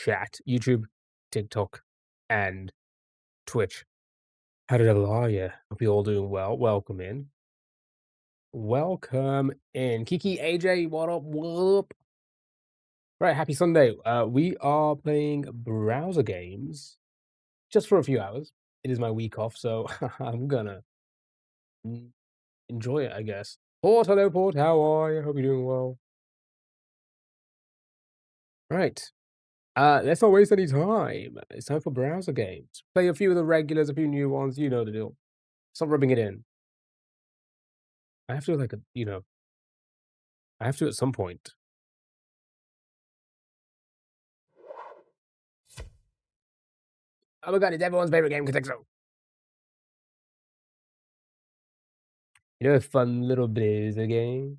chat, YouTube, TikTok, and Twitch. How the devil are you? Hope you're all doing well. Welcome in. Welcome in. Kiki, AJ, what up? What up? Right, happy Sunday. We are playing browser games just for a few hours. It is my week off, so I'm gonna enjoy it, I guess. Port, hello, Port. How are you? Hope you're doing well. Right. Let's not waste any time. It's time for browser games. Play a few of the regulars, a few new ones. You know the deal. Stop rubbing it in. I have to I have to at some point. Oh my god, it's everyone's favorite game, Catexo. You know a fun little Blizzard game?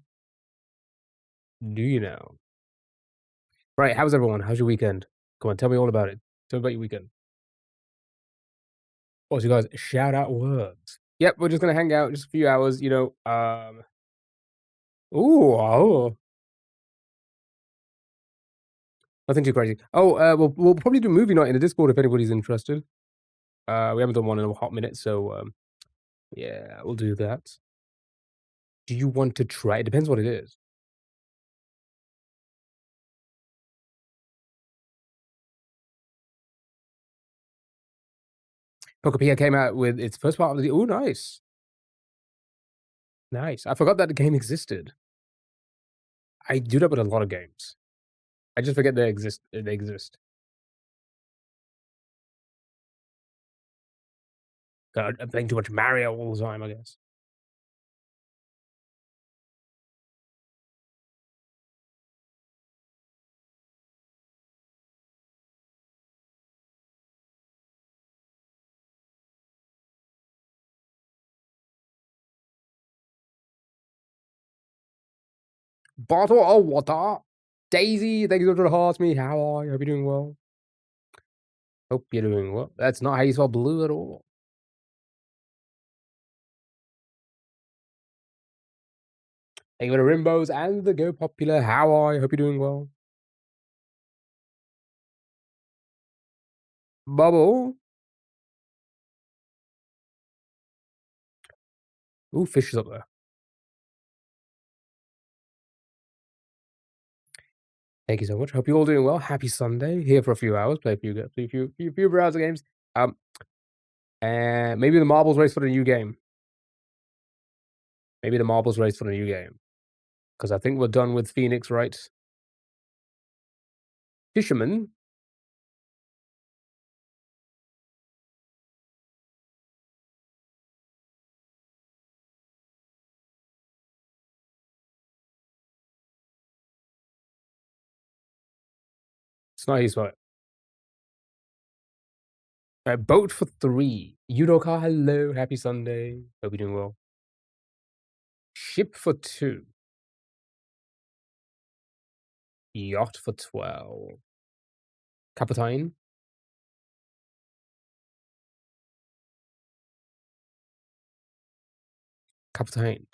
Do you know? Right, how's everyone? How's your weekend? Come on, tell me all about it. Tell me about your weekend. What's you guys shout out words? Yep, we're just gonna hang out just a few hours, Ooh, oh. Nothing too crazy. Oh, we'll probably do movie night in the Discord if anybody's interested. We haven't done one in a hot minute, so yeah, we'll do that. Do you want to try? It depends what it is. Pokepia came out with its first part of the. Oh, nice, nice. I forgot that the game existed. I do that with a lot of games. I just forget they exist. They exist. God, I'm playing too much Mario all the time, I guess. Bottle of water. Daisy, thank you for the hearts. Me, how are you? Hope you're doing well. Hope you're doing well. That's not how you spell blue at all. Thank you for the Rimbos and the Go Popular. How are you? Hope you're doing well. Bubble. Ooh, fish is up there. Thank you so much. Hope you're all doing well. Happy Sunday. Here for a few hours. Play a few browser games. And maybe the marbles race for the new game. Maybe the marbles race for the new game. Because I think we're done with Phoenix, right? Fisherman. It's not his fault. Boat for 3. Yudoka, hello. Happy Sunday. Hope you're doing well. Ship for 2. Yacht for 12. Capitine. Capitine.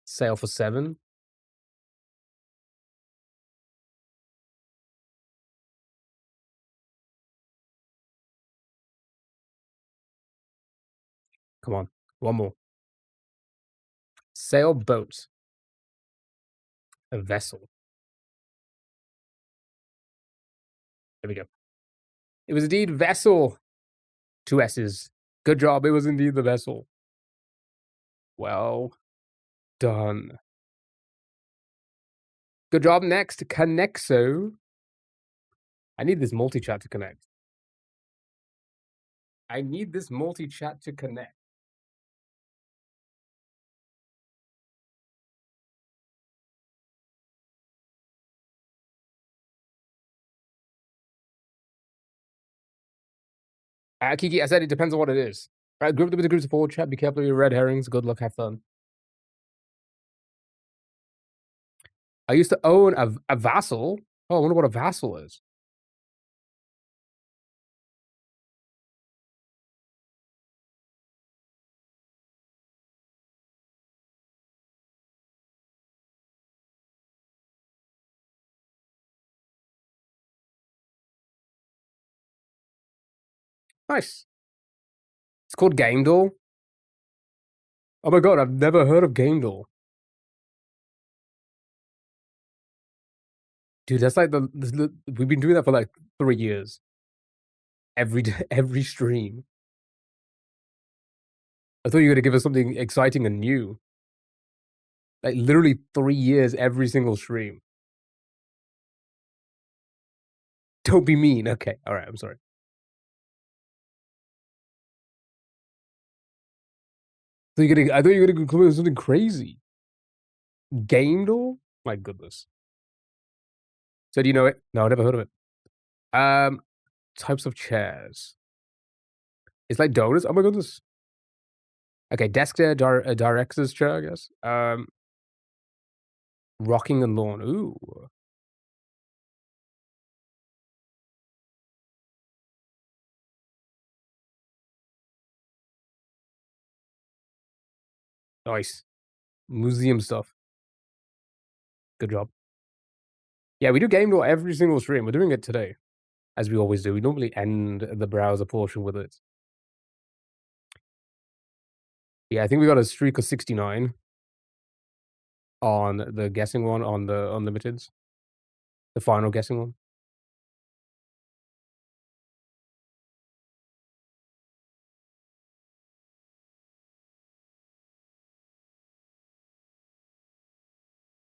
Sail for 7. Come on. One more. Sailboat. A vessel. There we go. It was indeed vessel. 2 S's. Good job. It was indeed the vessel. Well done. Good job. Next, Connexo. I need this multi-chat to connect. I need this multi-chat to connect. Kiki, I said it depends on what it is. Right, group with the groups of 4 chat. Be careful of your red herrings. Good luck. Have fun. I used to own a vassal. Oh, I wonder what a vassal is. Nice. It's called Game Door. Oh my god, I've never heard of Game Door. Dude, that's like we've been doing that for like 3 years. Every day, every stream. I thought you were gonna give us something exciting and new. Like literally 3 years every single stream. Don't be mean. Okay, all right. I'm sorry. I thought you were gonna come up with something crazy. Game Door? My goodness. So do you know it? No, I never heard of it. Types of chairs. It's like donuts. Oh my goodness. Okay, desk chair, director's chair, I guess. Rocking and lawn. Ooh, nice. Museum stuff. Good job. Yeah, we do Game Door every single stream. We're doing it today, as we always do. We normally end the browser portion with it. Yeah, I think we got a streak of 69 on the guessing one on the unlimiteds. The final guessing one.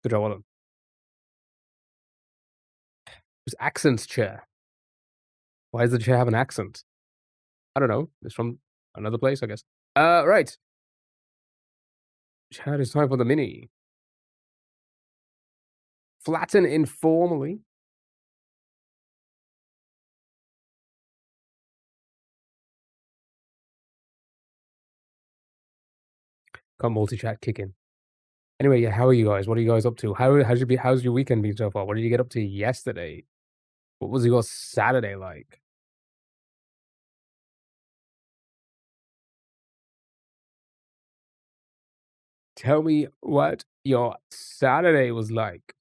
Good job, well done. There's accents chair. Why does the chair have an accent? I don't know. It's from another place, I guess. Right. Chat, it's time for the mini. Flatten informally. Got multi-chat kicking. Anyway, yeah, how are you guys? What are you guys up to? How's your weekend been so far? What did you get up to yesterday? What was your Saturday like? Tell me what your Saturday was like.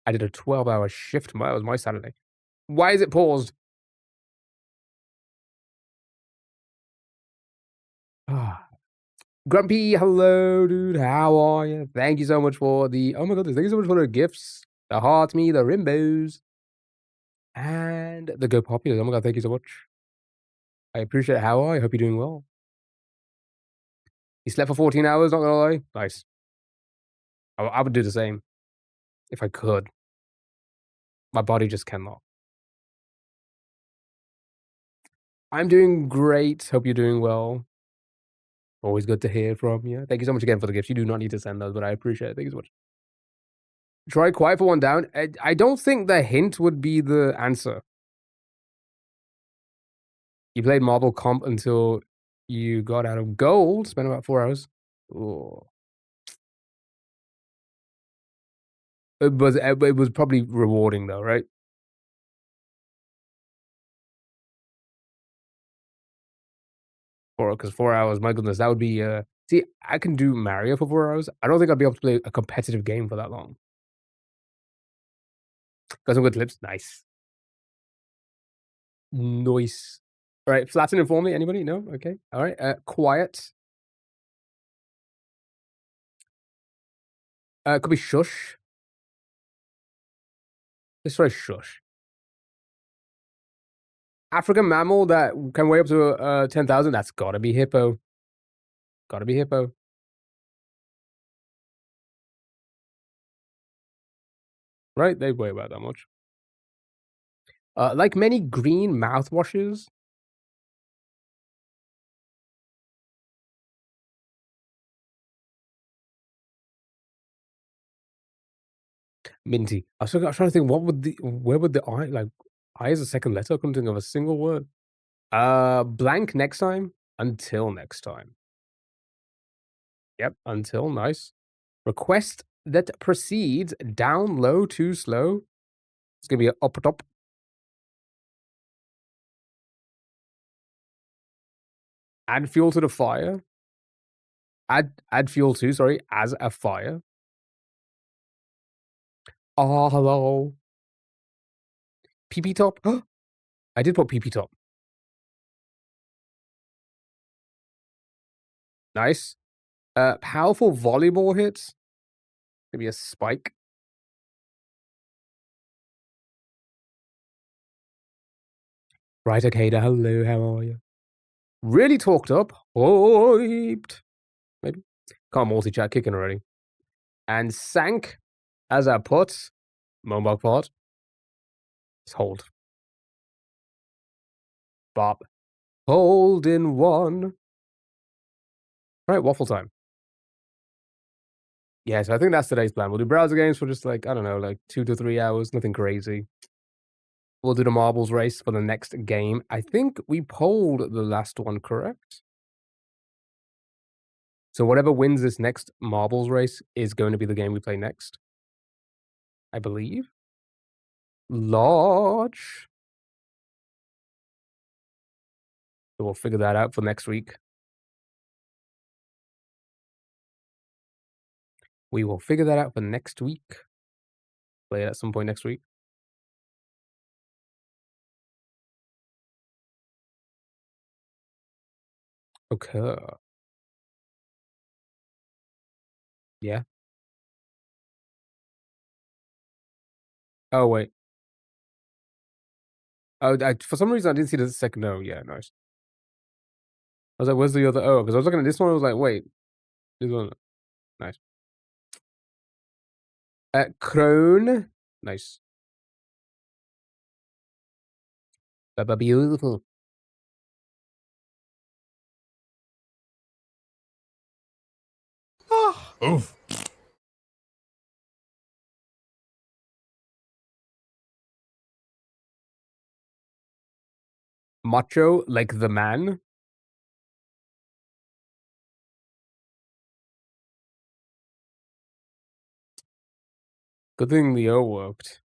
I did a 12-hour shift. That was my Saturday. Why is it paused? Ah, Grumpy, hello, dude. How are you? Thank you so much for the. Oh my god, thank you so much for the gifts, the heart me, the rainbows, and the go populars. Oh my god, thank you so much. I appreciate it. How are you? Hope you're doing well. You slept for 14 hours, not gonna lie. Nice. I would do the same if I could. My body just cannot. I'm doing great. Hope you're doing well. Always good to hear from you. Thank you so much again for the gifts. You do not need to send those, but I appreciate it. Thank you so much. Try quiet for one down. I don't think the hint would be the answer. You played Marvel Comp until you got out of gold. Spent about 4 hours. Ooh. It was probably rewarding though, right? Because 4 hours, my goodness, that would be. See, I can do Mario for 4 hours. I don't think I'd be able to play a competitive game for that long. Got some good clips. Nice. Nice. All right, flatten and inform me. Anybody? No? Okay. All right. Quiet. Could be shush. Let's try shush. African mammal that can weigh up to 10,000. That's gotta be hippo. Gotta be hippo. Right? They weigh about that much. Like many green mouthwashes. Minty. I was trying to think where would the I like I is a second letter? I couldn't think of a single word. Blank next time. Until next time. Yep, until nice. Request that proceeds down low too slow. It's gonna be a up top. Add fuel to the fire. Add fuel to, sorry, as a fire. Oh, hello. PP top? I did put PP top. Nice. Powerful volleyball hits. Maybe a spike. Right, Akeda. Hello, how are you? Really talked up. Hyped. Maybe. Can't multi-chat kicking already. And sank as I put. Moonbug pot. Just hold. Bop. Hold in one. Right, waffle time. Yeah, so I think that's today's plan. We'll do browser games for just like, I don't know, like 2 to 3 hours. Nothing crazy. We'll do the marbles race for the next game. I think we polled the last one, correct? So whatever wins this next marbles race is going to be the game we play next. I believe. Large. So we'll figure that out for next week. We will figure that out for next week. Play it at some point next week. Okay. Yeah. Oh, wait. Oh, for some reason, I didn't see the second. No, yeah, nice. I was like, where's the other O? Because I was looking at this one, I was like, wait. This one. Nice. Crone. Nice. Beautiful. Oof. Macho, like the man. Good thing the O worked.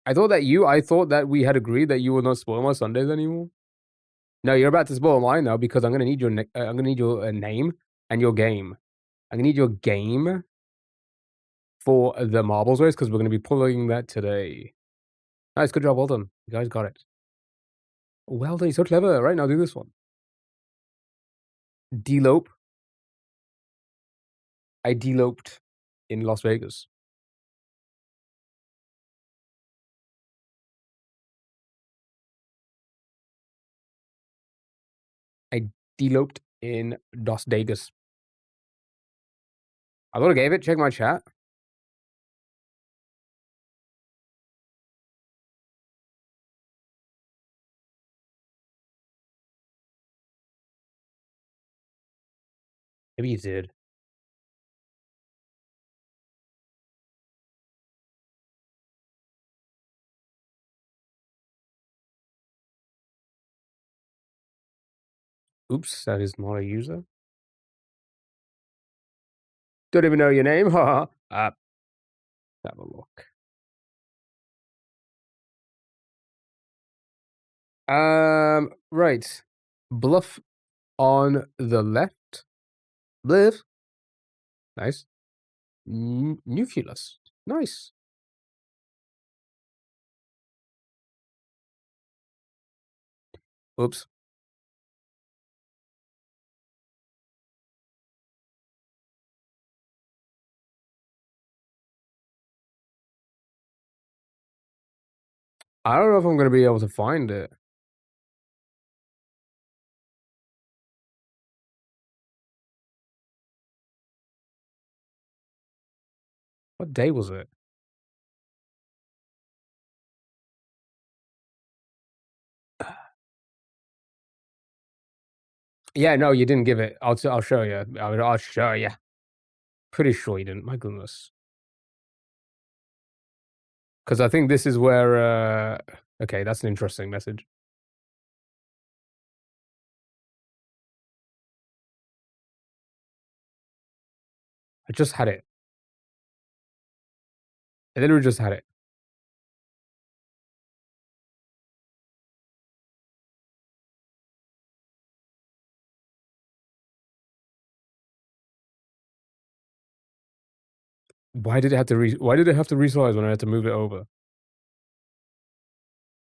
I thought that we had agreed that you would not spoil my Sundays anymore. No, you're about to spoil mine now because I'm gonna need your name and your game. I'm gonna need your game for the marbles race because we're gonna be pulling that today. Nice, good job, well done. You guys got it. Well done, you're so clever. Right, now do this one. Delope. I deloped in Las Vegas. I deloped in Dos Vegas. I thought I gave it. Check my chat. Maybe you did. Oops, that is not a user. Don't even know your name. Haha. Have a look. Right. Bluff on the left. Bluff. Nice. Nucleus. Nice. Oops. I don't know if I'm gonna be able to find it. What day was it? Yeah, no, you didn't give it. I'll show you. I'll show you. Pretty sure you didn't. My goodness. Because I think this is where. Okay, that's an interesting message. I just had it. I literally just had it. Why did it have to resize when I had to move it over?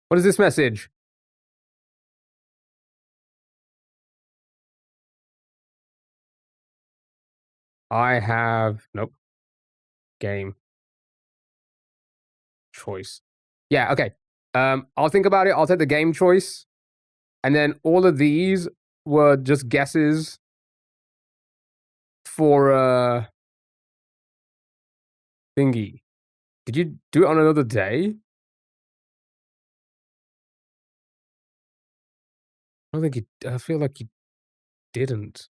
What is this message? I have nope. Game choice. Yeah, okay. I'll think about it. I'll take the game choice. And then all of these were just guesses for thingy. Did you do it on another day? I don't think you I feel like you didn't.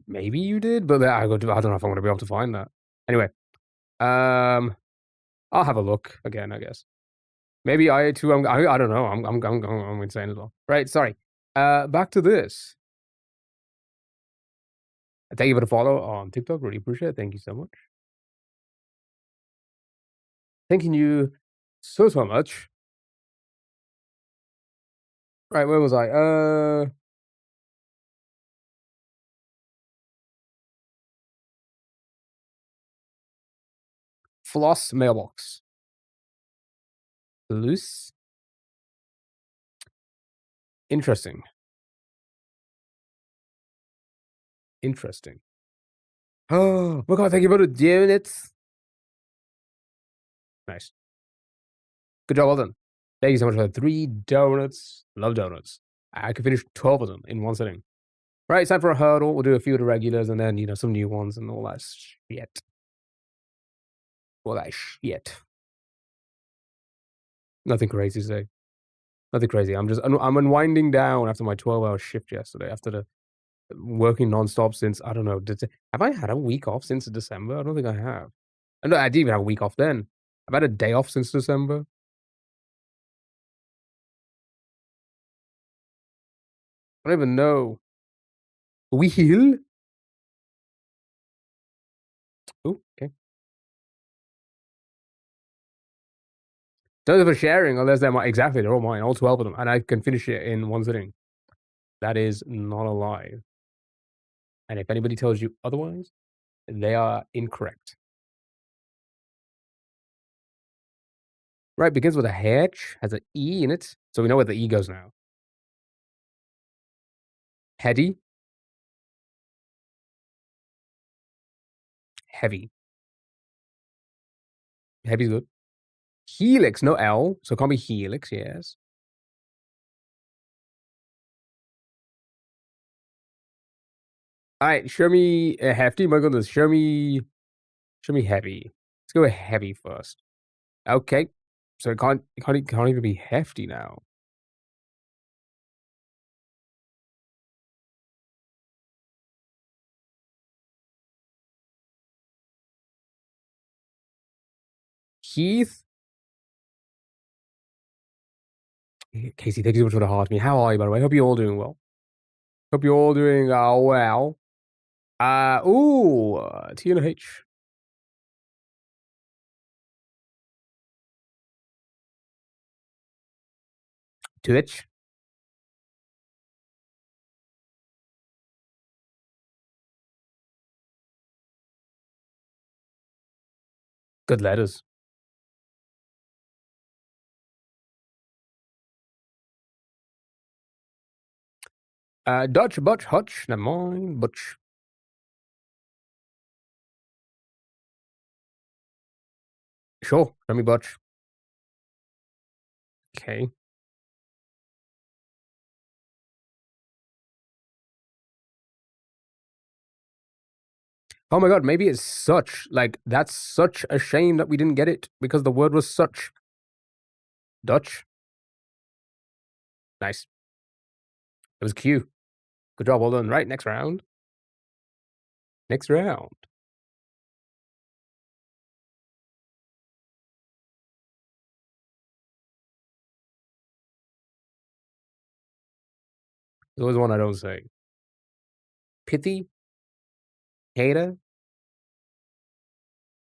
Maybe you did, but I don't know if I'm gonna be able to find that. Anyway, um, I'll have a look again, I guess. Maybe I too. I don't know. I'm insane as well. Right. Sorry. Back to this. Thank you for the follow on TikTok. Really appreciate it. Thank you so much. Thanking you so much. Right. Where was I? Floss mailbox. Loose. Interesting. Interesting. Oh my god! Thank you for the donuts. Nice. Good job. Well done. Thank you so much for the 3 donuts. Love donuts. I could finish 12 of them in one sitting. Right, it's time for a hurdle. We'll do a few of the regulars and then, some new ones and all that shit. All that shit. Nothing crazy to say. Nothing crazy. I'm unwinding down after my 12-hour shift yesterday, after the working nonstop since, I don't know, have I had a week off since December? I don't think I have. No, I didn't even have a week off then. I've had a day off since December. I don't even know. Wheel? Ooh, okay. Thanks for sharing, unless they're mine. Exactly, they're all mine, all 12 of them, and I can finish it in one sitting. That is not a lie. And if anybody tells you otherwise, they are incorrect. Right, begins with a H, has an E in it, so we know where the E goes now. Heady. Heavy. Heavy's good. Helix, no L, so it can't be helix, yes. Alright, show me a hefty. My goodness, show me heavy. Let's go with heavy first. Okay. So it can't even be hefty now. Heath. Casey, thank you so much for the heart me. How are you, by the way? Hope you're all doing well. Hope you're all doing well. T and a H. Twitch. Good letters. Dutch, Butch, Hutch. Never mind. Butch. Sure. Show me Butch. Okay. Oh my god, maybe it's such. Like, that's such a shame that we didn't get it because the word was such. Dutch. Nice. It was Q. Good job, well done. Right, next round. Next round. There's always one I don't say. Pithy. Hater.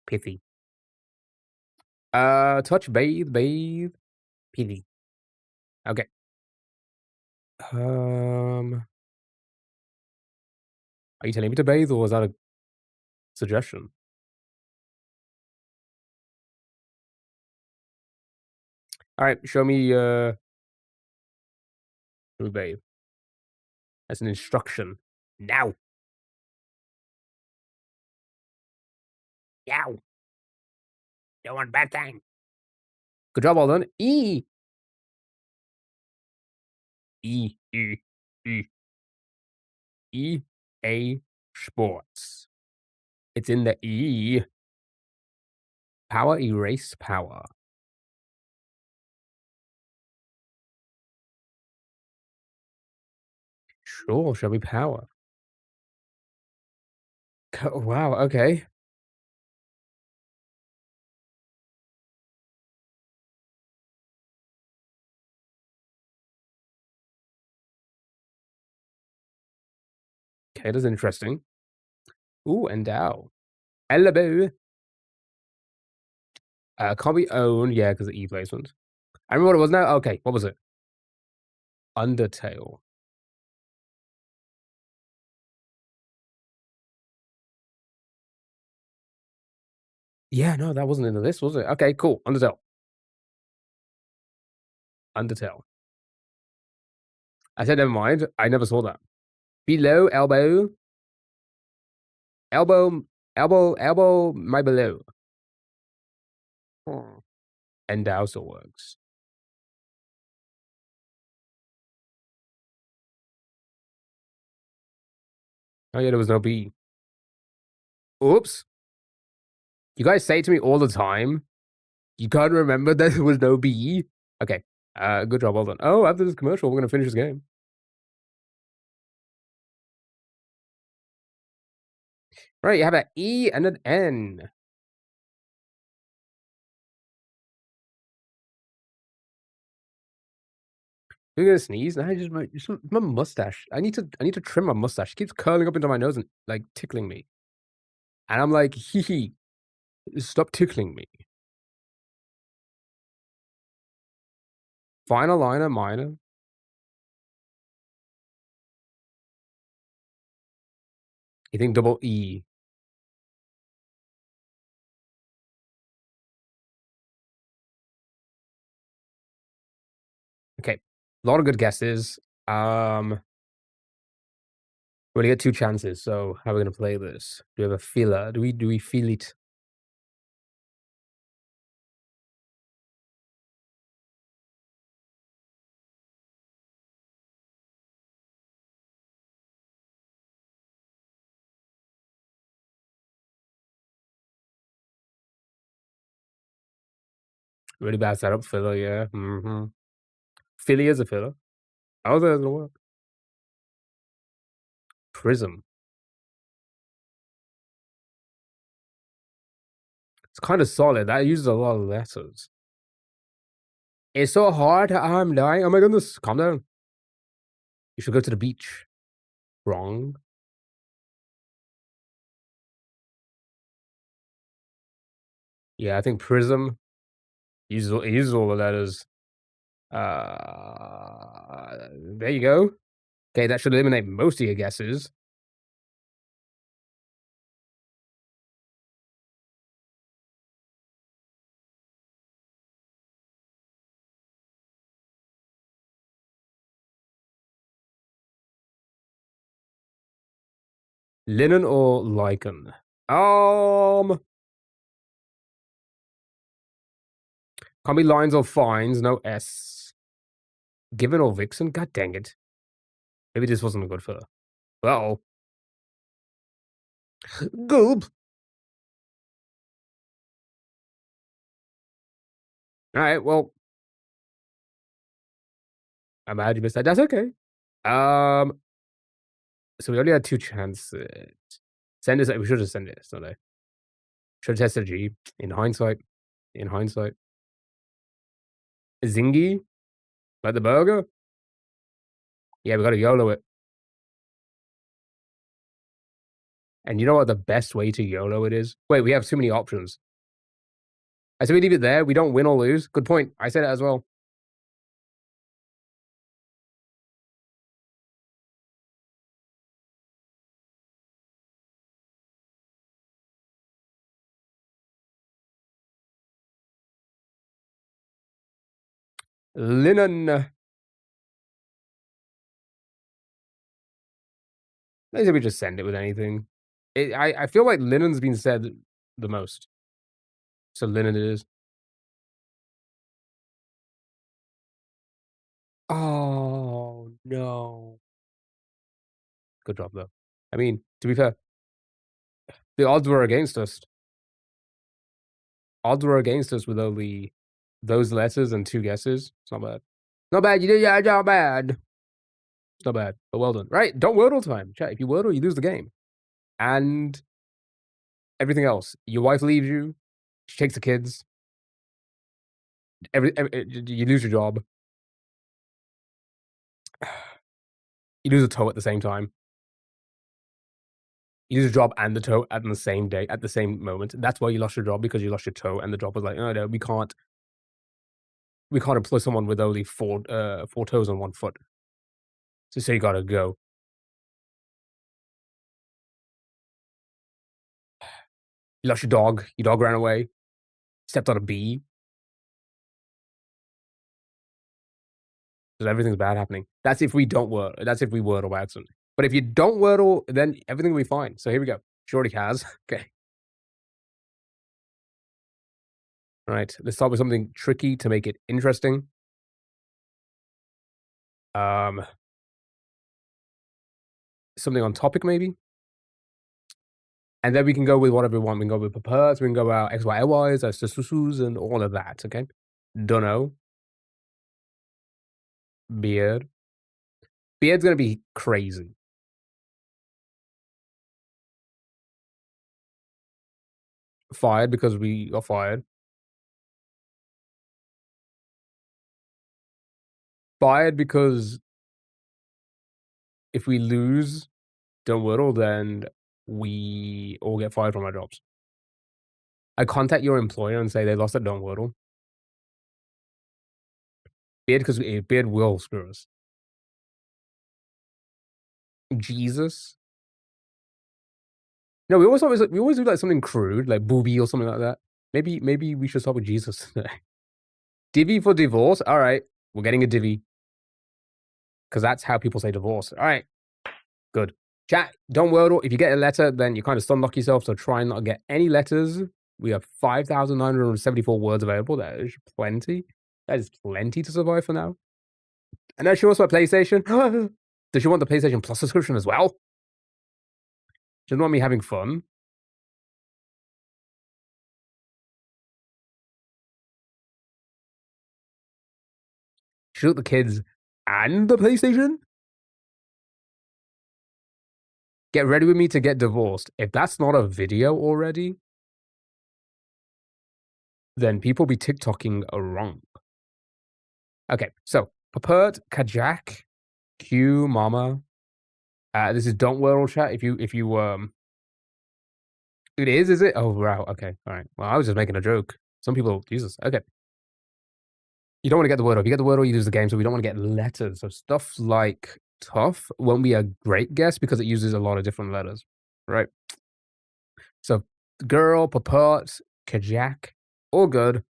Pithy. Touch, bathe. Pithy. Okay. Are you telling me to bathe, or was that a suggestion? All right, show me bathe. That's an instruction. Now. Yow. Don't want bad thing. Good job, all done. E, E, E, EA Sports. It's in the E. Power erase power. Sure, shall we power? Wow, okay. Okay, that's interesting. Ooh, endow. Elbow. Can't be owned, yeah, because of E placement. I remember what it was now. Okay, what was it? Undertale. Yeah, no, that wasn't in the list, was it? Okay, cool. Undertale. Undertale. I said never mind. I never saw that. Below elbow. Elbow, elbow, my below. Hmm. Endow still works. Oh yeah, there was no B. Oops. You guys say it to me all the time. You can't remember that there was no B. Okay. Good job, well done. Oh, after this commercial, we're gonna finish this game. Right, you have an E and an N. You're gonna sneeze? No, just my mustache. I need to trim my mustache. It keeps curling up into my nose and like tickling me. And I'm like, hee hee, stop tickling me. Final liner, minor. You think double E. Okay. A lot of good guesses. We only get two chances, so how are we gonna play this? Do we have a feeler? Do we feel it? Really bad setup, filler, yeah. Mm-hmm. Philly is a filler. How is that gonna work? Prism. It's kind of solid. That uses a lot of letters. It's so hard. I'm dying. Oh my goodness. Calm down. You should go to the beach. Wrong. Yeah, I think Prism uses all the letters. There you go. Okay, that should eliminate most of your guesses. Linen or lichen? Can't be lines or fines. No S. Given or vixen? God dang it. Maybe this wasn't a good filler. Uh-oh. Goop. Alright, well. I'm mad you missed that. That's okay. Um, so we only had two chances. Send this. We should have sent this, don't I? Should have tested G. In hindsight. In hindsight. Zingy? Like the burger? Yeah, we gotta YOLO it. And you know what the best way to YOLO it is? Wait, we have too many options. I said we leave it there. We don't win or lose. Good point. I said it as well. Linen. Maybe we just send it with anything. I feel like linen's been said the most. So linen it is. Oh, no. Good job, though. I mean, to be fair, the odds were against us. Odds were against us with only those letters and 2 guesses. It's not bad. Not bad, you did your job bad. It's not bad, but well done. Right, don't wordle time. Chat, if you wordle, you lose the game. And everything else. Your wife leaves you, she takes the kids, you lose your job. You lose a toe at the same time. You lose a job and the toe at the same day, at the same moment. That's why you lost your job, because you lost your toe, and the job was like, "Oh, no, we can't employ someone with only 4 toes and 1 foot. So you gotta go." You lost your dog ran away, stepped on a bee, so everything's bad happening. That's if we wordle by accident. But if you don't wordle, then everything will be fine. So here we go. She already has. Okay. Alright, let's start with something tricky to make it interesting. Um, something on topic maybe? And then we can go with whatever we want. We can go with prepares, we can go out XYLYs, SSUs, and all of that, okay? Dunno. Beard. Beard's gonna be crazy. Fired because we got fired. Fired because if we lose Don't Whittle, then we all get fired from our jobs. I contact your employer and say they lost at Don't Whittle. Beard because Beard will screw us. Jesus. No, we always do like something crude, like booby or something like that. Maybe we should start with Jesus today. Divvy for divorce. All right, we're getting a divvy because that's how people say divorce. All right, good. Chat, don't wordle. If you get a letter, then you kind of stun lock yourself. So try and not get any letters. We have 5,974 words available. That is plenty. That is plenty to survive for now. And now she wants my PlayStation. Does she want the PlayStation Plus subscription as well? She doesn't want me having fun. Shoot the kids and the PlayStation? Get ready with me to get divorced. If that's not a video already, then people be TikToking wrong. Okay, so Papert, Kajak, Q, Mama. This is Don't World Chat. If you it is it? Oh wow, okay, alright. Well, I was just making a joke. Some people Jesus. Okay. You don't want to get the word up. You get the word or you lose the game, so we don't want to get letters. So stuff like tough won't be a great guess because it uses a lot of different letters. Right. So girl, Papert, Kajak, all good.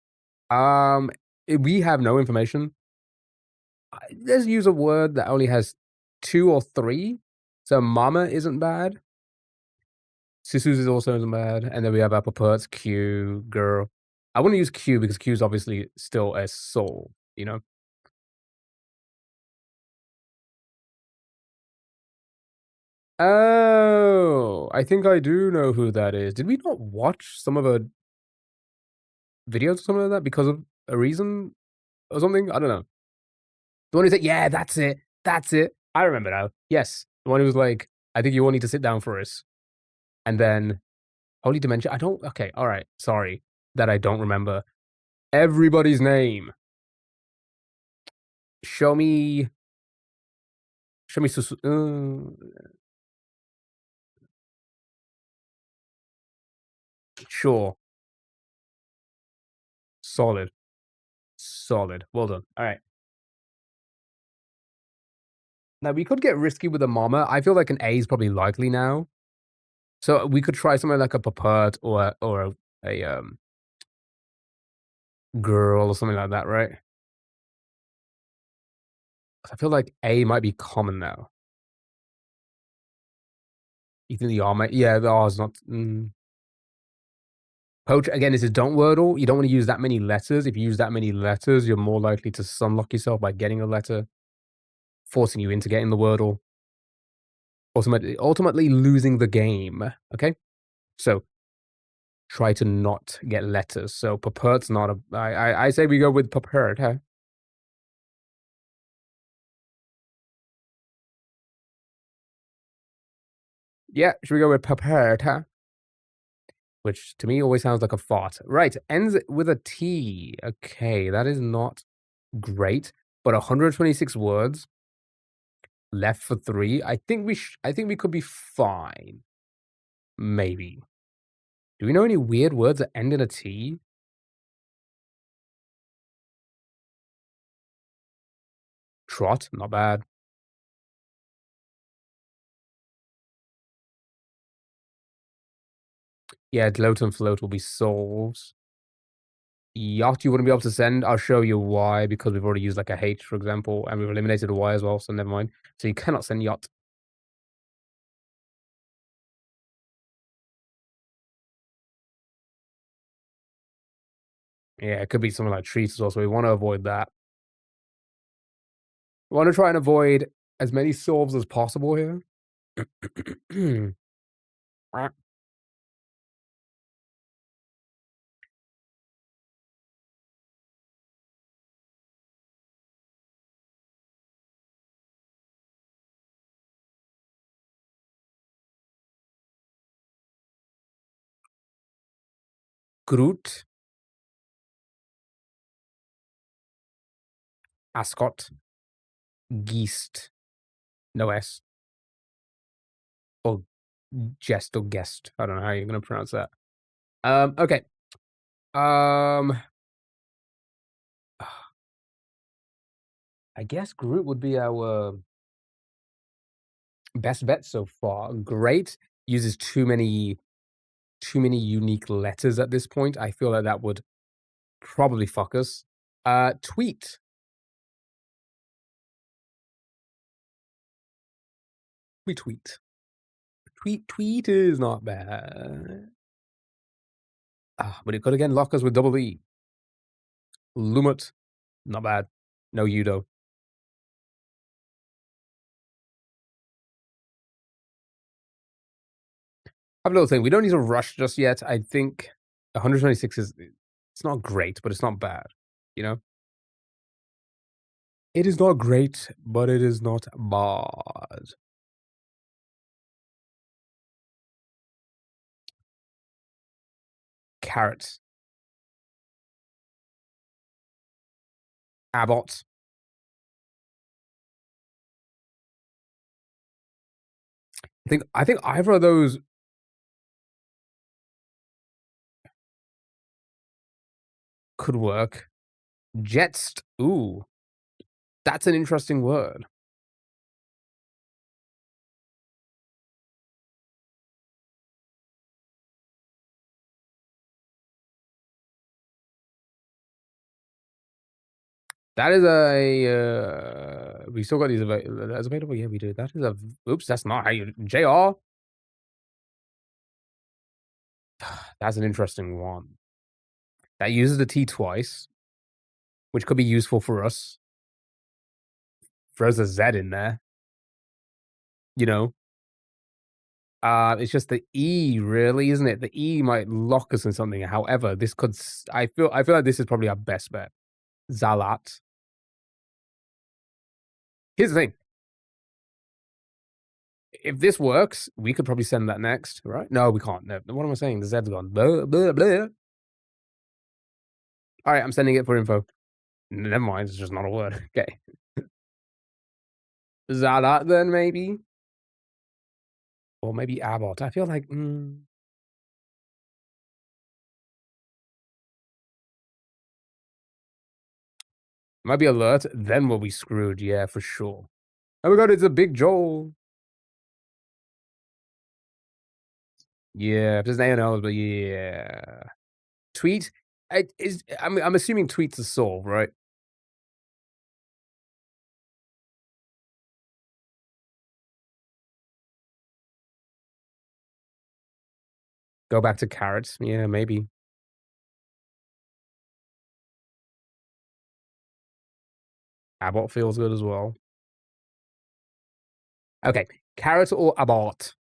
We have no information. Let's use a word that only has 2 or 3. So mama isn't bad. Sisus is also isn't bad. And then we have Apple Perts, Q, girl. I want to use Q because Q is obviously still a soul, you know? Oh, I think I do know who that is. Did we not watch some of her videos or something like that because of a reason or something? I don't know. The one who said, "Yeah, that's it. That's it." I remember now. Yes. The one who was like, "I think you all need to sit down for us." And then Holy Dementia. I don't okay, alright. Sorry that I don't remember everybody's name. Show me sure. Solid. Solid. Well done. Alright. Now we could get risky with a mama. I feel like an A is probably likely now. So we could try something like a papert or a girl or something like that, right? I feel like A might be common now. You think the R might yeah, the R is not Poetry again, this is don't wordle. You don't wanna use that many letters. If you use that many letters, you're more likely to sunlock yourself by getting a letter, forcing you into getting the wordle, ultimately losing the game, okay? So, try to not get letters. So, papert's not a I say we go with papert, huh? Yeah, should we go with papert, huh? Which to me always sounds like a fart. Right, ends with a T. Okay, that is not great, but 126 words left for 3. I think we could be fine. Maybe. Do we know any weird words that end in a T? Trot, not bad. Yeah, gloat and float will be solved. Yacht you wouldn't be able to send. I'll show you why, because we've already used like a H, for example, and we've eliminated a Y as well, so never mind. So you cannot send yacht. Yeah, it could be something like treats as well, so we want to avoid that. We want to try and avoid as many solves as possible here. Groot, ascot, geest, no S, or jest or guest. I don't know how you're going to pronounce that. Okay. Um, I guess Groot would be our best bet so far. Great uses too many unique letters at this point. I feel like that would probably fuck us. Tweet. We tweet. Tweet is not bad. But it could again lock us with double E. Lumut, not bad. No Udo. I have a little thing. We don't need to rush just yet. I think 126 is it's not great, but it's not bad. You know? It is not great, but it is not bad. Carrot. Abbott. I think either of those could work. Jetst. Ooh, that's an interesting word. That is we still got these that's available. Yeah, we do. That is a. Oops, that's not how you. Jr. That's an interesting one. That uses the T twice, which could be useful for us. Throws a Z in there. You know, it's just the E, really, isn't it? The E might lock us in something. However, this could. I feel like this is probably our best bet. Zalat. Here's the thing. If this works, we could probably send that next, right? No, we can't. No. What am I saying? The Z's gone. Blah, blah, blah. All right, I'm sending it for info. Never mind. It's just not a word. Okay. Zalat then maybe, or maybe Abbott. I feel like might be alert. Then we'll be screwed. Yeah, for sure. Oh my god, it's a big Joel. Yeah, if there's an A, but yeah. Tweet. I'm assuming tweets a solve, right? Go back to carrots. Yeah, maybe. Abbott feels good as well. Okay, carrot or Abbott?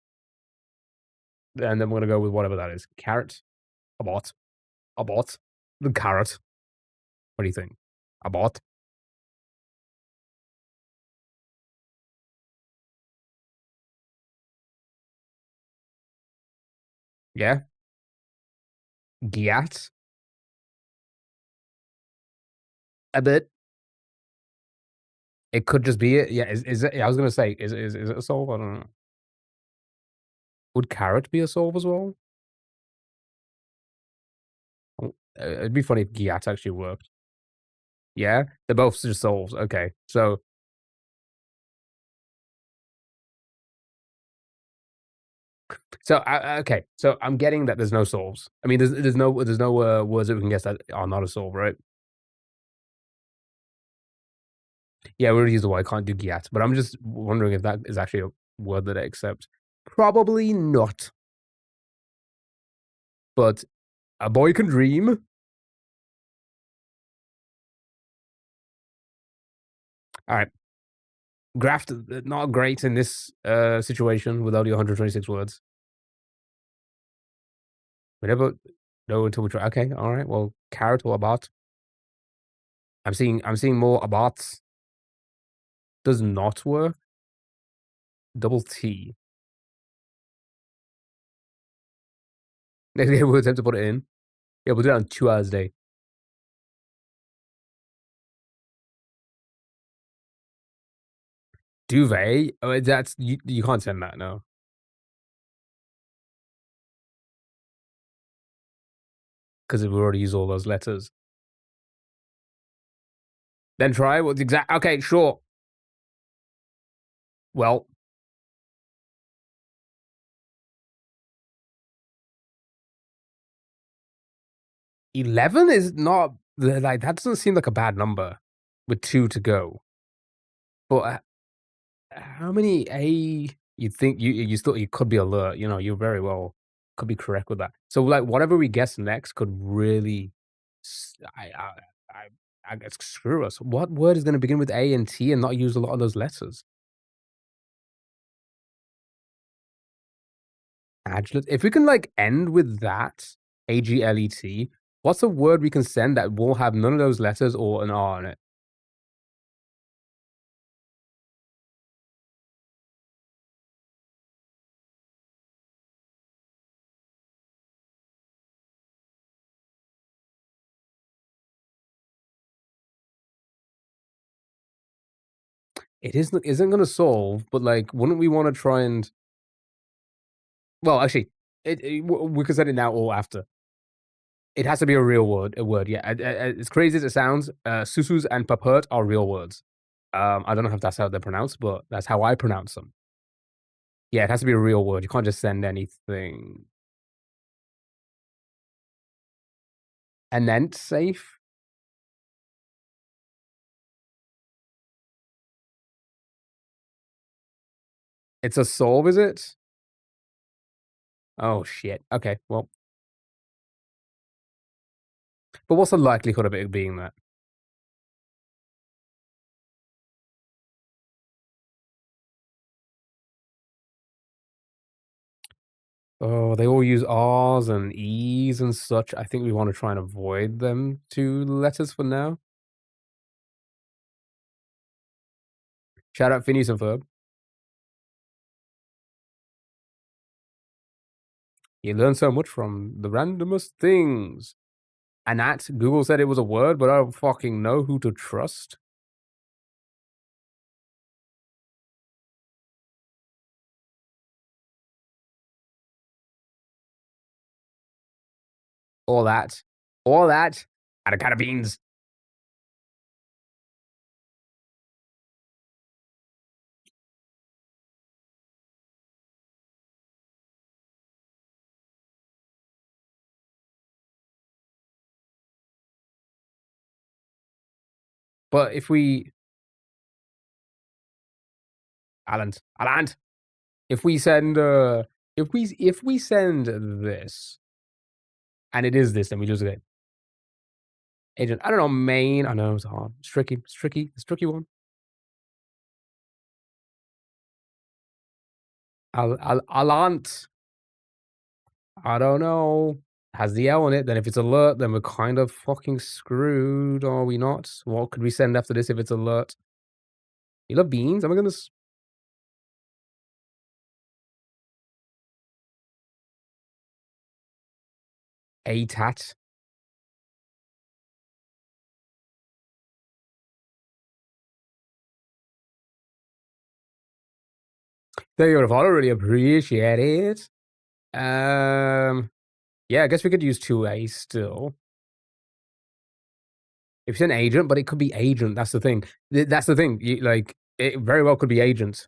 And then we're gonna go with whatever that is. Carrot, Abbott, Abbott, the carrot. What do you think? Abbott? Yeah? Giat? A bit. It could just be it. Yeah, is it? Yeah, I was gonna say, is it a solve? I don't know. Would carrot be a solve as well? Oh, it'd be funny if Giat actually worked. Yeah? They're both just solves. Okay. Okay. So I'm getting that there's no solves. I mean, there's no words that we can guess that are not a solve, right? Yeah, we already used the word. I can't do Giat, but I'm just wondering if that is actually a word that I accept. Probably not, but a boy can dream. All right. Graft, not great in this situation with only 126 words. We never know until we try. Okay, all right. Well, carrot or about. I'm seeing more abots. Does not work. Double T. We'll attempt to put it in. Yeah, we'll do it on 2 hours a day. Duvet? Oh, that's you can't send that, no. Because we already used all those letters. Then try what's exact. Okay, sure. Well, 11 is not like that doesn't seem like a bad number with two to go. But how many A you think you still you could be alert, you very well could be correct with that. So like whatever we guess next could really I guess screw us. What word is going to begin with A and T and not use a lot of those letters? Aglet. If we can like end with that, AGLET, what's a word we can send that will have none of those letters or an R in it? It isn't gonna solve, but, like, wouldn't we wanna try and well, actually, we could set it now or after. It has to be a real word, yeah. As crazy as it sounds, susus and papert are real words. I don't know if that's how they're pronounced, but that's how I pronounce them. Yeah, it has to be a real word. You can't just send anything. Anent safe? It's a solve, is it? Oh, shit. Okay, well, but what's the likelihood of it being that? Oh, they all use R's and E's and such. I think we wanna try and avoid them 2 letters for now. Shout out Phineas and Ferb. You learn so much from the randomest things. And that Google said it was a word, but I don't fucking know who to trust. All that. All that. And a can of beans. But if we Alan, if we send If we send this, and it is this, then we lose the game. Agent, I don't know, main. I know it's hard. It's tricky. It's tricky. It's a tricky one. Alant. I don't know. Has the L on it, then if it's alert, then we're kind of fucking screwed, are we not? What could we send after this if it's alert? You love beans? Oh my goodness. ATAT. Thank you, I really appreciate it. Yeah, I guess we could use 2A still. If it's an agent, but it could be agent. That's the thing. That's the thing. Like, it very well could be agent.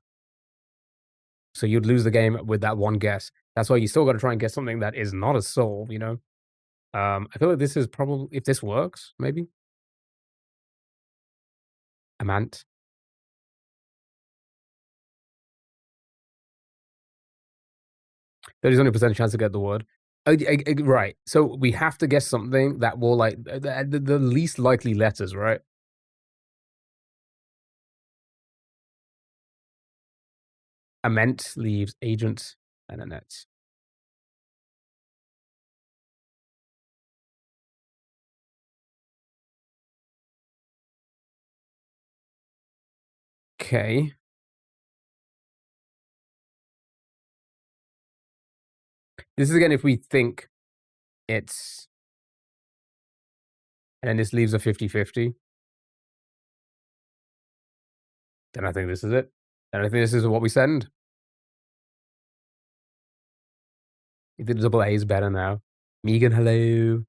So you'd lose the game with that one guess. That's why you still got to try and get something that is not a soul. You know. I feel like this is probably if this works, maybe Amant. There's only a percent chance to get the word. Right. So we have to guess something that will like the least likely letters, right? Ament leaves agent and a net. Okay. This is again if we think it's and then this leaves a 50-50. Then I think this is it. And I think this is what we send. I think the double A is better now. Megan, hello.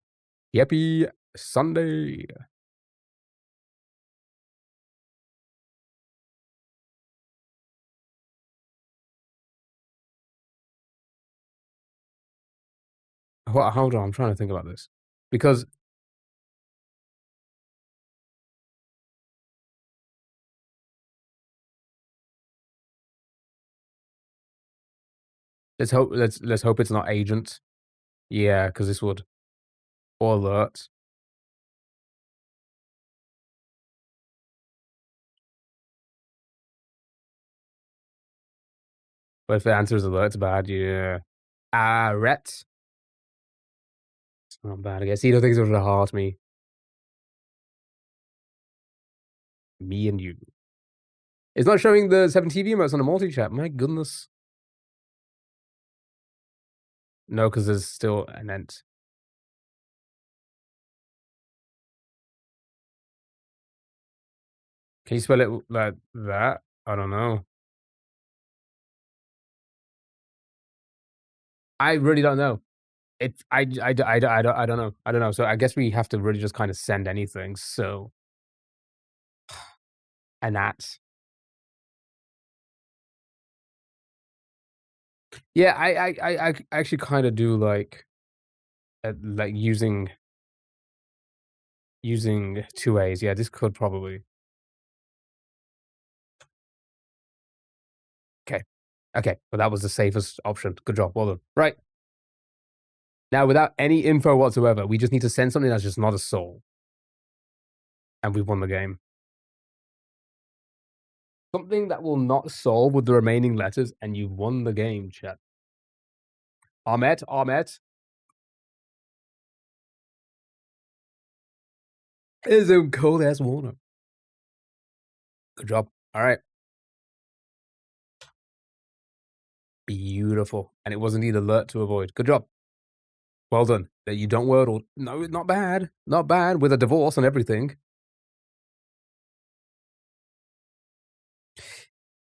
Yippee Sunday. Hold on, I'm trying to think about this. Because let's hope it's not agent. Yeah, because this would or alert. But if the answer is alert, it's bad. Yeah. Ret. It's not bad. I guess he don't think it's gonna heart me. Me and you. It's not showing the 7 TV emotes on the multi chat. My goodness. No, because there's still an ent. Can you spell it like that? I don't know. I really don't know. I don't know. I don't know. So I guess we have to really just kind of send anything. So, and that. Yeah, I actually kind of do like using 2As. Yeah, this could probably. Okay. Okay. Well, that was the safest option. Good job. Well done. Right. Now, without any info whatsoever, we just need to send something that's just not a soul. And we've won the game. Something that will not solve with the remaining letters, and you've won the game, chat. Ahmet. Is a cold ass water. Good job. All right. Beautiful. And it was indeed alert to avoid. Good job. Well done. That you don't wordle. No, not bad. Not bad. With a divorce and everything.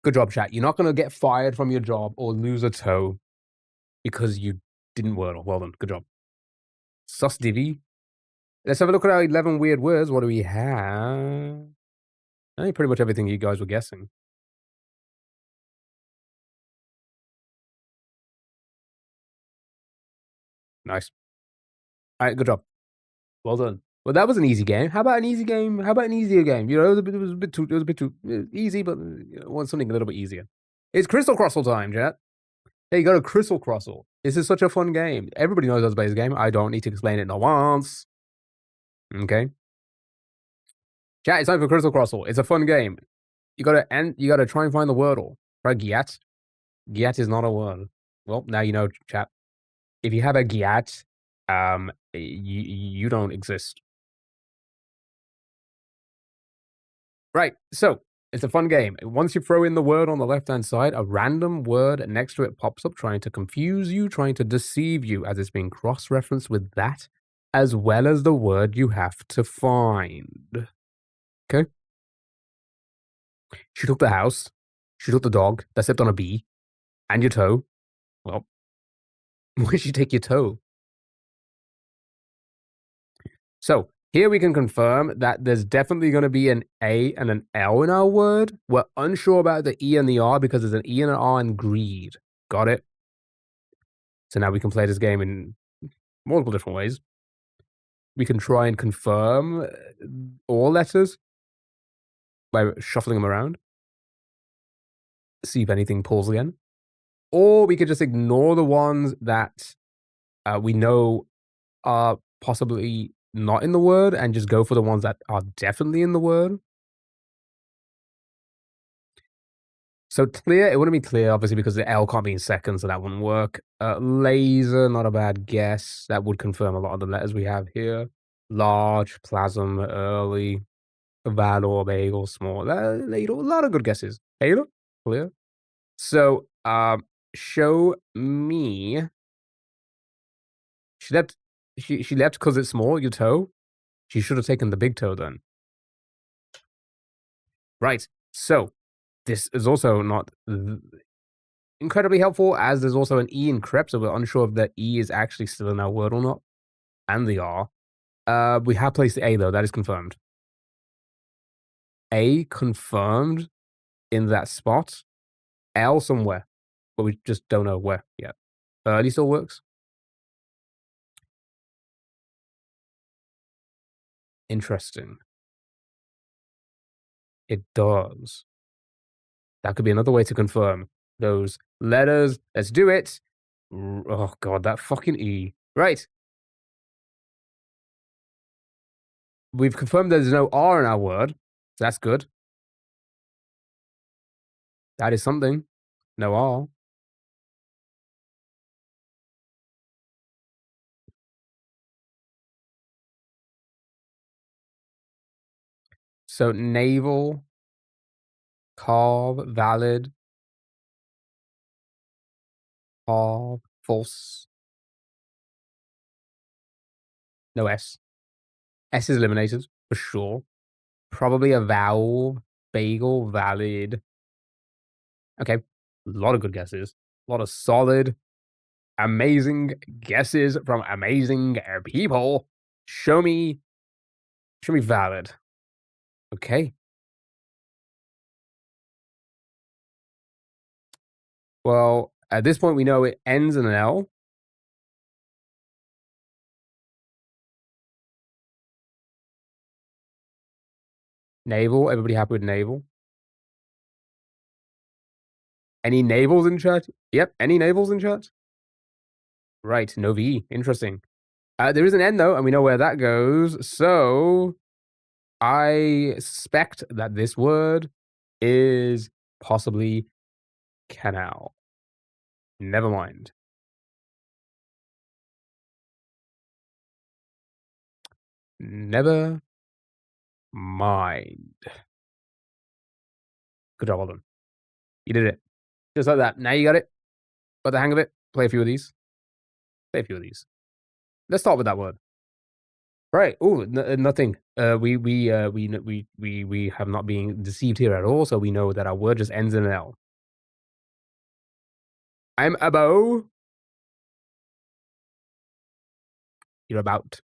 Good job, chat. You're not going to get fired from your job or lose a toe because you didn't wordle. Well done. Good job. Sus divvy. Let's have a look at our 11 weird words. What do we have? I think pretty much everything you guys were guessing. Nice. All right, good job. Well done. Well, that was an easy game. How about an easy game? How about an easier game? You know, it was a bit too easy, but want something a little bit easier. It's Crystal Crossle time, chat. Hey, you got a Crystal Crossle. This is such a fun game. Everybody knows how to play this game. I don't need to explain it no once. Okay. Chat, it's time for Crystal Crossle. It's a fun game. You gotta try and find the wordle. Try Giat. Giat is not a word. Well, now you know, chat. If you have a Giat, you don't exist. Right. So it's a fun game. Once you throw in the word on the left-hand side, a random word next to it pops up, trying to confuse you, trying to deceive you, as it's being cross-referenced with that, as well as the word you have to find. Okay. She took the house. She took the dog that stepped on a bee and your toe. Well, where'd she take your toe? So here we can confirm that there's definitely going to be an A and an L in our word. We're unsure about the E and the R because there's an E and an R in greed. Got it? So now we can play this game in multiple different ways. We can try and confirm all letters by shuffling them around. See if anything pulls again. Or we could just ignore the ones that we know are possibly not in the word and just go for the ones that are definitely in the word. So clear, it wouldn't be clear, obviously, because the L can't be in second, so that wouldn't work. Laser, not a bad guess. That would confirm a lot of the letters we have here. Large, plasm, early, valor, bagel, small, ladle, a lot of good guesses. Taylor, clear. So, show me. She left. She left because it's small. Your toe. She should have taken the big toe then. Right. So, this is also not incredibly helpful, as there's also an E in crep, so we're unsure if the E is actually still in our word or not, and the R. We have placed the A, though. That is confirmed. A confirmed in that spot. L somewhere, but we just don't know where yet. Early still works. Interesting. It does. That could be another way to confirm those letters. Let's do it. Oh, God, that fucking E. Right. We've confirmed there's no R in our word. So that's good. That is something. No R. So navel, carve, valid, carve, false. No S. S is eliminated for sure. Probably a vowel, bagel, valid. Okay. A lot of good guesses. A lot of solid, amazing guesses from amazing people. Show me valid. Okay. Well, at this point, we know it ends in an L. Navel. Everybody happy with navel? Any navels in chat? Yep. Any navels in chat? Right. No V. Interesting. There is an N, though, and we know where that goes. So I suspect that this word is possibly canal. Never mind. Never mind. Good job, Alden. You did it. Just like that. Now you got it. Got the hang of it. Play a few of these. Play a few of these. Let's start with that word. Right. Oh, nothing. We have not been deceived here at all. So we know that our word just ends in an L. I'm about. You're about.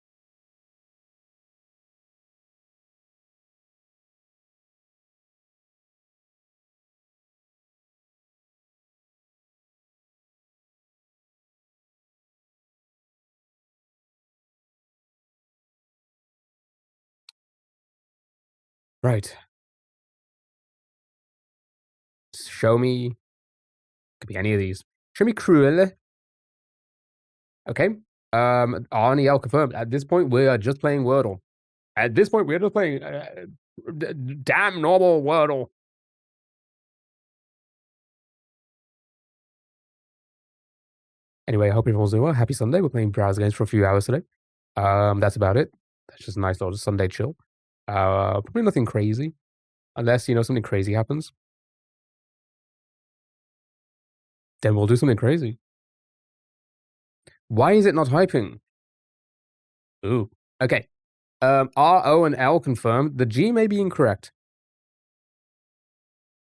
Right. Show me. Could be any of these. Show me cruel. Okay. R and L confirmed. At this point, we are just playing Wordle. At this point, we're just playing damn normal Wordle. Anyway, I hope everyone's doing well. Happy Sunday. We're playing browser games for a few hours today. That's about it. That's just a nice little Sunday chill. Probably nothing crazy. Unless, something crazy happens. Then we'll do something crazy. Why is it not hyping? Ooh. Okay. R, O, and L confirmed. The G may be incorrect.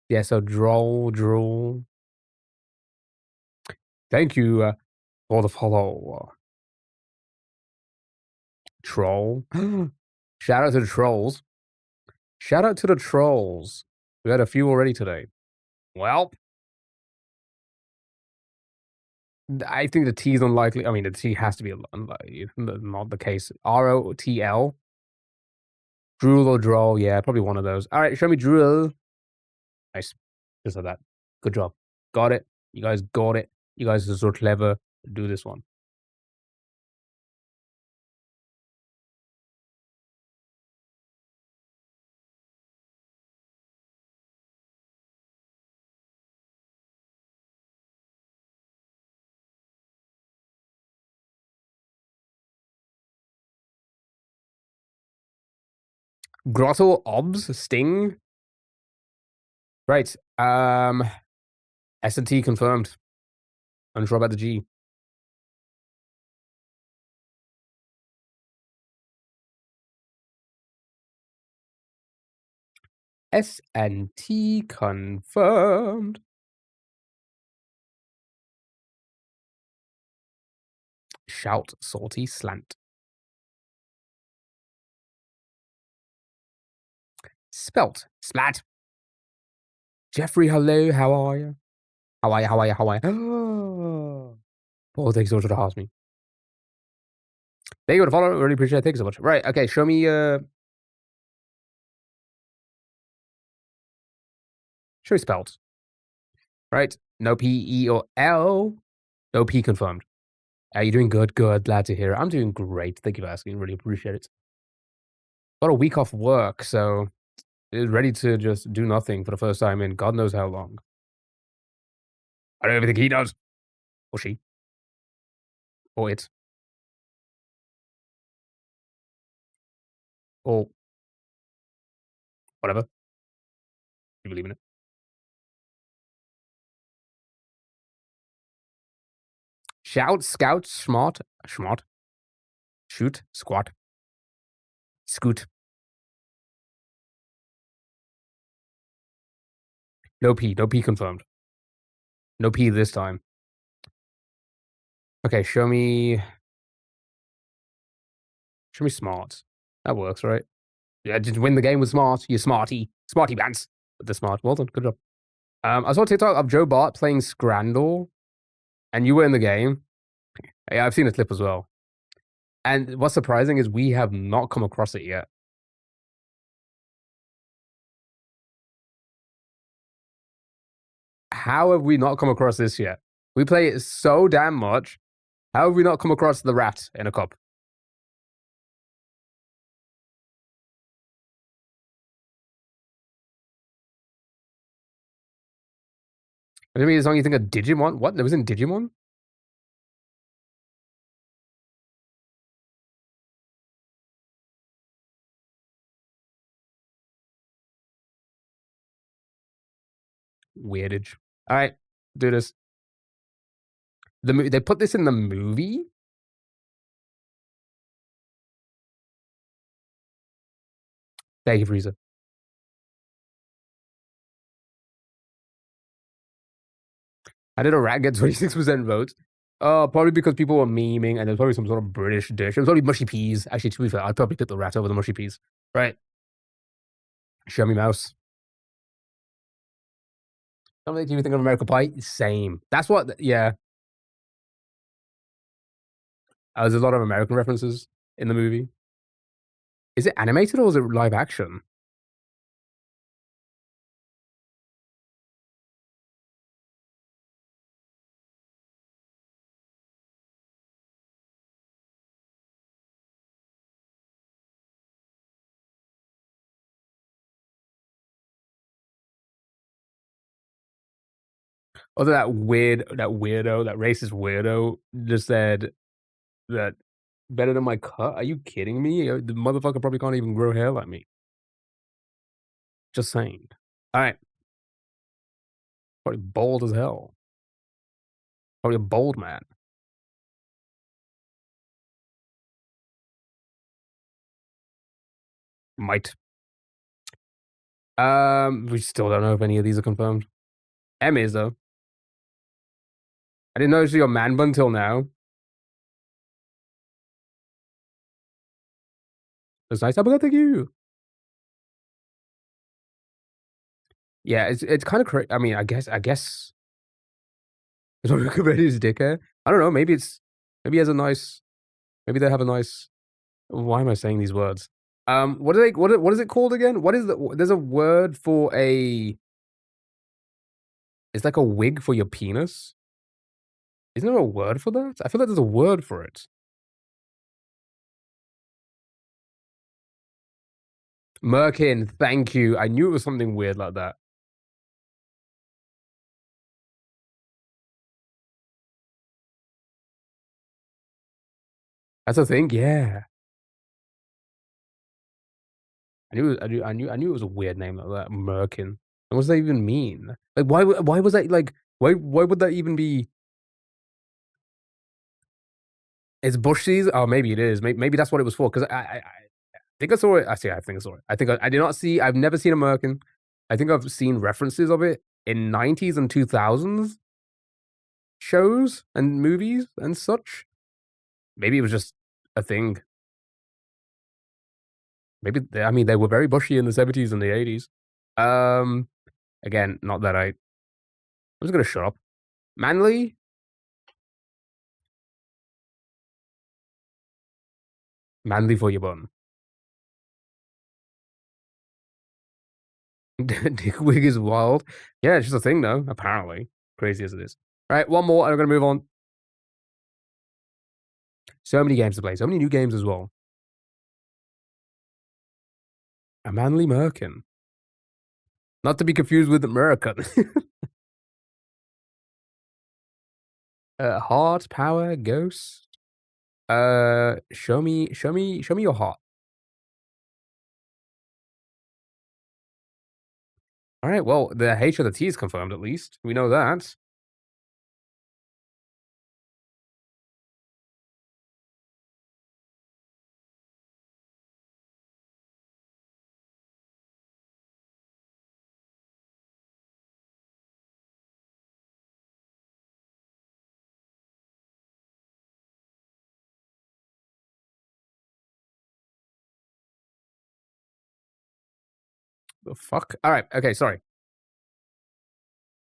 Yeah, so drool. Thank you for the follow. Troll. Shout out to the trolls. Shout out to the trolls. We had a few already today. Well, I think the T is unlikely. I mean, the T has to be unlikely. Not the case. ROTL. Drool or droll. Yeah, probably one of those. All right, show me drool. Nice. Just like that. Good job. Got it. You guys got it. You guys are so clever. Do this one. Grotto, obs, sting. Right. S&T confirmed. Unsure about the G. S&T confirmed. Shout, salty, slant. Spelt, splat. Jeffrey, hello, how are you? How are you? Oh, thanks so much for the house me. Thank you for the follow. Really appreciate it. Thanks so much. Right, okay, show me spelt. Right. No P, E, or L. No P confirmed. Are you doing good? Good. Glad to hear it. I'm doing great. Thank you for asking. Really appreciate it. Got a week off work, so ready to just do nothing for the first time in God knows how long. I do everything he does. Or she. Or it. Or whatever. You believe in it. Shout, scout, smart, shoot, squat, scoot. No P confirmed. No P this time. Okay, show me smart. That works, right? Yeah, just win the game with smart. You smarty pants. With the smart. Well done, good job. I saw a TikTok of Joe Bart playing Scrandle, and you were in the game. Yeah, I've seen a clip as well. And what's surprising is we have not come across it yet. How have we not come across this yet? We play it so damn much. How have we not come across the rat in a cup? I mean, it's only you think of Digimon. What? It was in Digimon? Weirdage. All right, do this. They put this in the movie? Thank you, Frieza. How did a rat get 26% votes? Probably because people were memeing and there's probably some sort of British dish. It was probably mushy peas. Actually, to be fair, I'd probably pick the rat over the mushy peas. Right. Show me mouse. Don't make you think of American Pie. Same. That's what, yeah. There's a lot of American references in the movie. Is it animated or is it live action? Although that weirdo, that racist weirdo just said that better than my cut. Are you kidding me? The motherfucker probably can't even grow hair like me. Just saying. All right, probably bald as hell. Probably a bald man. Might. We still don't know if any of these are confirmed. M is though. I didn't notice your man bun till now. It's nice. Thank you. Yeah, it's kind of crazy. I mean, I guess it's not compared to his dick hair. I don't know. Maybe he has a nice. Maybe they have a nice. Why am I saying these words? What are they? What is it called again? What is the? There's a word for a. It's like a wig for your penis. Isn't there a word for that? I feel like there's a word for it. Merkin, thank you. I knew it was something weird like that. That's a thing, yeah. I knew it was a weird name like that, Merkin. What does that even mean? Like, why was that like? Why would that even be? It's bush season. Oh, maybe it is. Maybe that's what it was for. Because I think I saw it. I see. I think I saw it. I think I did not see. I've never seen a Merkin. I think I've seen references of it in 90s and 2000s shows and movies and such. Maybe it was just a thing. Maybe I mean they were very bushy in the 70s and the 80s. Again, not that I'm just gonna shut up. Manly, manly for your bun. Dick wig is wild. Yeah, it's just a thing though. Apparently, crazy as it is. All right, one more, and I'm gonna move on. So many games to play. So many new games as well. A manly merkin, not to be confused with American. Heart, power, ghost. Show me your heart. All right. Well, the H or the T is confirmed. At least we know that. The fuck. All right. Okay. Sorry.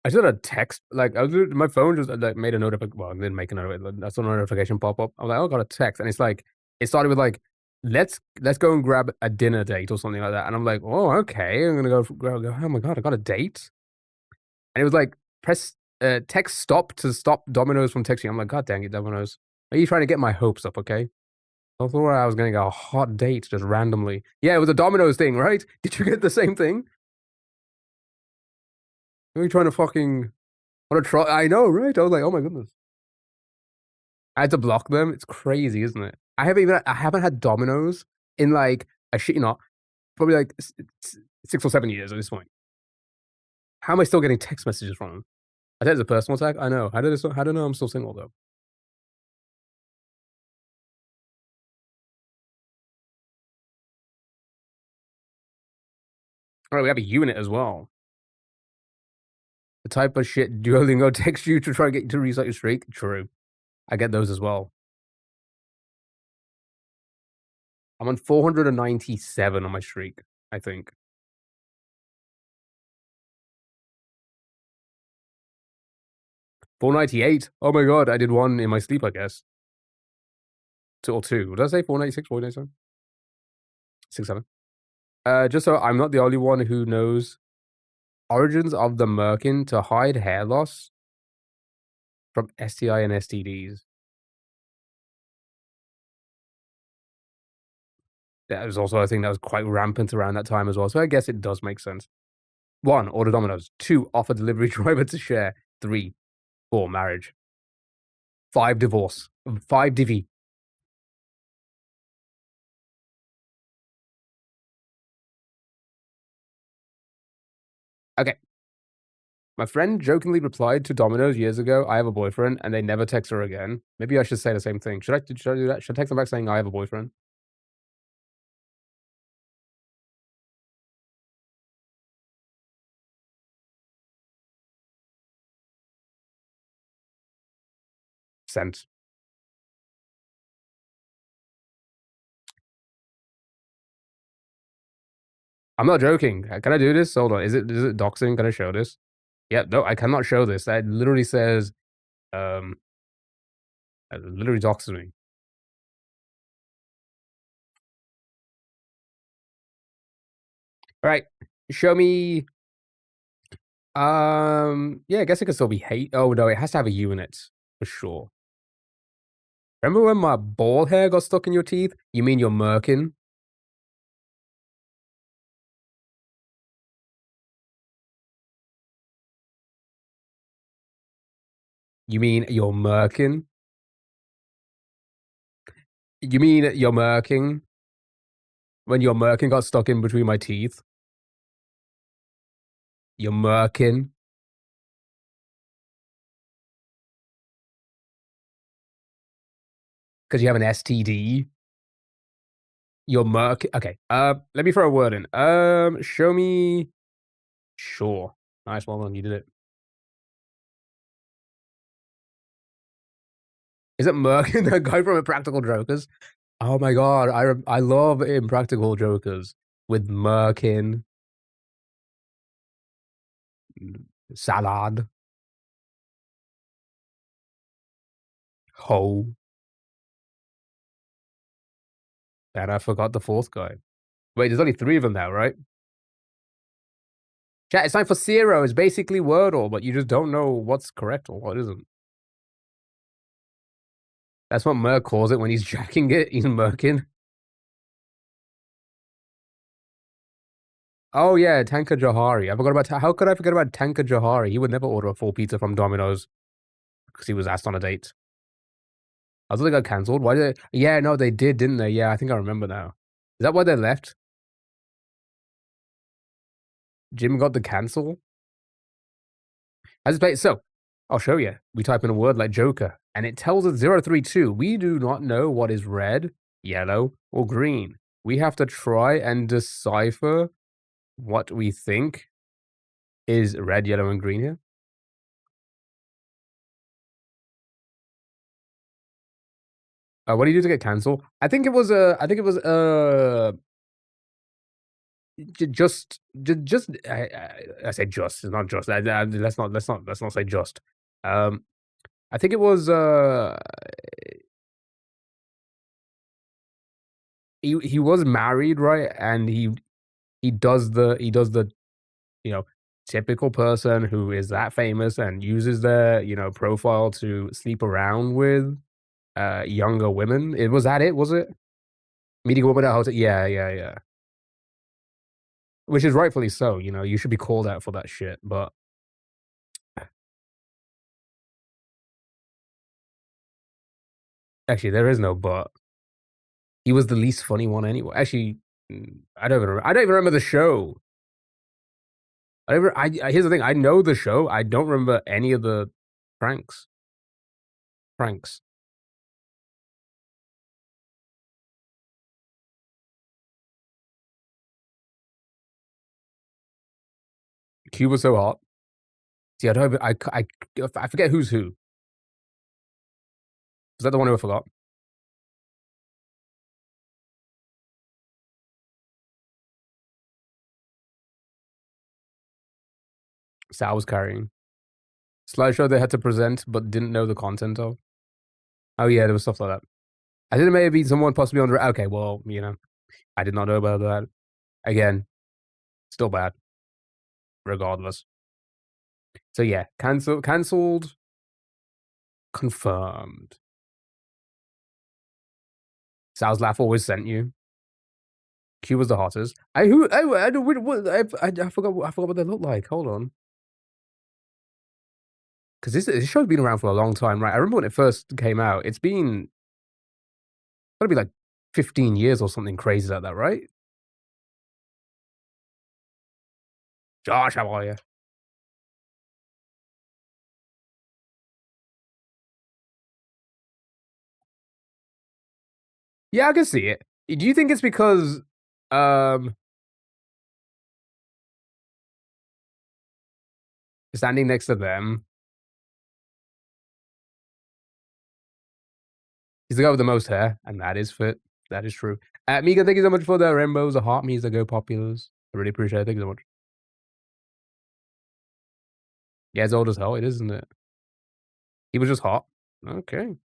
I just got a text. Like my phone just like made a notification. Well, I didn't make a notification. I saw a notification pop up. I was like, oh, I got a text, and it's like it started with like, let's go and grab a dinner date or something like that. And I'm like, oh, okay. I'm gonna go. Oh my god, I got a date. And it was like press text stop to stop Domino's from texting. I'm like, god dang it, Domino's. Are you trying to get my hopes up? Okay. I thought I was gonna get a hot date just randomly. Yeah, it was a Domino's thing, right? Did you get the same thing? Are you trying to fucking what a troll? I know, right? I was like, oh my goodness. I had to block them. It's crazy, isn't it? I haven't had Domino's in like I shit you not, probably like 6 or 7 years at this point. How am I still getting text messages from them? I think it's a personal tag. I know. How do I know I'm still single though? All right, we have a unit as well. The type of shit Duolingo texts you to try to get you to reset your streak. True. I get those as well. I'm on 497 on my streak, I think. 498. Oh my god, I did one in my sleep, I guess. Two or two. What did I say? 496, 497? 67. Just so I'm not the only one who knows origins of the merkin to hide hair loss from STI and STDs. That was also a thing that was quite rampant around that time as well. So I guess it does make sense. 1. Order Domino's. 2. Offer delivery driver to share. 3. 4, marriage. 5, divorce. 5, divvy. Okay. My friend jokingly replied to Domino's years ago, "I have a boyfriend," and they never text her again. Maybe I should say the same thing. Should I do that? Should I text them back saying, "I have a boyfriend"? Sent. I'm not joking. Can I do this? Hold on. Is it doxing? Can I show this? Yeah, no, I cannot show this. That literally says, um, it literally doxes me. All right, show me. Yeah, I guess it could still be hate. Oh no, it has to have a U in it for sure. Remember when my ball hair got stuck in your teeth? You mean you're merkin? You mean you're merkin? You mean you're merking? When your merkin got stuck in between my teeth? You're merkin? Because you have an STD? You're merk. Okay. Let me throw a word in. Show me. Sure. Nice, well done. You did it. Is it Merkin, the guy from Impractical Jokers? Oh my god, I love Impractical Jokers with Merkin, Salad, Ho, and I forgot the fourth guy. Wait, there's only 3 of them now, right? Chat, it's time for Zero. It's basically Wordle, but you just don't know what's correct or what isn't. That's what Merk calls it when he's jacking it. He's Merkin. Oh yeah, Tanka Johari. I forgot about. How could I forget about Tanka Johari? He would never order a full pizza from Domino's because he was asked on a date. I thought they got cancelled. Why did they? Yeah, no, they did, didn't they? Yeah, I think I remember now. Is that why they left? Jim got the cancel? As played. So, I'll show you. We type in a word like Joker, and it tells us 032. We do not know what is red, yellow, or green. We have to try and decipher what we think is red, yellow, and green here. What do you do to get cancelled? I think it was just I say just, it's not just. Let's not say just. I think it was he was married, right? And he does the you know typical person who is that famous and uses their profile to sleep around with younger women. It was that it was it meeting a woman at a hotel. Yeah, yeah, yeah. Which is rightfully so. You should be called out for that shit. But actually, there is no but. He was the least funny one anyway. Actually, I don't even remember the show. Here's the thing. I know the show. I don't remember any of the pranks. Pranks. Q was so hot. See, I don't. I forget who's who. Was that the one who I forgot? Sal was carrying slideshow they had to present, but didn't know the content of. Oh yeah, there was stuff like that. I think it may have been someone possibly on the. Okay, well, I did not know about that. Again, still bad, regardless. So yeah, cancelled, confirmed. Sal's laugh always sent you. Q was the hottest. I forgot what they look like. Hold on. because this show's been around for a long time, right? I remember when it first came out. It's been gotta be like 15 years or something crazy like that, right? Josh, how are you? Yeah, I can see it. Do you think it's because um standing next to them, he's the guy with the most hair, and that is fit. That is true. Mika, thank you so much for the rainbows, the heart means the go populars. I really appreciate it. Thank you so much. Yeah, it's old as hell. It is, isn't it? He was just hot. Okay.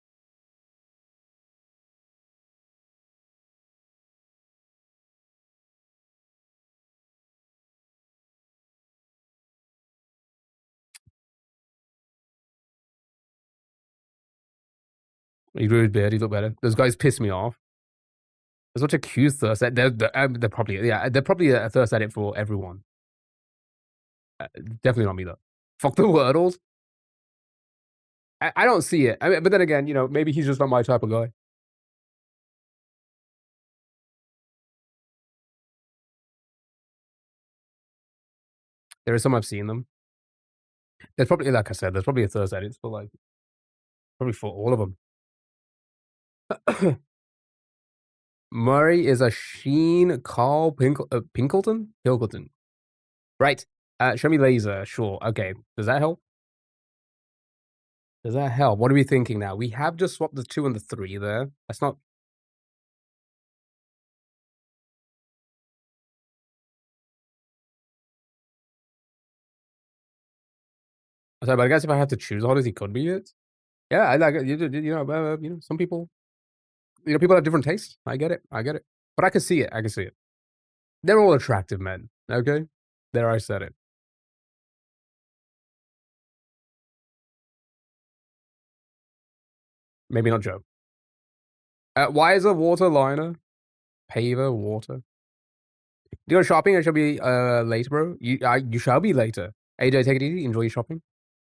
He grew his beard. He looked better. Those guys piss me off. There's such a cute thirst. They're probably they're probably a thirst edit for everyone. Definitely not me though. Fuck the Wordles. I don't see it. I mean, but then again, maybe he's just not my type of guy. There is some I've seen them. There's probably, like I said, there's probably a thirst edit for like probably for all of them. Murray is a Sheen Carl Pinkleton? Pilkington. Right. Show me laser. Sure. Okay. Does that help? Does that help? What are we thinking now? We have just swapped the 2 and the 3 there. That's not. Sorry, but I guess if I have to choose artist, he could be it. Yeah, I like it. Some people, people have different tastes. I get it. I get it. But I can see it. I can see it. They're all attractive men. Okay. There, I said it. Maybe not Joe. Why is a water liner? Paver water. Do you go shopping? I shall be later, bro. You shall be later. AJ, take it easy. Enjoy your shopping.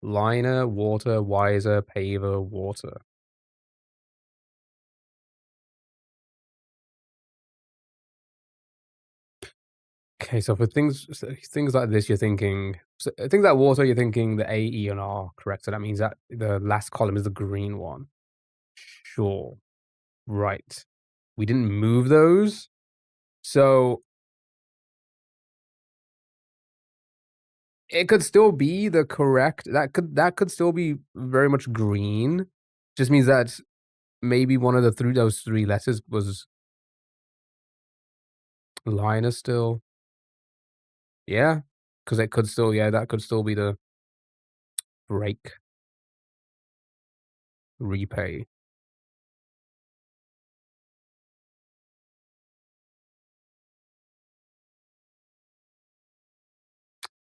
Liner, water, wiser, paver, water. Okay, so for things like this, you're thinking things like water. You're thinking the A, E, and R, correct? So that means that the last column is the green one. Sure, right. We didn't move those, so it could still be the correct. That could still be very much green. Just means that maybe one of those 3 letters was liner still. Yeah, because it could still, that could still be the break, repay.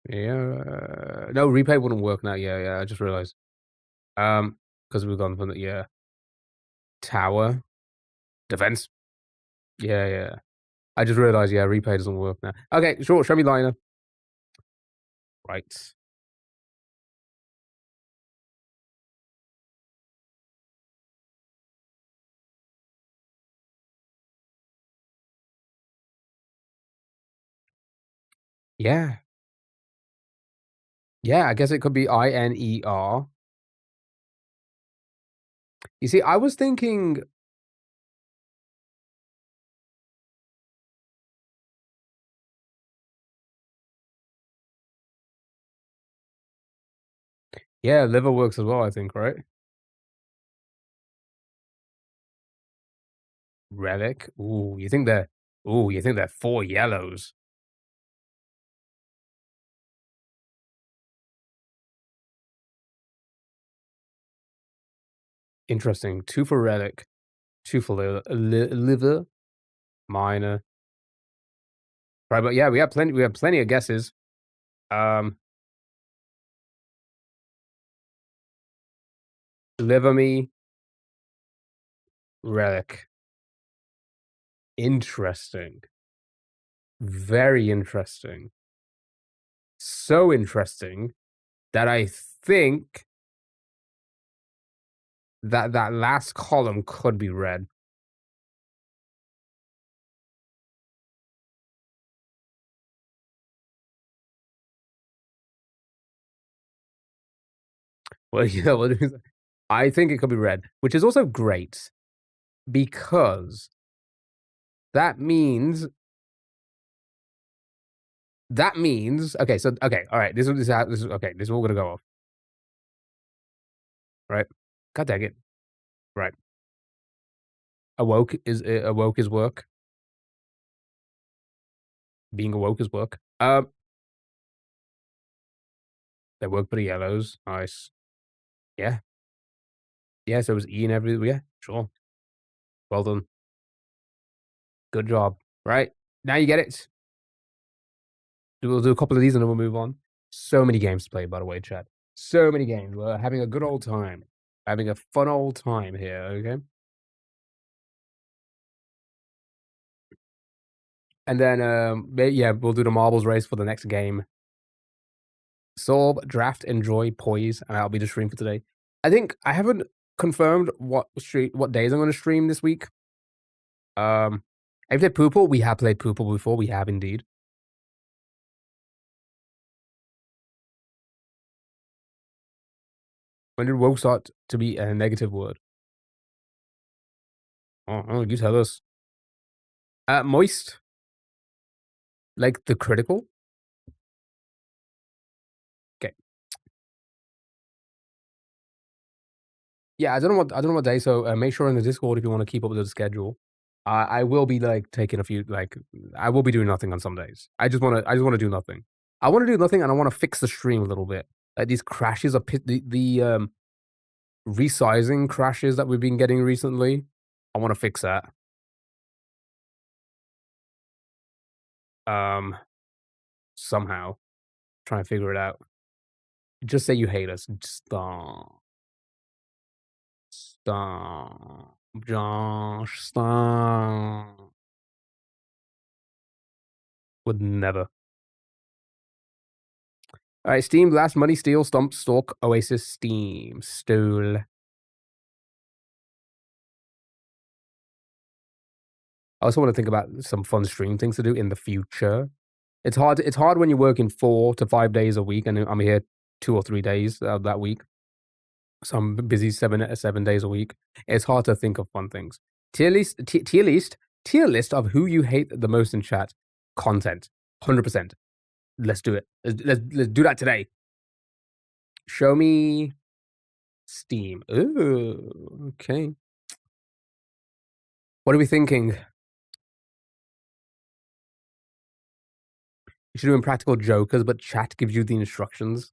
Yeah, no, repay wouldn't work now. Yeah, I just realized. Because we've gone from tower, defense. Yeah. I just realized, repay doesn't work now. Okay, sure, show me liner. Right. Yeah. Yeah, I guess it could be INER. You see, I was thinking, yeah, liver works as well, I think, right? Relic. You think they're 4 yellows. Interesting. 2 for relic, 2 for liver, minor. Right, but yeah, we have plenty of guesses. Um, liver me, relic. Interesting. Very interesting. So interesting that I think That last column could be red. Well, yeah, well, I think it could be red, which is also great because that means okay. So okay, all right. This is okay. This is what we're gonna go off, right? God dang it, right? Awoke is work. Being awoke is work. They work for the yellows. Nice. Yeah, yeah. So it was E and every. Yeah, sure. Well done. Good job. Right now you get it. We'll do a couple of these and then we'll move on. So many games to play, by the way, chat. So many games. We're having a good old time. Having a fun old time here, okay? And then, yeah, we'll do the marbles race for the next game. Sorb, draft, enjoy, poise, and that'll be the stream for today. I think I haven't confirmed what days I'm going to stream this week. I've played Poople. We have played Poople before. We have indeed. When did woke start to be a negative word? Oh, you tell us. Moist. Like the critical? Okay. Yeah, I don't know what day. So make sure in the Discord if you want to keep up with the schedule. I will be like taking a few I will be doing nothing on some days. I just wanna do nothing. I wanna do nothing and I wanna fix the stream a little bit. Like these crashes are resizing crashes that we've been getting recently. I wanna fix that. Um Somehow. Try and figure it out. Just say you hate us. Stop. Stop. Josh, stop. Would never. All right, Steam, Blast, Money, Steal, Stump, Stalk, Oasis, Steam, Stool. I also want to think about some fun stream things to do in the future. It's hard. It's hard when you're working 4 to 5 days a week, and I'm here 2 or 3 days of that week. So I'm busy 7 days a week. It's hard to think of fun things. Tier list of who you hate the most in chat. Content, 100%. Let's do it. Let's do that today. Show me Steam. Ooh, okay. What are we thinking? You should do Impractical Jokers, but chat gives you the instructions.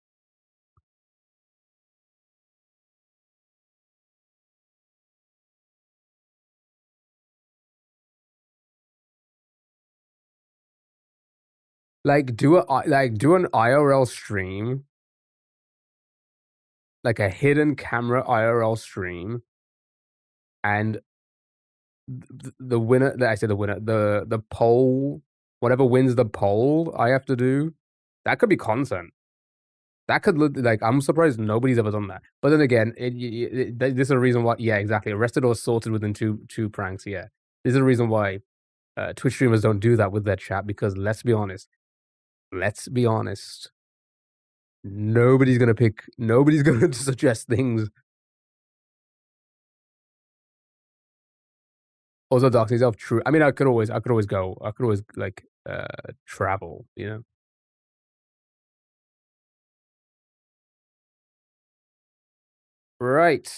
Like do an IRL stream, like a hidden camera IRL stream, and the winner. I say the winner. The poll, whatever wins the poll, I have to do. That could be content. That could look like I'm surprised nobody's ever done that. But then again, this is a reason why. Yeah, exactly. Arrested or sorted within two pranks. Yeah, this is a reason why Twitch streamers don't do that with their chat because let's be honest. Nobody's gonna suggest things. Also, Dark Souls true. I mean, I could always like travel, you know. Right.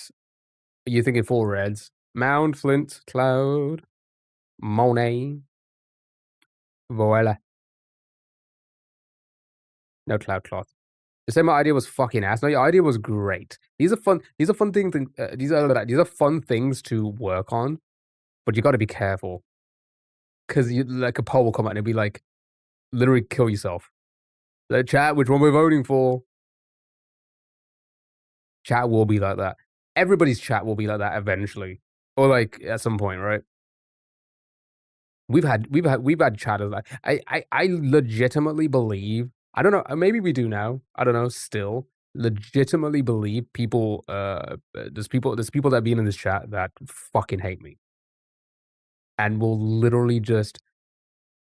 Are you thinking 4 reds? Mound, Flint, Cloud, Monet, Voila. No Cloud Cloth. You say my idea was fucking ass. No, your idea was great. These are fun things. These are fun things to work on, but you got to be careful because you like a poll will come out and it'll be like, literally kill yourself. Like chat, which one we're voting for? Chat will be like that. Everybody's chat will be like that eventually, or like at some point, right? We've had chatters like I legitimately believe. I don't know. Maybe we do now. I don't know. Still, legitimately believe people, there's people that be in this chat that fucking hate me and will literally just,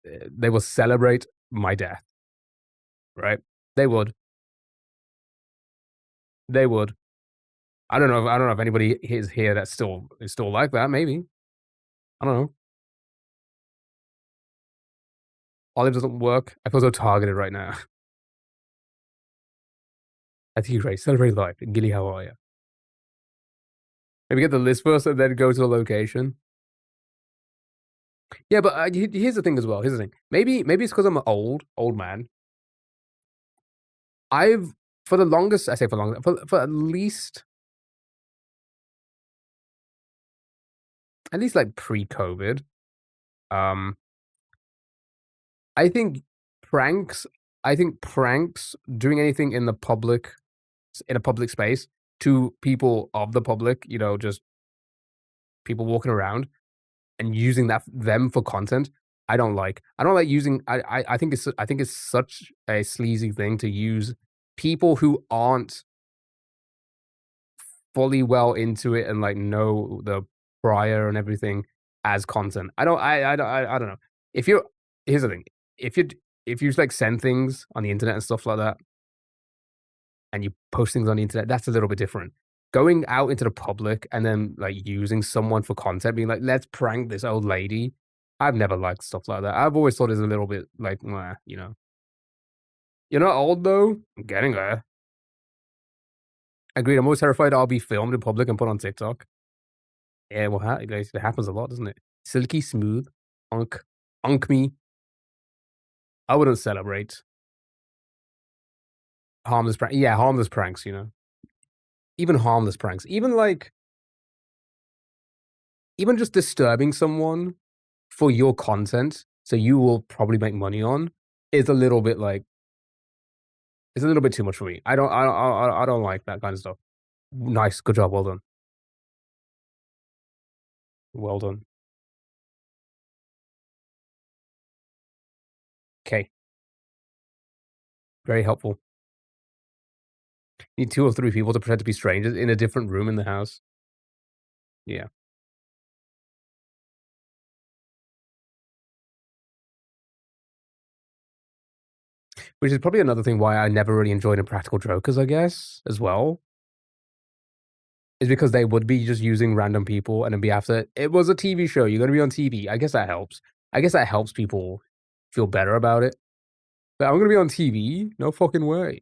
they will celebrate my death, right? They would. They would. I don't know if anybody is here that is still like that, maybe. I don't know. Olive doesn't work. I feel so targeted right now. I think you're great. Celebrate life. Gilly, how are you? Maybe get the list first and then go to the location. Yeah, but here's the thing as well. Here's the thing. Maybe it's because I'm an old man. I've for the longest, I say for long, for at least like pre-COVID. Um, I think pranks. I think pranks, doing anything in the public, in a public space to people of the public, just people walking around and using them for content. I don't like. I don't like using. I think it's such a sleazy thing to use people who aren't fully well into it and like know the prior and everything as content. I don't know. If you're Here's the thing. If you if you like send things on the internet and stuff like that, and you post things on the internet, that's a little bit different. Going out into the public and then like using someone for content, being like, let's prank this old lady. I've never liked stuff like that. I've always thought it's a little bit like, meh. You're not old though. I'm getting there. Agreed. I'm always terrified I'll be filmed in public and put on TikTok. Yeah, well, it happens a lot, doesn't it? Silky smooth, unk, unk me. I wouldn't celebrate harmless prank. Yeah, harmless pranks. Even harmless pranks. Even just disturbing someone for your content, so you will probably make money on, is a little bit like it's a little bit too much for me. I don't like that kind of stuff. Nice, good job, well done, well done. Okay, very helpful. Need two or three people to pretend to be strangers in a different room in the house. Yeah. Which is probably another thing why I never really enjoyed Impractical Jokers, I guess, as well, is because they would be just using random people and then be after it was a TV show, you're gonna be on TV. I guess that helps. I guess that helps people feel better about it. But I'm gonna be on TV? No fucking way.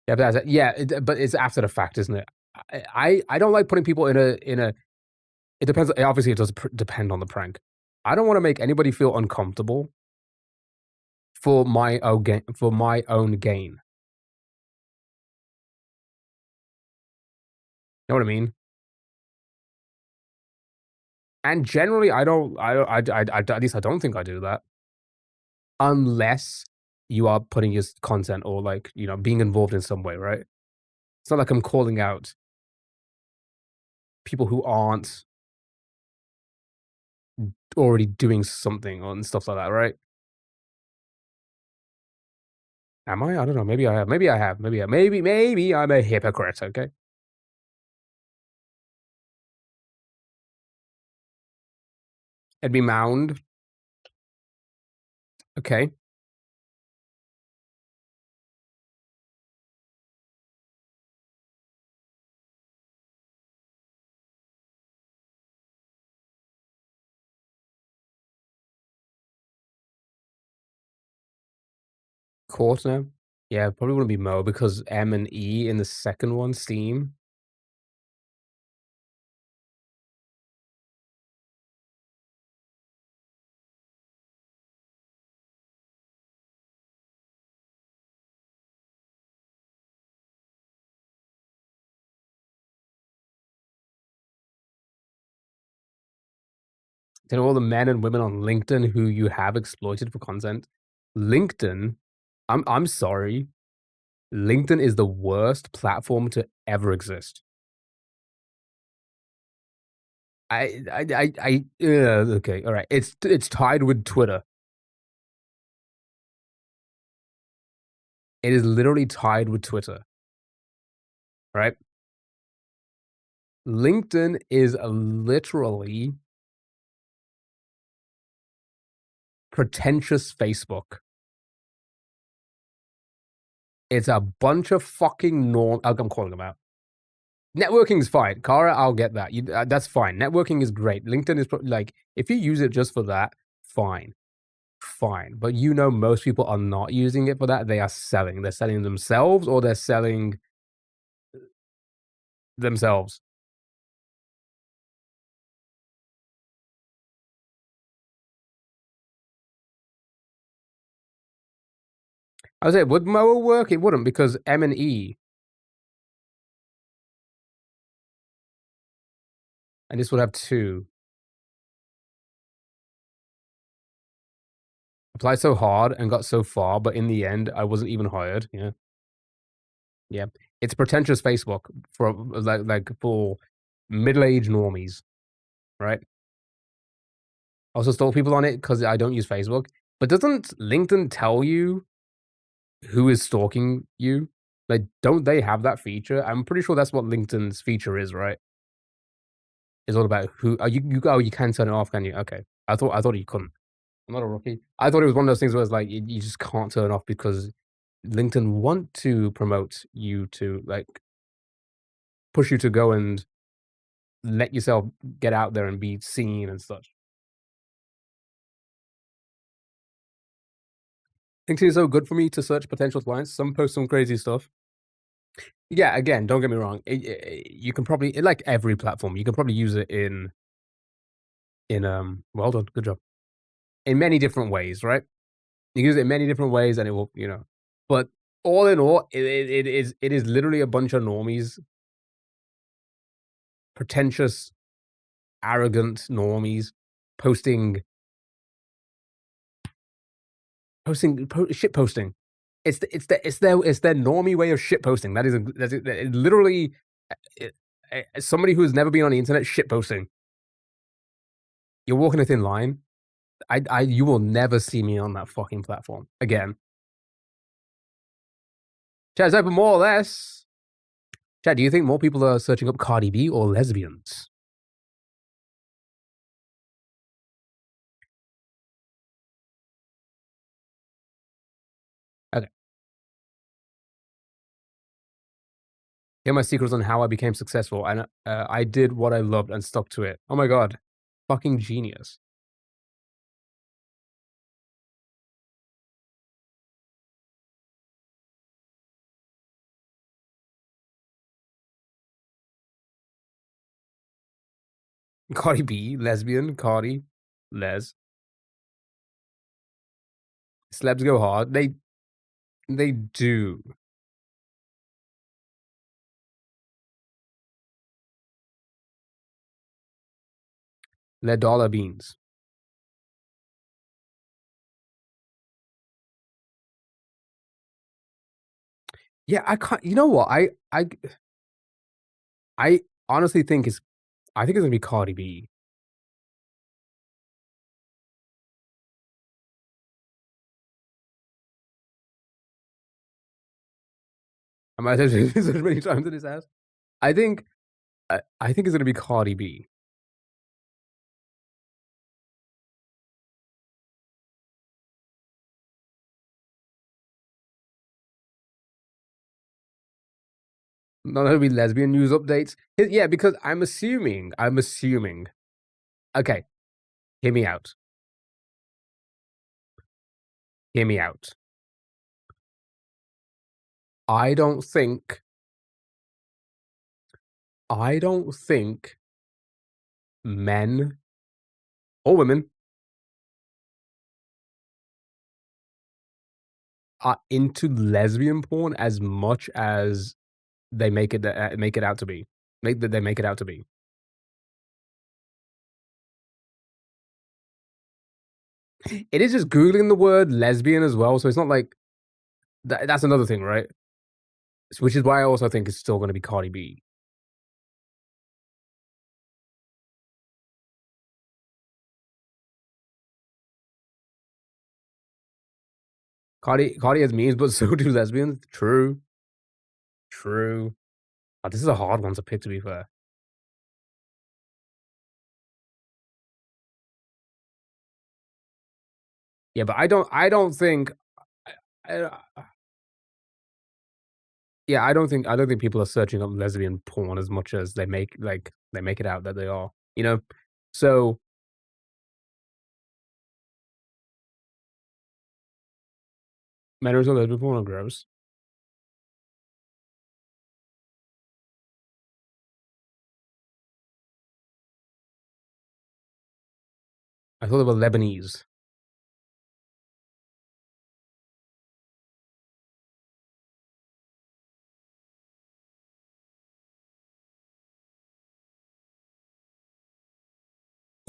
Yeah, but but it's after the fact, isn't it? I don't like putting people in a. It depends. Obviously, it does depend on the prank. I don't want to make anybody feel uncomfortable for my own gain. For my own gain. You know what I mean? And generally, I don't. At least I don't think I do that unless you are putting your content or like being involved in some way, right? It's not like I'm calling out people who aren't already doing something and stuff like that, right? Am I? I don't know. Maybe I have. Maybe I have. Maybe I'm a hypocrite. Okay. It'd be Mound. Okay. Court now. Yeah, probably wouldn't be Mo because M and E in the second one, Steam. Then all the men and women on LinkedIn who you have exploited for content. LinkedIn, I'm sorry. LinkedIn is the worst platform to ever exist. Okay, all right. It's tied with Twitter. It is literally tied with Twitter, right? LinkedIn is literally pretentious Facebook. It's a bunch of fucking norm. I'm calling them out. Networking is fine, Kara. I'll get that. That's fine. Networking is great. LinkedIn is like if you use it just for that, fine, fine. But most people are not using it for that. They are selling. They're selling themselves, or they're selling themselves. I would say, would Moa work? It wouldn't because M and E, and this would have two. Applied so hard and got so far, but in the end, I wasn't even hired. Yeah, yeah. It's pretentious Facebook for like for middle-aged normies, right? I also stalk people on it because I don't use Facebook. But doesn't LinkedIn tell you who is stalking you? Like, don't they have that feature? I'm pretty sure that's what LinkedIn's feature is, right? It's all about who. You can turn it off, can you? Okay. I thought you couldn't. I'm not a rookie. I thought it was one of those things where it's like you just can't turn off because LinkedIn want to promote you to like push you to go and let yourself get out there and be seen and such. LinkedIn is so good for me to search potential clients. Some post some crazy stuff. Yeah, again, don't get me wrong. You can probably like every platform. You can probably use it in well done, good job. In many different ways, right? You can use it in many different ways, and it will. But all in all, it is literally a bunch of normies, pretentious, arrogant normies, posting shit posting. It's their normie way of shit posting. Literally somebody who's never been on the internet shit posting. You're walking a thin line. You will never see me on that fucking platform again. Chat, is open more or less. Chat, do you think more people are searching up Cardi B or lesbians? Okay. Here are my secrets on how I became successful, and I did what I loved and stuck to it. Oh my god, fucking genius. Cardi B, lesbian, Cardi, les. Celebs go hard. They do. They're dollar beans. Yeah, I can't. You know what? I honestly think it's. I think it's gonna be Cardi B. I might have said this as many times in his house. I think. I think it's gonna be Cardi B. Not gonna be lesbian news updates. Yeah, because I'm assuming. I'm assuming. Okay, hear me out. Hear me out. I don't think. I don't think men or women are into lesbian porn as much as they make it out to be. They make it out to be. It is just googling the word lesbian as well, so it's not like that's another thing, right? which is why I also think it's still gonna be Cardi B. Cardi has memes, but so do lesbians. True, true. This is a hard one to pick, to be fair. Yeah, but I don't think I yeah, I don't think people are searching up lesbian porn as much as they make it out that they are, you know? So, men who are lesbian porn are gross. I thought they were Lebanese.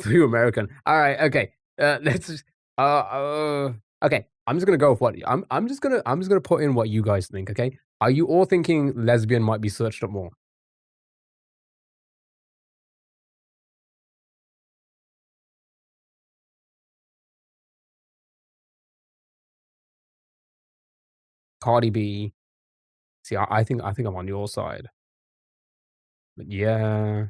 Too American. Alright, okay. Let's just okay, I'm just gonna go with what I'm just gonna put in what you guys think, okay? Are you all thinking lesbian might be searched up more? Cardi B. See, I think I'm on your side. But yeah.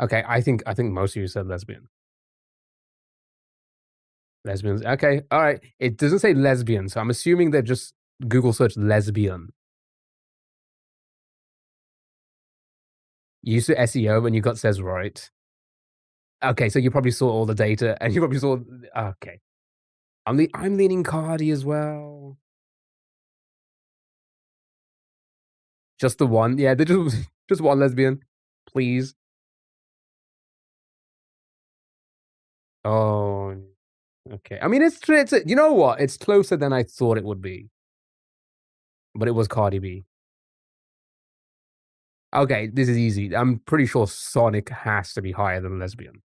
Okay, I think most of you said lesbian. Lesbians. Okay, alright. It doesn't say lesbian, so I'm assuming they just Google search lesbian. You used to SEO and you got says right. Okay, so you probably saw all the data and you probably saw okay. I'm leaning Cardi as well. Just the one. Yeah, they just just one lesbian. Please. Oh, okay. I mean, it's you know what? It's closer than I thought it would be, but it was Cardi B. Okay, this is easy. I'm pretty sure Sonic has to be higher than lesbian.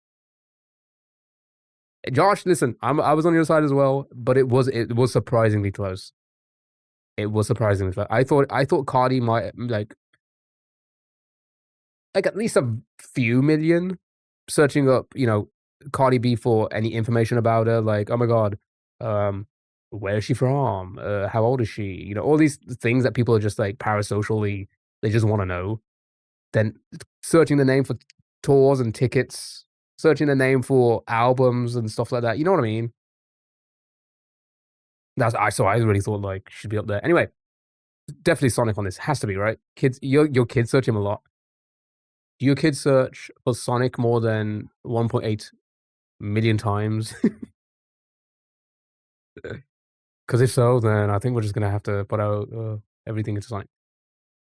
Josh, listen, I was on your side as well, but it was surprisingly close. It was surprisingly close. I thought Cardi might like at least a few million searching up, Cardi B for any information about her, like, oh my god, um, where is she from? How old is she? All these things that people are just like parasocially, they just want to know. Then searching the name for tours and tickets, searching the name for albums and stuff like that. You know what I mean? So I really thought like she'd be up there. Anyway, definitely Sonic on this has to be right. Kids, your kids search him a lot. Do your kids search for Sonic more than 1.8 million times? Because if so, then I think we're just gonna have to put out everything into Sonic.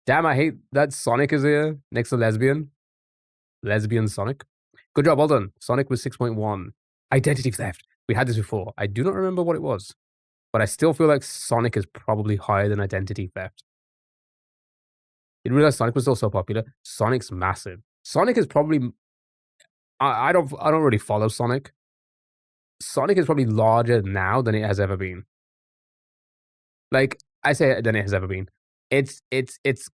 Damn, I hate that Sonic is here next to lesbian. Lesbian Sonic. Good job, well done. Sonic was 6.1. Identity theft. We had this before. I do not remember what it was, but I still feel like Sonic is probably higher than identity theft. Didn't realize Sonic was still so popular. Sonic's massive. Sonic is probably I don't really follow Sonic. Sonic is probably larger now than it has ever been. Like I say than it has ever been. It's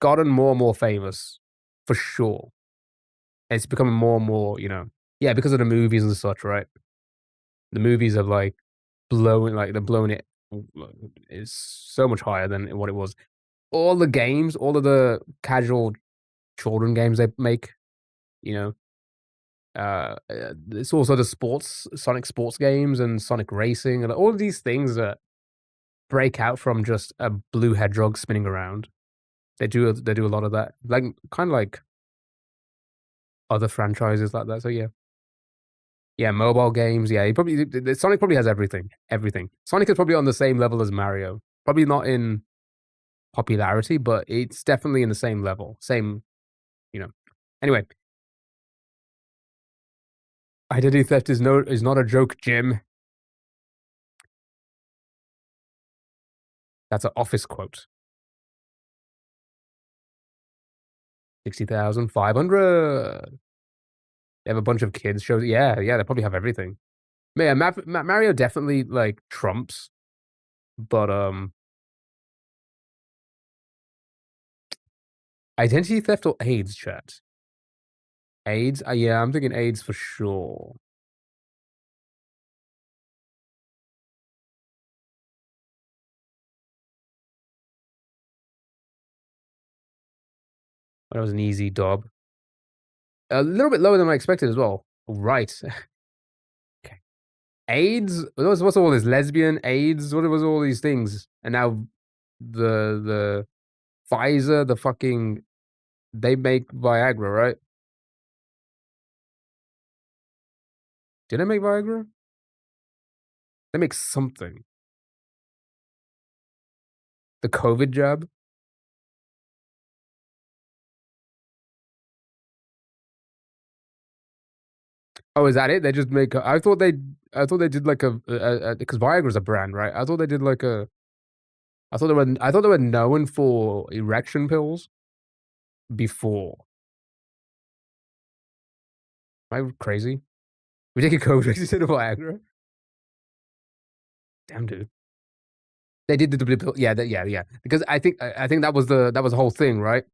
gotten more and more famous for sure. It's becoming more and more, yeah, because of the movies and such, right? The movies are they're blowing it is so much higher than what it was. All the games, all of the casual children games they make, you know, it's also the Sonic sports games and Sonic Racing and all of these things that break out from just a blue hedgehog spinning around. They do a lot of that, like kind of like other franchises like that. So yeah, yeah, mobile games. Yeah, Sonic probably has everything. Everything. Sonic is probably on the same level as Mario. Probably not in popularity, but it's definitely in the same level. Same, you know. Anyway, identity theft is not a joke, Jim. That's an office quote. 60,500. They have a bunch of kids shows. Yeah, yeah, they probably have everything. Yeah, Mario definitely like trumps, but identity theft or AIDS, chat? AIDS? Yeah, I'm thinking AIDS for sure. That was an easy dub. A little bit lower than I expected as well. Right. Okay. AIDS? What's all this? Lesbian, AIDS? What was all these things? And now the Pfizer, the fucking they make Viagra, right? Did they make Viagra? They make something. The COVID jab? Oh, is that it? They just make. I thought they did like because Viagra's a brand, right? I thought they did like a. I thought they were known for erection pills before. Am I crazy? We taking COVID instead of Viagra? Damn, dude. They did the blue pill. Yeah, yeah. Because I think that was the whole thing, right?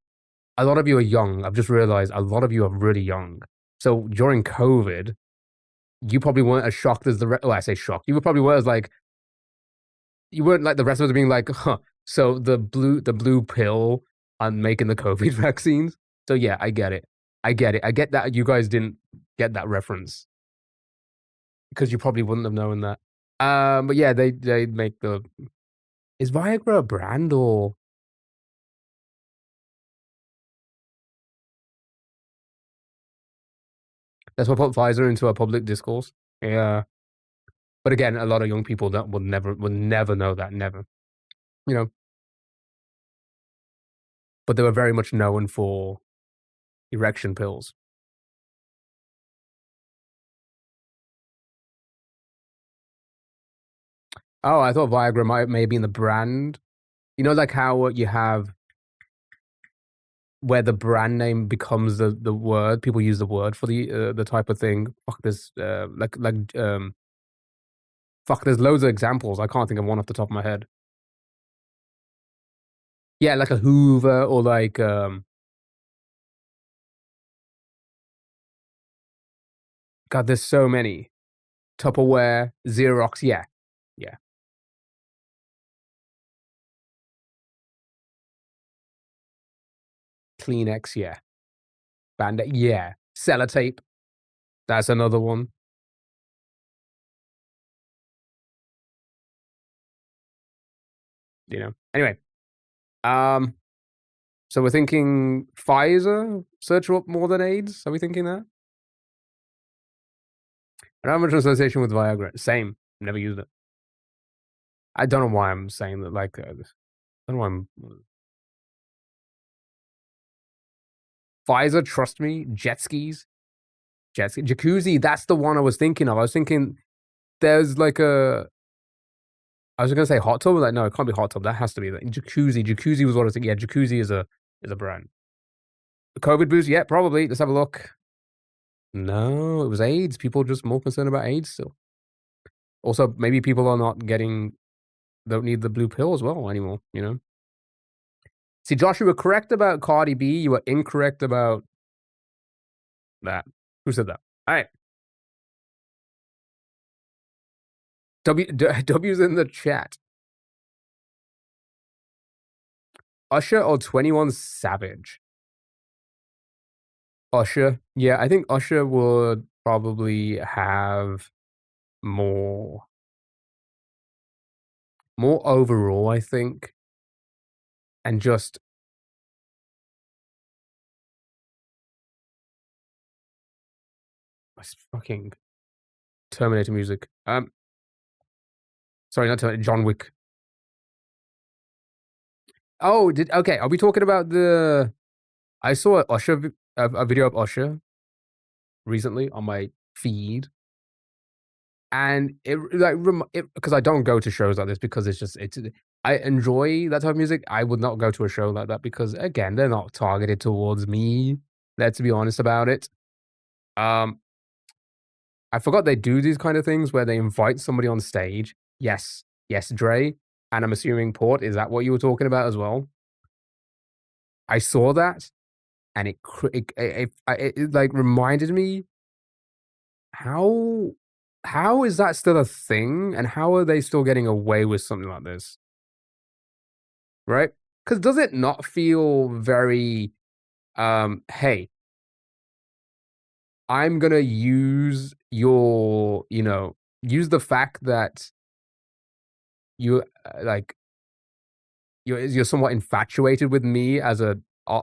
A lot of you are young. I've just realized a lot of you are really young. So during COVID, you probably weren't as shocked as I say shocked. You probably weren't as like you weren't like the rest of us being like, huh. So the blue pill on making the COVID vaccines. So yeah, I get it. I get it. I get that you guys didn't get that reference because you probably wouldn't have known that. But yeah, they make the. Is Viagra a brand or? That's what put Pfizer into a public discourse. Yeah, but again, a lot of young people that would never know that. Never, you know. But they were very much known for erection pills. Oh, I thought Viagra might maybe in the brand. You know, like how you have where the brand name becomes the word. People use the word for the type of thing. Fuck, there's fuck. There's loads of examples. I can't think of one off the top of my head. Yeah, like a Hoover or like God. There's so many. Tupperware, Xerox. Yeah, yeah. Kleenex. Yeah. Band-Aid. Yeah. Sellotape. That's another one. You know. Anyway, um, so we're thinking Pfizer search up more than AIDS. Are we thinking that? I don't have much association with Viagra. Same. Never used it. I don't know why I'm saying that. Like, I don't know why I'm. Pfizer, trust me. Jet skis. Jet ski. Jacuzzi. That's the one I was thinking of. I was thinking there's like a. I was gonna say hot tub. Like, no, it can't be hot tub. That has to be the jacuzzi. Jacuzzi was what I was thinking. Yeah, jacuzzi is a brand. The COVID boost. Yeah, probably. Let's have a look. No, it was AIDS. People are just more concerned about AIDS still. Also, maybe people are not getting don't need the blue pill as well anymore, you know? See, Josh, you were correct about Cardi B. You were incorrect about that. Who said that? All right. W's in the chat. Usher or 21 Savage? Usher. Yeah, I think Usher would probably have more overall, I think. And just fucking Terminator music. Sorry, not Terminator, John Wick. Oh, okay, are we talking about the I saw a video of Usher recently on my feed, and it like because I don't go to shows like this because it's I enjoy that type of music. I would not go to a show like that because again, they're not targeted towards me. Let's be honest about it. Um, I forgot they do these kind of things where they invite somebody on stage. Yes, yes, Dre, and I'm assuming Port. Is that what you were talking about as well? I saw that, and it like reminded me how how is that still a thing, and how are they still getting away with something like this, right? Because does it not feel very hey, I'm gonna use your, use the fact that you like you're somewhat infatuated with me as a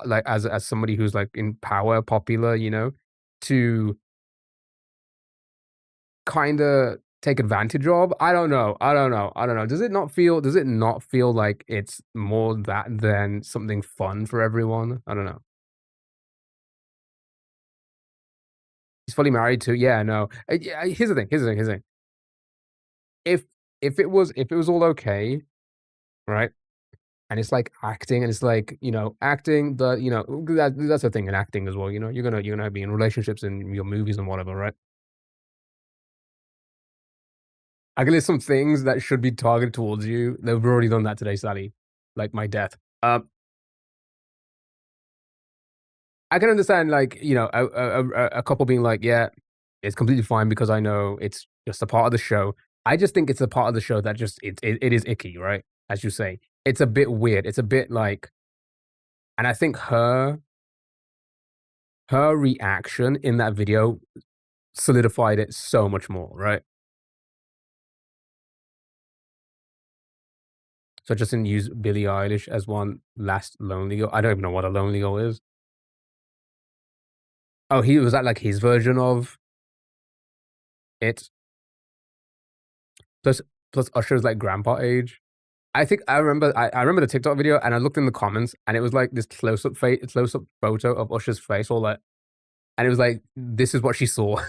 like as somebody who's like in power, popular, to kind of take advantage of. I don't know. I don't know. I don't know. Does it not feel like it's more that than something fun for everyone? I don't know. He's fully married too. Yeah, no. Yeah, here's the thing. Here's the thing. If if it was all okay, right? And it's like acting, and it's like, acting the that's the thing in acting as well, you're gonna be in relationships in your movies and whatever, right? I can list some things that should be targeted towards you. They've already done that today, Sally, like my death. I can understand, like, a couple being like, "Yeah, it's completely fine because I know it's just a part of the show." I just think it's a part of the show that just it is icky, right? As you say. It's a bit weird. It's a bit like, and I think her reaction in that video solidified it so much more, right? So just didn't use Billie Eilish as one last Lonely Girl. I don't even know what a Lonely Girl is. Oh, he was that like his version of it? Plus plus Usher's like grandpa age. I think I remember the TikTok video, and I looked in the comments, and it was like this close up photo of Usher's face, all that, and it was like, this is what she saw.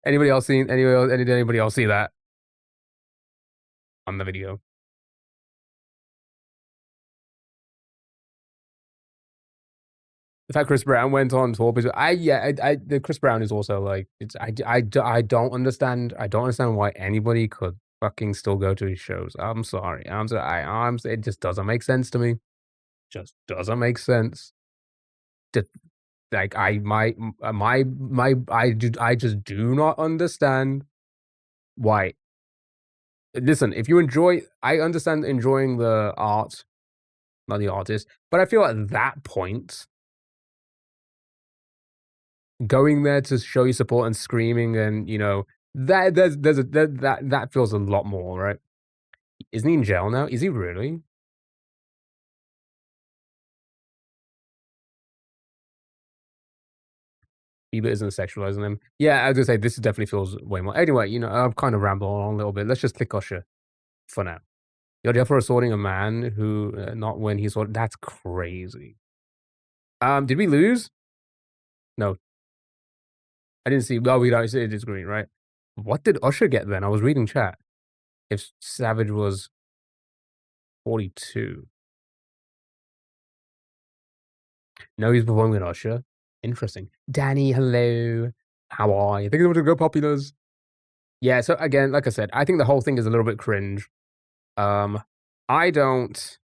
Anybody else see that on the video? The fact Chris Brown went on tour, because the Chris Brown is also like, it's I don't understand. I don't understand why anybody could fucking still go to his shows. I'm sorry. It just doesn't make sense to me. Just doesn't make sense. Just, like, I just do not understand why. Listen, if you enjoy, I understand enjoying the art, not the artist, but I feel at that point, going there to show your support and screaming, and, there's a that feels a lot more, right? Isn't he in jail now? Is he really? Bieber isn't sexualizing him. Yeah, I was gonna say this definitely feels way more. Anyway, I'm kind of rambling on a little bit. Let's just click Usher for now. You're there for assaulting a man who, not when he assaulted. That's crazy. Did we lose? No, I didn't see. Well, we don't see it is green, right? What did Usher get then? I was reading chat. If Savage was 42. No, he's performing with Usher. Interesting. Danny, hello. How are you? Think they want to go populars? Yeah, so again, like I said, I think the whole thing is a little bit cringe. Um, I don't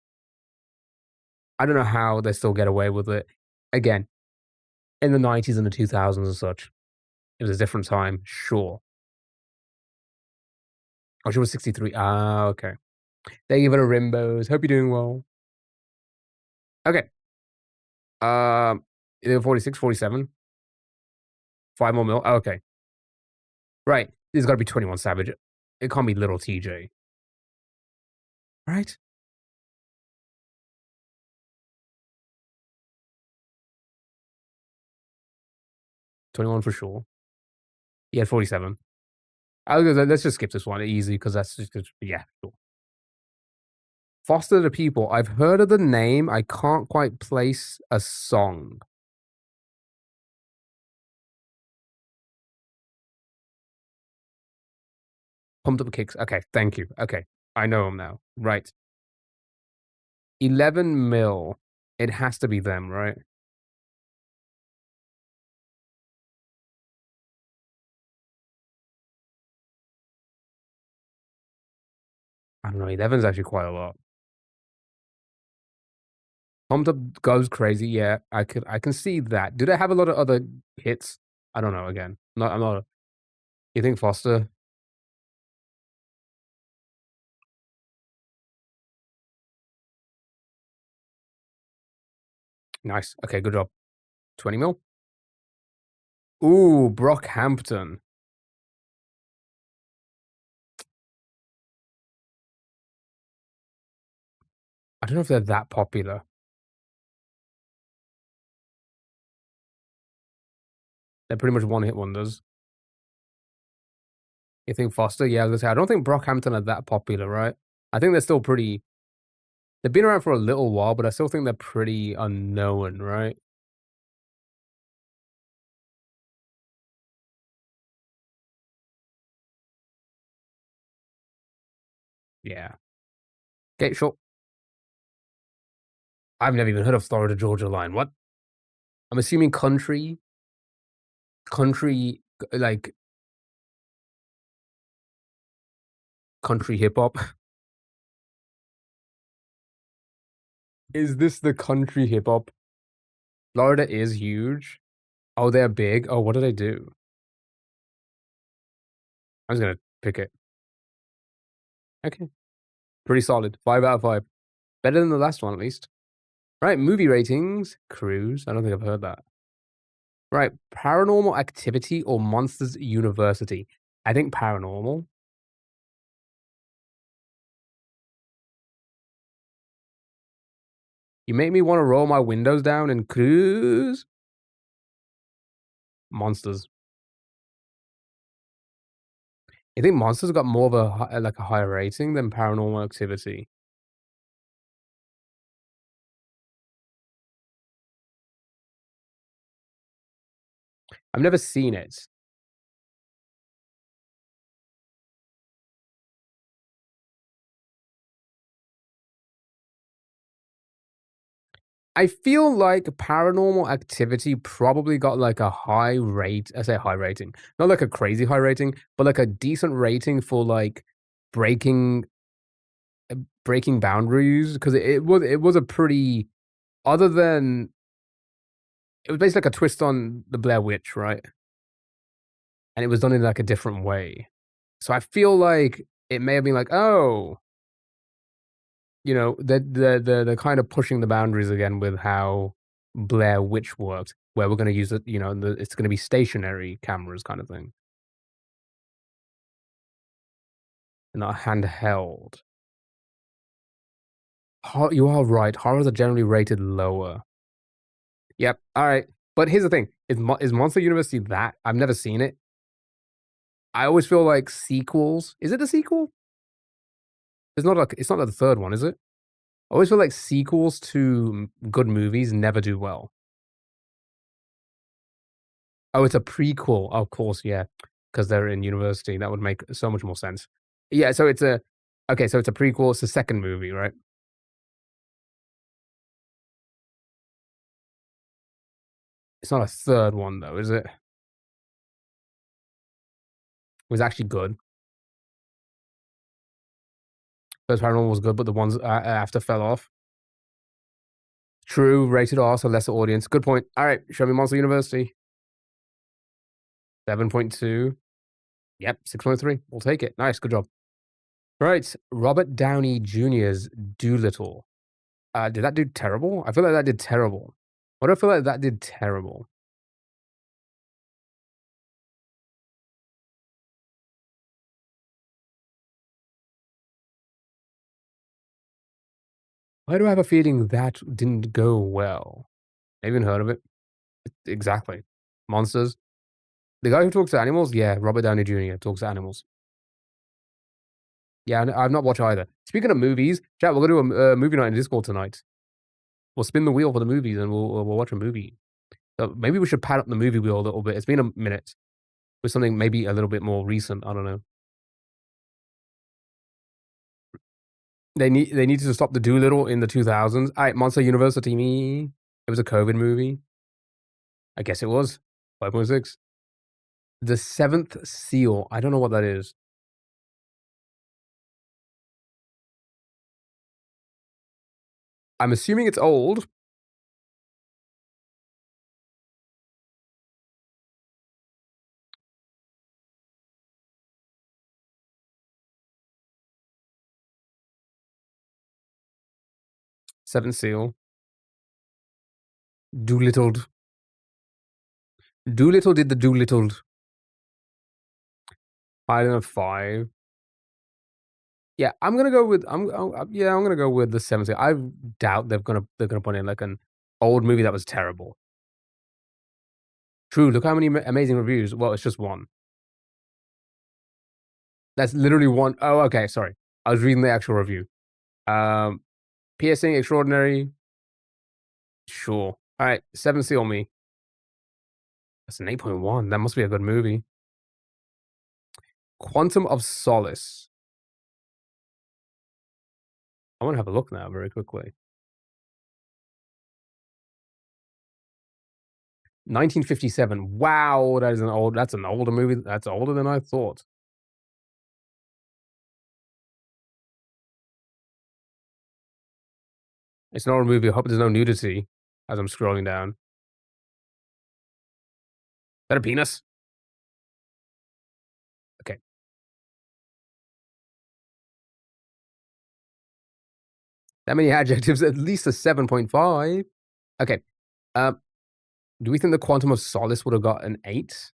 I don't know how they still get away with it. Again, in the 90s and the 2000s and such, it was a different time, sure. Oh, she was 63. Ah, okay. Thank you for the rimbos. Hope you're doing well. Okay. Either 46, 47. 5 more mil. Oh, okay. Right. This has got to be 21 Savage. It can't be little TJ. Right? 21 for sure. He had 47. Let's just skip this one easy because that's just, yeah, sure. Foster the People. I've heard of the name. I can't quite place a song. Pumped Up Kicks. Okay, thank you. Okay, I know them now. Right. 11 mil. It has to be them, right? I don't know, 11's actually quite a lot. Pumped Up goes crazy, yeah, I can see that. Do they have a lot of other hits? I don't know, again. I'm not you think Foster? Nice. Okay, good job. 20 mil? Ooh, Brockhampton. I don't know if they're that popular. They're pretty much one-hit wonders. You think Foster? Yeah, I was gonna say, I don't think Brockhampton are that popular, right? I think they're still pretty they've been around for a little while, but I still think they're pretty unknown, right? Yeah. Okay, sure. I've never even heard of Florida Georgia Line. What? I'm assuming country, like, country hip hop. Is this the country hip hop? Florida is huge. Oh, they're big. Oh, what do they do? I was gonna pick it. Okay. Pretty solid. 5 out of 5. Better than the last one, at least. Right, movie ratings. Cruise. I don't think I've heard that. Right, Paranormal Activity or Monsters University? I think paranormal. You make me wanna roll my windows down and cruise. Monsters. I think Monsters got more of a like, a higher rating than Paranormal Activity. I've never seen it. I feel like Paranormal Activity probably got, like, a high rate I say high rating, not like a crazy high rating, but, like, a decent rating for, like, breaking breaking boundaries because it was a pretty other than it was basically like a twist on the Blair Witch, right? And it was done in, like, a different way. So I feel like it may have been like, "Oh," they're kind of pushing the boundaries again with how Blair Witch worked, where we're gonna use it, it's gonna be stationary cameras kind of thing, and not handheld. You are right, horrors are generally rated lower. Yep, alright. But here's the thing, is Monster University that I've never seen it. I always feel like sequels is it a sequel? It's not like the 3rd one, is it? I always feel like sequels to good movies never do well. Oh, it's a prequel. Of course, yeah, because 'cause they're in university. That would make so much more sense. Yeah, so it's a okay, so it's a prequel. It's the 2nd movie, right? It's not a 3rd one though, is it? It was actually good. First Paranormal was good, but the ones after fell off. True, rated R, so lesser audience. Good point. Alright, show me Monster University. 7.2. Yep, 6.3. We'll take it. Nice, good job. Right, Robert Downey Jr.'s Doolittle. Did that do terrible? I feel like that did terrible. Why do I feel like that did terrible? Why do I have a feeling that didn't go well? I even heard of it. Exactly. Monsters. The guy who talks to animals? Yeah, Robert Downey Jr. talks to animals. Yeah, I've not watched either. Speaking of movies, chat, we're gonna do a movie night in Discord tonight. We'll spin the wheel for the movies and we'll watch a movie. So maybe we should pad up the movie wheel a little bit. It's been a minute with something maybe a little bit more recent. I don't know. They needed to stop the Doolittle in the 2000s. All right, Monster University. Me. It was a COVID movie. I guess it was 5.6. The Seventh Seal. I don't know what that is. I'm assuming it's old. Seven Seal. Doolittled. Doolittle did the Doolittled. Higher than a 5. Yeah, I'm gonna go with yeah, I'm gonna go with the 7 Seal. I doubt they're gonna put in like an old movie that was terrible. True. Look how many amazing reviews. Well, it's just one. That's literally one. Oh, okay. Sorry, I was reading the actual review. Um, Piercing, extraordinary. Sure. All right, 7 Seal me. That's an 8.1. That must be a good movie. Quantum of Solace. I want to have a look now very quickly. 1957. Wow, that's an older movie. That's older than I thought. It's not a movie. I hope there's no nudity as I'm scrolling down. Is that a penis? Okay. That many adjectives, at least a 7.5. Okay. Um, do we think the Quantum of Solace would have got an 8?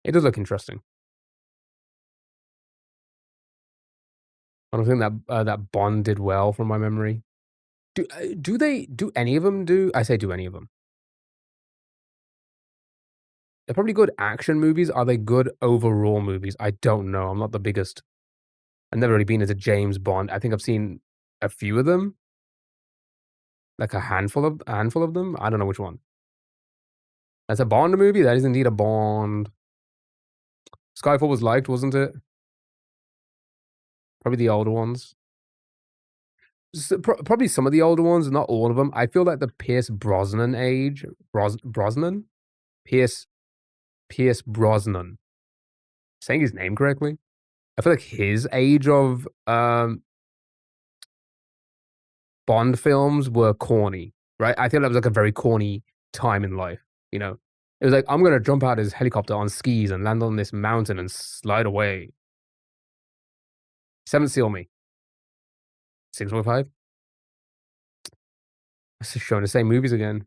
It does look interesting. I don't think that Bond did well from my memory. Do any of them do? I say do any of them. They're probably good action movies. Are they good overall movies? I don't know. I'm not the biggest. I've never really been as a James Bond. I think I've seen a few of them, like a handful of them. I don't know which one. That's a Bond movie. That is indeed a Bond. Skyfall was liked, wasn't it? Probably the older ones. Probably some of the older ones, not all of them. I feel like the Pierce Brosnan age, Brosnan, Pierce Pierce Brosnan. Saying his name correctly. I feel like his age of Bond films were corny, right? I feel that was like a very corny time in life. You know, it was like I'm gonna jump out of his helicopter on skis and land on this mountain and slide away. 7 Seal me. 6.5. It's just showing the same movies again.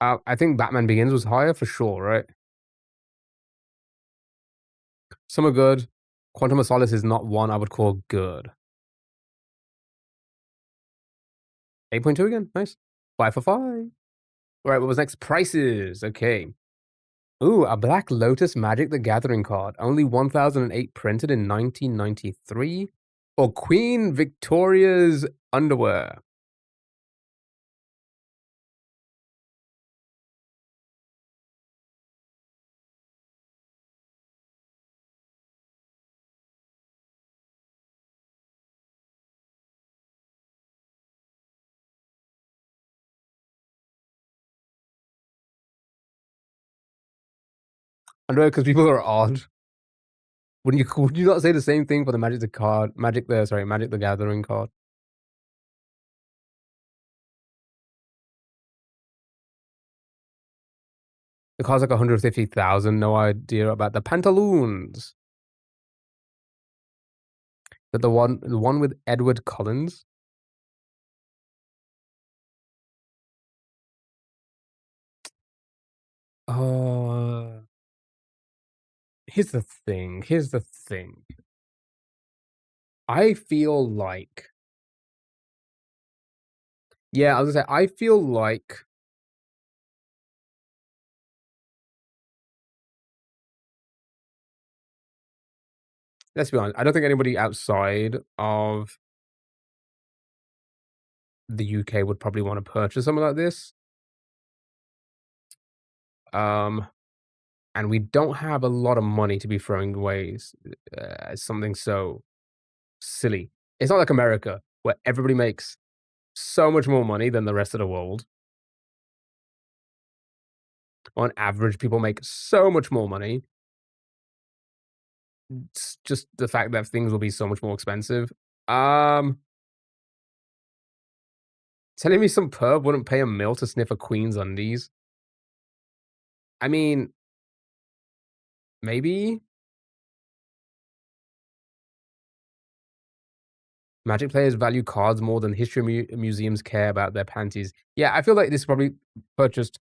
I think Batman Begins was higher for sure, right? Some are good. Quantum of Solace is not one I would call good. 8.2 again. Nice. 5 for 5. All right, what was next? Prices. Okay. Ooh, a Black Lotus Magic the Gathering card. Only 1008 printed in 1993. Or Queen Victoria's underwear. Underwear because people are odd. Would you not say the same thing for the Magic the Gathering card? The card's like 150,000. No idea about the pantaloons. But the one with Edward Collins. Uh, here's the thing. I feel like, yeah, I was gonna say, I feel like let's be honest, I don't think anybody outside of the UK would probably want to purchase something like this. Um, and we don't have a lot of money to be throwing away something so silly. It's not like America where everybody makes so much more money than the rest of the world. on average, people make so much more money. It's just the fact that things will be so much more expensive. Um, Telling me some perv wouldn't pay a mil to sniff a queen's undies? I mean, maybe? Magic players value cards more than history museums care about their panties. Yeah, I feel like this is probably purchased,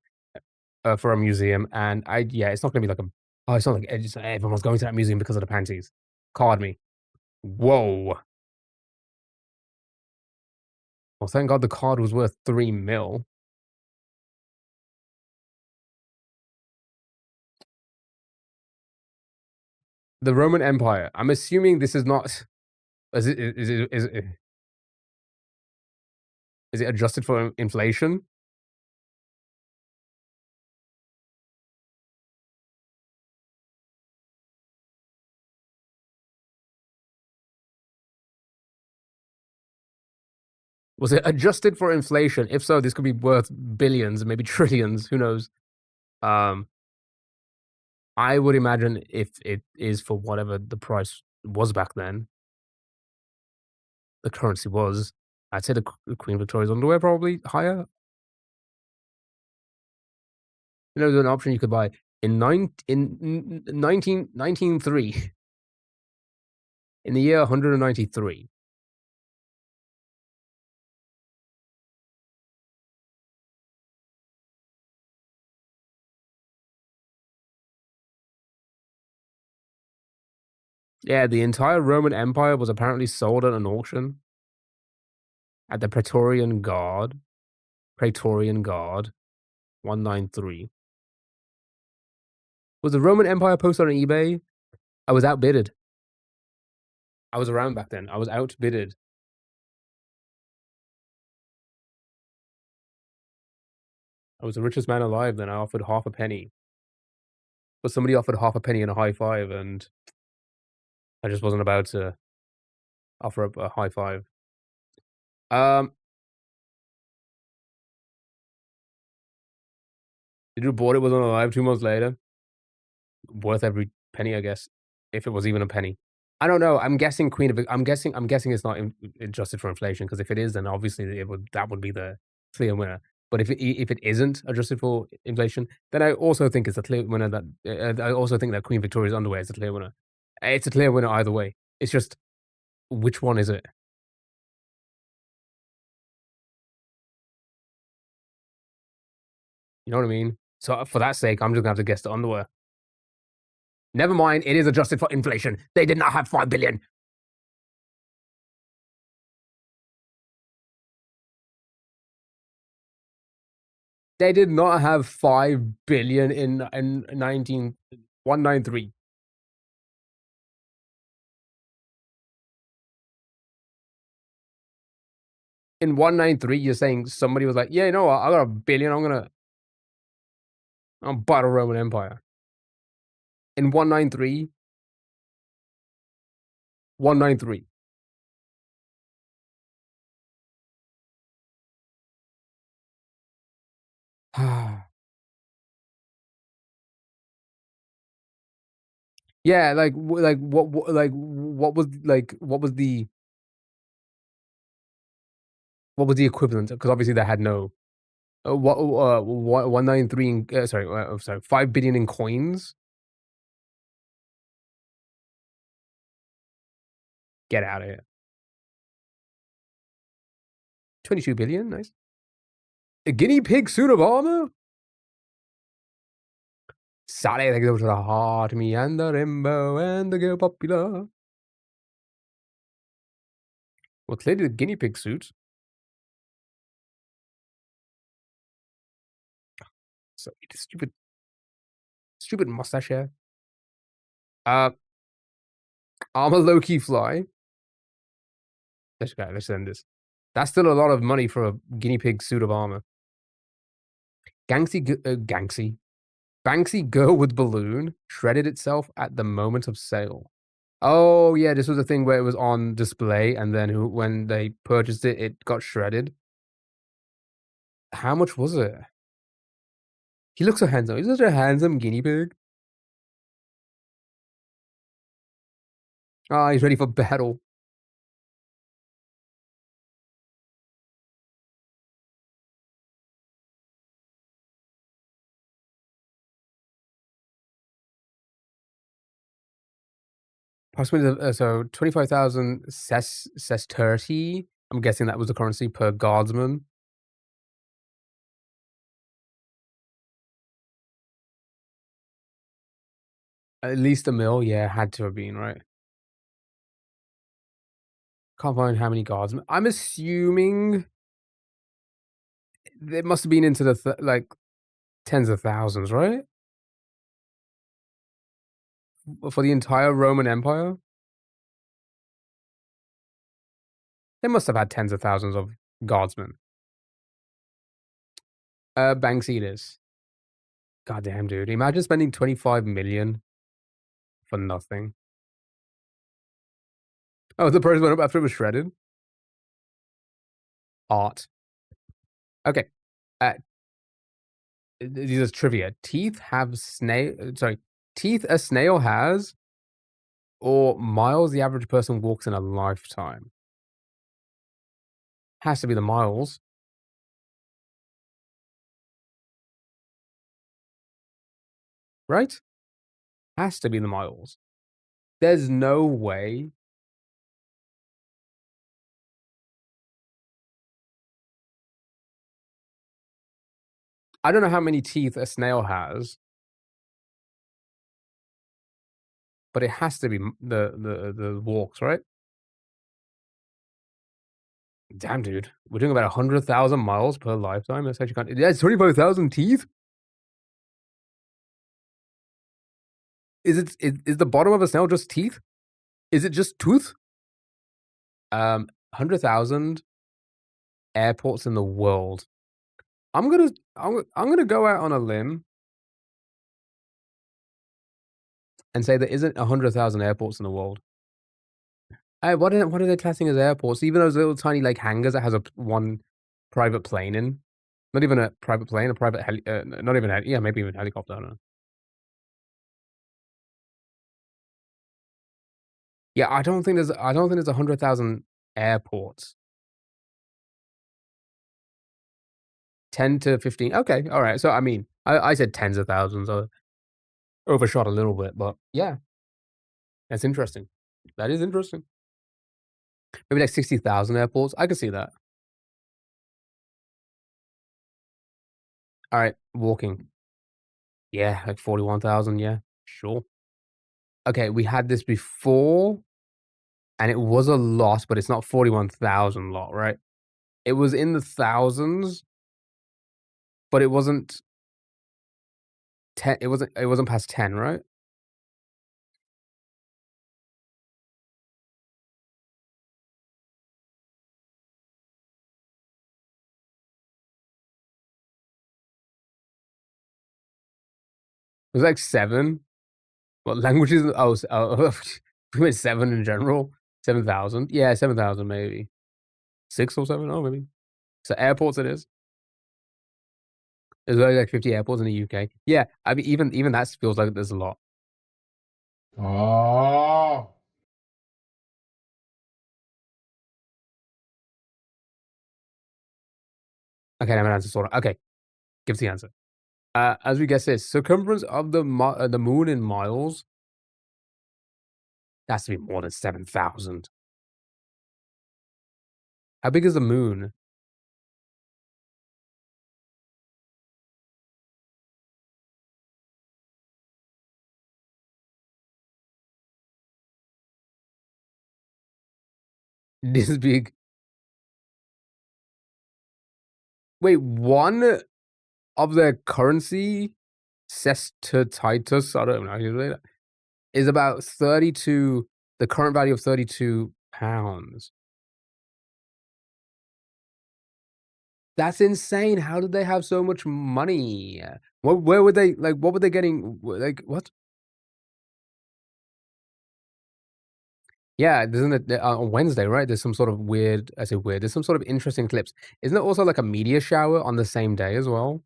for a museum, and yeah, it's not gonna be like a oh, it's not like just everyone's going to that museum because of the panties. Card me. Whoa. Well, thank God the card was worth 3 mil. The Roman Empire. I'm assuming this is not is it adjusted for inflation? Was it adjusted for inflation? If so, this could be worth billions, maybe trillions, who knows? Um, I would imagine if it is for whatever the price was back then, the currency was, I'd say the Queen Victoria's underwear probably higher. You know, there's an option you could buy in 1903, in the year 193. Yeah, the entire Roman Empire was apparently sold at an auction at the Praetorian Guard, 193. Was the Roman Empire posted on eBay? I was outbidded. I was around back then. I was outbidded. I was the richest man alive then. I offered half a penny. But somebody offered half a penny and a high five, and I just wasn't about to offer up a high five. Um, did you bought it wasn't alive 2 months later? Worth every penny, I guess, if it was even a penny. I don't know. I'm guessing Queen of I'm guessing it's not adjusted for inflation, because if it is, then obviously that would be the clear winner. But if it isn't adjusted for inflation, then I also think it's a clear winner that I also think that Queen Victoria's underwear is a clear winner. It's a clear winner either way. It's just which one is it? You know what I mean? So for that sake, I'm just gonna have to guess the underwear. Never mind, it is adjusted for inflation. They did not have 5 billion. They did not have 5 billion in 193. In 193, you're saying somebody was like, "Yeah, you know what? I got 1 billion. I'm buy the Roman Empire." In 193, 193. Yeah, like what was the equivalent? Because obviously they had no what 193 in sorry 5 billion in coins. Get out of here. 22 billion, nice. A guinea pig suit of armor? Sally, that goes to the heart, me and the rainbow and the girl popular. Well, clearly the guinea pig suit. So stupid mustache hair. Uh, armor low-key fly. Let's end this. That's still a lot of money for a guinea pig suit of armor. Banksy girl with balloon shredded itself at the moment of sale. Oh yeah, this was a thing where it was on display, and then when they purchased it, it got shredded. How much was it? He looks so handsome. He's such a handsome guinea pig. Ah, he's ready for battle. Approximately, so 25,000 sesterti. I'm guessing that was the currency per guardsman. At least a mil, yeah, had to have been, right? Can't find how many guardsmen. I'm assuming it must have been into the like tens of thousands, right? For the entire Roman Empire, they must have had tens of thousands of guardsmen. Banksy it is. Goddamn, dude! Imagine spending 25 million for nothing. Oh, the price went up after it was shredded. Art. Okay. Uh, these are trivia. Teeth have snail. Sorry, teeth a snail has, or miles the average person walks in a lifetime. Has to be the miles, right? Has to be the miles. There's no way. I don't know how many teeth a snail has, but it has to be the walks, right? Damn, dude, we're doing about 100,000 miles per lifetime. That's actually kind of, yeah, it's 25,000 teeth. Is the bottom of a snail just teeth? Is it just tooth? 100,000 airports in the world. I'm gonna go out on a limb and say there isn't 100,000 airports in the world. What are they classing as airports? Even those little tiny like hangars that has one private plane in. Not even a private plane, a private not even yeah, maybe even helicopter. I don't know. Yeah, I don't think there's 100,000 airports. 10 to 15. Okay, all right. So I mean, I said tens of thousands. I overshot a little bit, but yeah, that's interesting. That is interesting. Maybe like 60,000 airports. I could see that. All right, walking. Yeah, like 41,000. Yeah, sure. Okay, we had this before, and it was a lot, but it's not 41,000 lot, right? It was in the thousands, but it wasn't 10. It wasn't past 10, right? It was like 7. What languages? We went 7 in general. 7,000. Yeah, 7,000 maybe. 6 or 7. Oh, maybe. So airports it is. There's only like 50 airports in the UK. Yeah, I mean even that feels like there's a lot. Oh. Okay, I'm an answer sort of. Okay, give us the answer. As we guess this, circumference of the moon in miles. That has to be more than 7,000. How big is the moon? This big. Wait, one of their currency, sestatitus, I don't know how you say that, is about 32, the current value of 32 pounds. That's insane. How did they have so much money? Where would they, like, what were they getting? Like, what? Yeah, isn't it on Wednesday, right? There's some sort of weird, I say weird, there's some sort of interesting clips. Isn't it also like a media shower on the same day as well?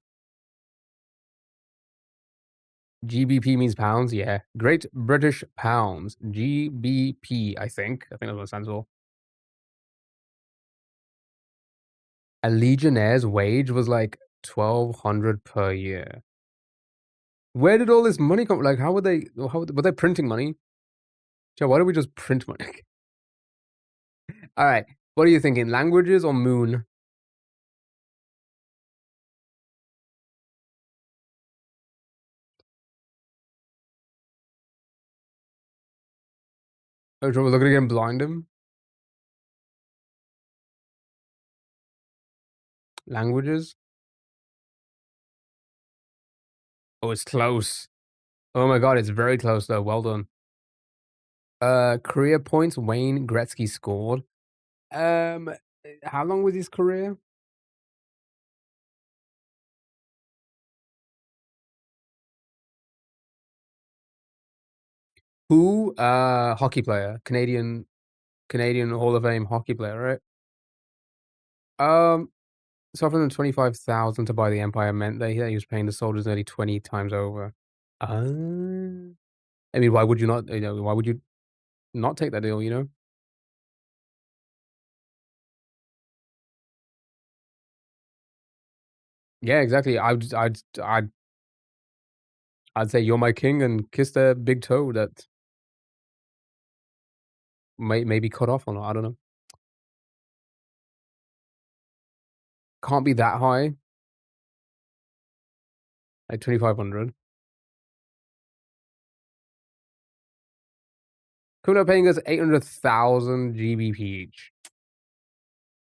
GBP means pounds, yeah. Great British Pounds. GBP, I think. I think that's what it stands for. A legionnaire's wage was like 1,200 per year. Where did all this money come? Like, how were they printing money? Joe, why don't we just print money? All right. What are you thinking? Languages or moon? Oh, we're looking again, blind him. Languages. Oh, it's close. Oh my god, it's very close though. Well done. Career points. Wayne Gretzky scored. Um, how long was his career? Who? Hockey player. Canadian Hall of Fame hockey player, right? So offering them 25,000 to buy the Empire meant that he was paying the soldiers nearly 20 times over. Ah. I mean, why would you not? Why would you not take that deal? Yeah, exactly. I'd say you're my king and kiss their big toe that may be cut off or not. I don't know. Can't be that high. Like 2,500. Coming up paying us 800,000 GBP each.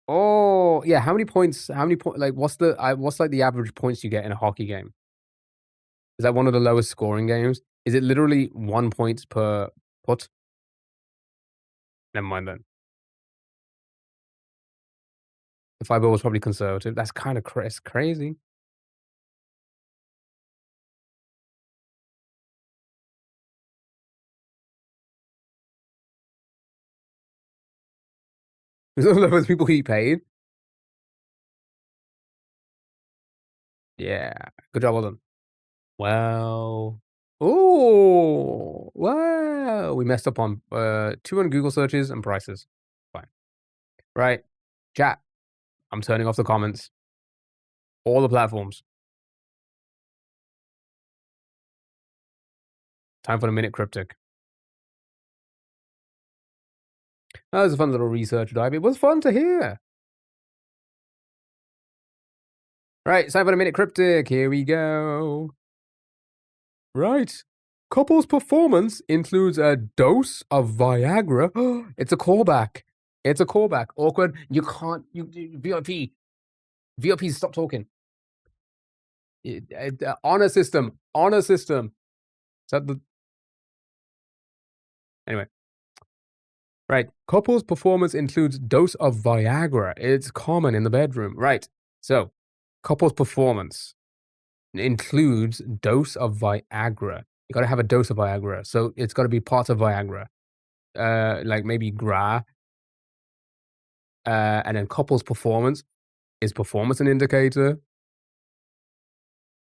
Oh yeah. How many points? How many points? Like, what's like the average points you get in a hockey game? Is that one of the lowest scoring games? Is it literally 1 point per put? Never mind then. The 5 ball was probably conservative. That's kind of crazy. There's no lowest people he paid. Yeah. Good job, well done. Well. Oh, wow. We messed up on 2 on Google searches and prices. Fine. Right. Chat. I'm turning off the comments. All the platforms. Time for the minute cryptic. That was a fun little research dive. It was fun to hear. Right, time for the minute cryptic. Here we go. Right. Couple's performance includes a dose of Viagra. It's a callback. It's a callback. Awkward. You can't. VIP. VIP. Stop talking. Honor system. Honor system. Is that the anyway? Right. Couple's performance includes dose of Viagra. It's common in the bedroom. Right. So, couple's performance includes dose of Viagra. You gotta have a dose of Viagra. So it's gotta be part of Viagra. Like maybe Gra. And then couple's performance. Is performance an indicator?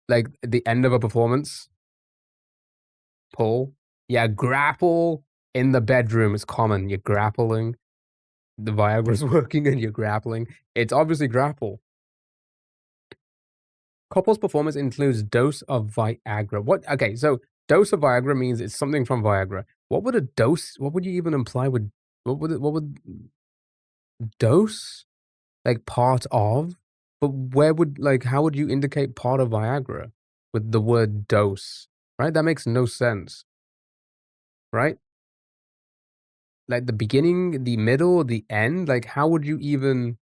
Like the end of a performance? Pull? Yeah, grapple in the bedroom is common. You're grappling. The Viagra's working and you're grappling. It's obviously grapple. Couple's performance includes dose of Viagra. What? Okay, so dose of Viagra means it's something from Viagra. What would a dose? What would you even imply with? What would dose? Like part of? But where would like how would you indicate part of Viagra with the word dose? Right? That makes no sense. Right? Like the beginning, the middle, the end. Like how would you even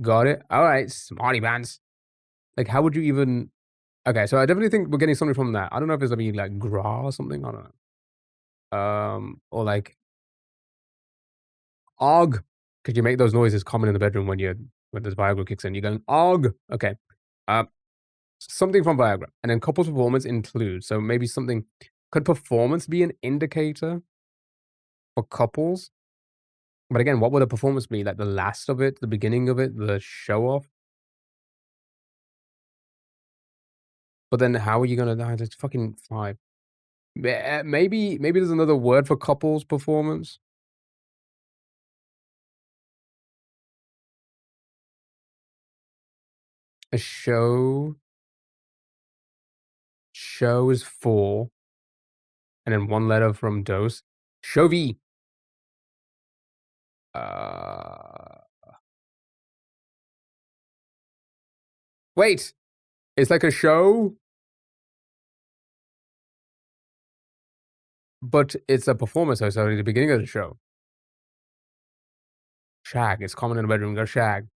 got it? All right, smarty pants. Like how would you even? Okay, so I definitely think we're getting something from that. I don't know if it's gonna be like gra or something. I don't know. Or like og. Could you make those noises common in the bedroom when this Viagra kicks in? You're going og. Okay. Uh, something from Viagra, and then couples performance includes. So maybe something. Could performance be an indicator for couples? But again, what would a performance be? Like the last of it, the beginning of it, the show off? But then how are you gonna die? It's fucking 5. Maybe there's another word for couples performance? A show is 4, and then 1 letter from dose. Chovy. Uh, wait, it's like a show, but it's a performance, so it's at the beginning of the show. Shag, it's common in the bedroom, go shag.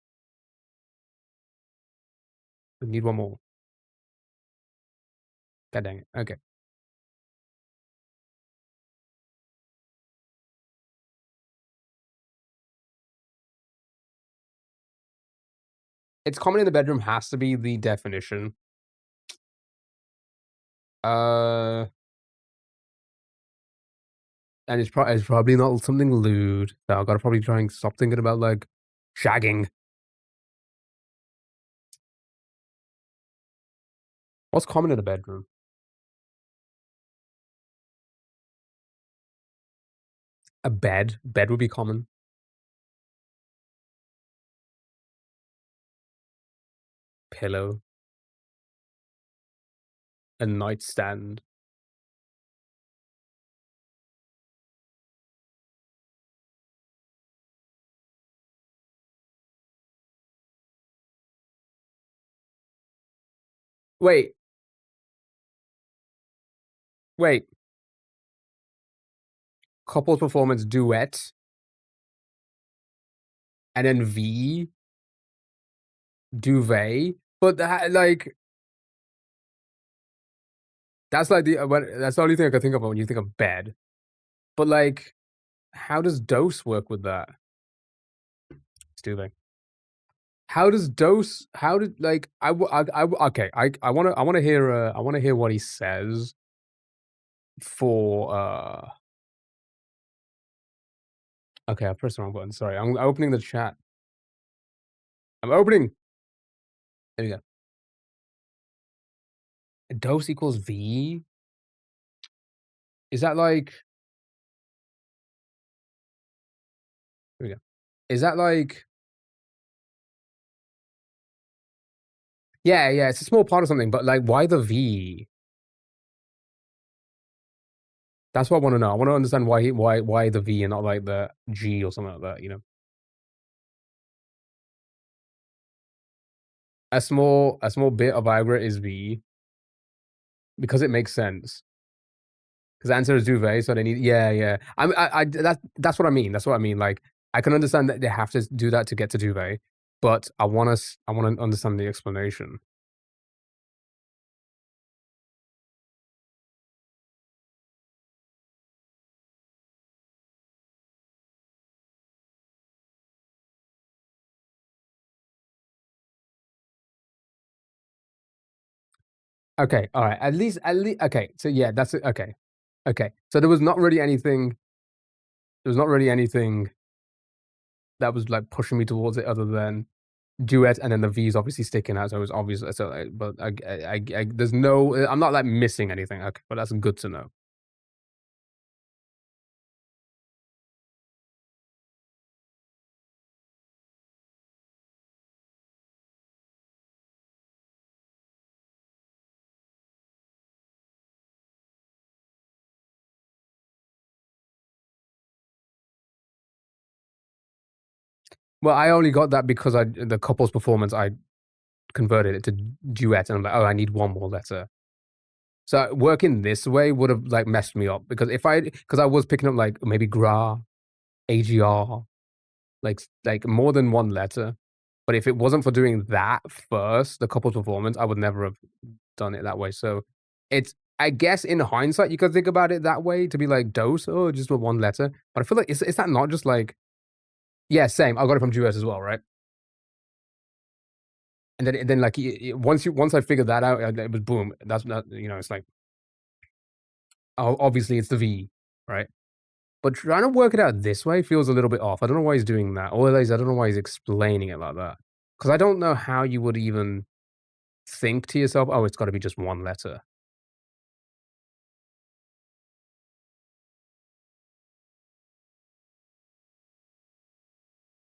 We need 1 more. God dang it, okay. It's common in the bedroom has to be the definition. Uh, and it's probably not something lewd, so I gotta probably try and stop thinking about, like, shagging. What's common in the bedroom? A bed. Bed would be common. Pillow. A nightstand. Wait. Wait. Couples performance duet. And then V. Duvet. But that, like, that's like that's the only thing I can think of when you think of bed. But, like, how does dose work with that? It's duvet. How does dose? How did like okay? I wanna hear what he says for Okay, I pressed the wrong button. Sorry, I'm opening the chat. I'm opening. There you go. Dose equals V. Is that like? There we go. Is that like? Yeah, it's a small part of something, but like, why the V? That's what I want to know. I want to understand why the V and not like the G or something like that. You know, a small bit of Viagra is V because it makes sense. Because the answer is duvet, so they need. Yeah. That's what I mean. That's what I mean. Like, I can understand that they have to do that to get to duvet, but I want to understand the explanation. Okay, all right. At least. Okay. So yeah, that's it. Okay. Okay. So there was not really anything. There was not really anything that was like pushing me towards it other than duet, and then the V is obviously sticking out. So it was obvious. So, but there's no. I'm not like missing anything. Okay, but that's good to know. Well, I only got that because the couple's performance. I converted it to duet, and I'm like, oh, I need 1 more letter. So working this way would have like messed me up because because I was picking up like maybe gra, agr, like more than 1 letter. But if it wasn't for doing that first, the couple's performance, I would never have done it that way. So it's I guess in hindsight you could think about it that way to be like dose, oh, just with 1 letter. But I feel like is that not just like yeah, same. I got it from US as well, right? And then like once I figured that out, it was boom. That's not it's like obviously it's the V, right? But trying to work it out this way feels a little bit off. I don't know why he's doing that. Or at least I don't know why he's explaining it like that. Because I don't know how you would even think to yourself, "Oh, it's gotta be just one letter."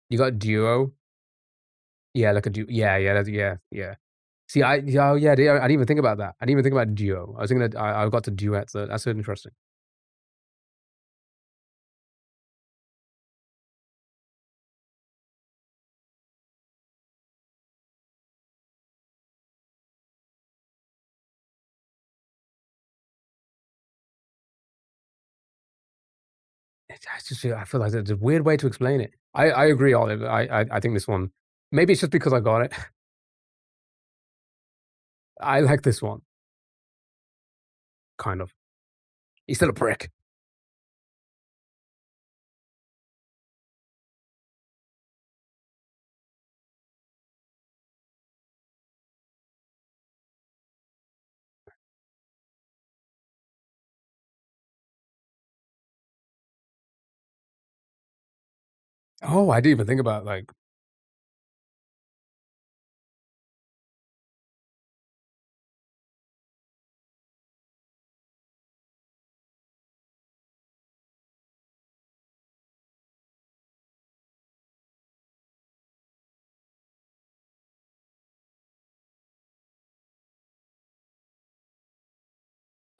You got duo? Yeah, like a duo. Yeah, yeah, that's yeah, yeah. See, oh, yeah, I didn't even think about that. I didn't even think about duo. I was thinking that I got to duet, so that's so interesting. I just feel I feel like it's a weird way to explain it. I agree, Olive. I think this one maybe it's just because I got it. I like this one, kind of. He's still a prick. Oh, I didn't even think about, like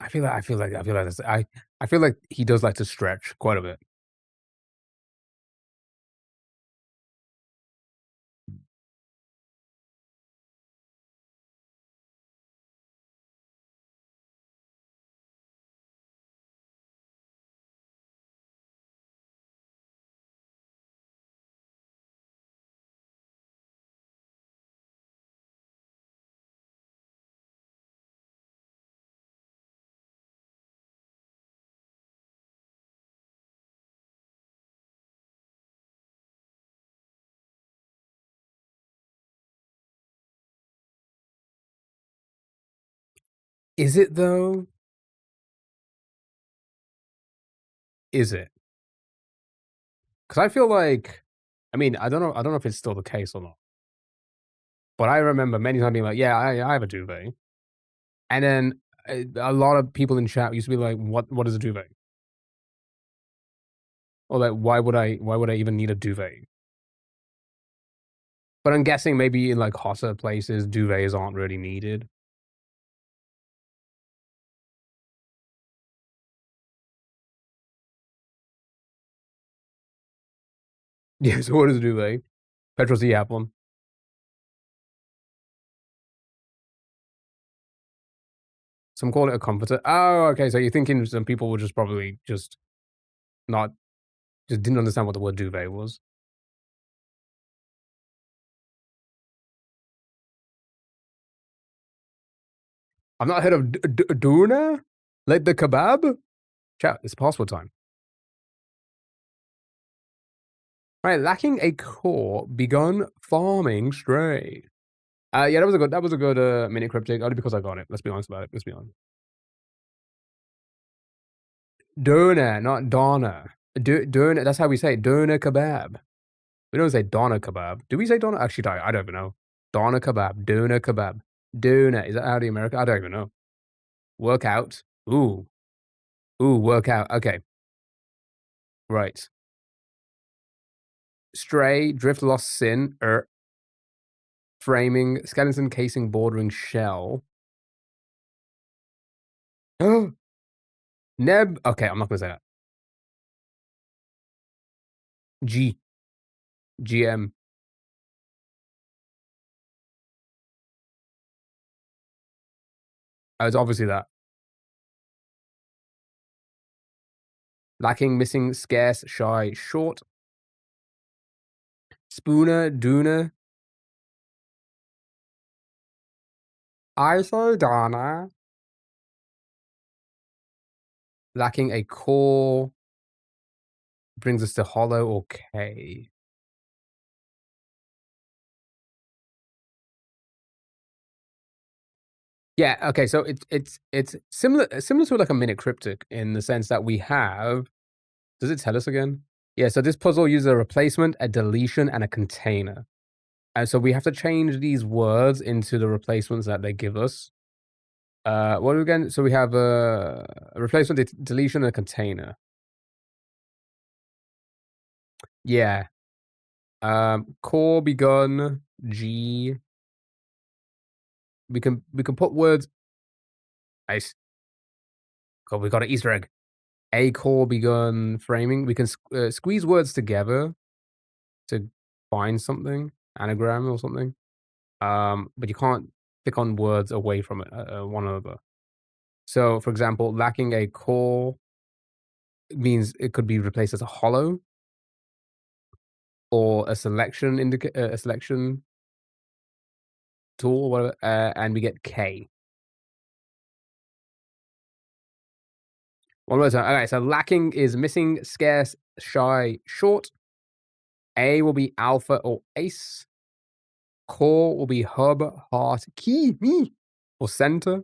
I feel like this I feel like he does like to stretch quite a bit. Is it though? Is it? 'Cause I feel like I mean, I don't know if it's still the case or not, but I remember many times being like, "Yeah, I have a duvet." And then a lot of people in chat used to be like, what is a duvet?" Or like, why would I even need a duvet?" But I'm guessing maybe in, like, hotter places, duvets aren't really needed. Yeah, so what is a duvet? Petros the app one. Some call it a comforter. Oh, okay, so you're thinking some people would just probably not just didn't understand what the word duvet was. I've not heard of doona? Like the kebab? Chat, it's passport time. Right, lacking a core, begun farming stray. Yeah, that was a good, mini cryptic, only because I got it. Let's be honest about it. Let's be honest. Doner, not Donna. Doner, that's how we say it. Doner kebab. We don't say doner kebab. Do we say doner? Actually, I don't even know. Doner kebab, doner kebab. Doner, is that how the America? I don't even know. Workout. Ooh. Ooh, workout. Okay, right. Stray, drift, lost, sin, framing, skeleton casing, bordering shell. Neb. Okay, I'm not gonna say that. G. GM. It's obviously that. Lacking, missing, scarce, shy, short. Spooner, Duna. ISO Donna. Lacking a core. Brings us to hollow or K. Yeah, okay, so it's similar to like a minute cryptic in the sense that we have does it tell us again? Yeah, so this puzzle uses a replacement, a deletion, and a container. And so we have to change these words into the replacements that they give us. What are we again? So we have a replacement, deletion, and a container. Yeah. Core, begun, G. We can put words. Nice. Cool, we got an Easter egg. A core, begun, framing. We can squeeze words together to find something, anagram or something. But you can't pick on words away from it, one another. So, for example, lacking a core means it could be replaced as a hollow or a selection tool or whatever, and we get K. One more time. Okay, so lacking is missing, scarce, shy, short. A will be alpha or ace. Core will be hub, heart, key, me, or center.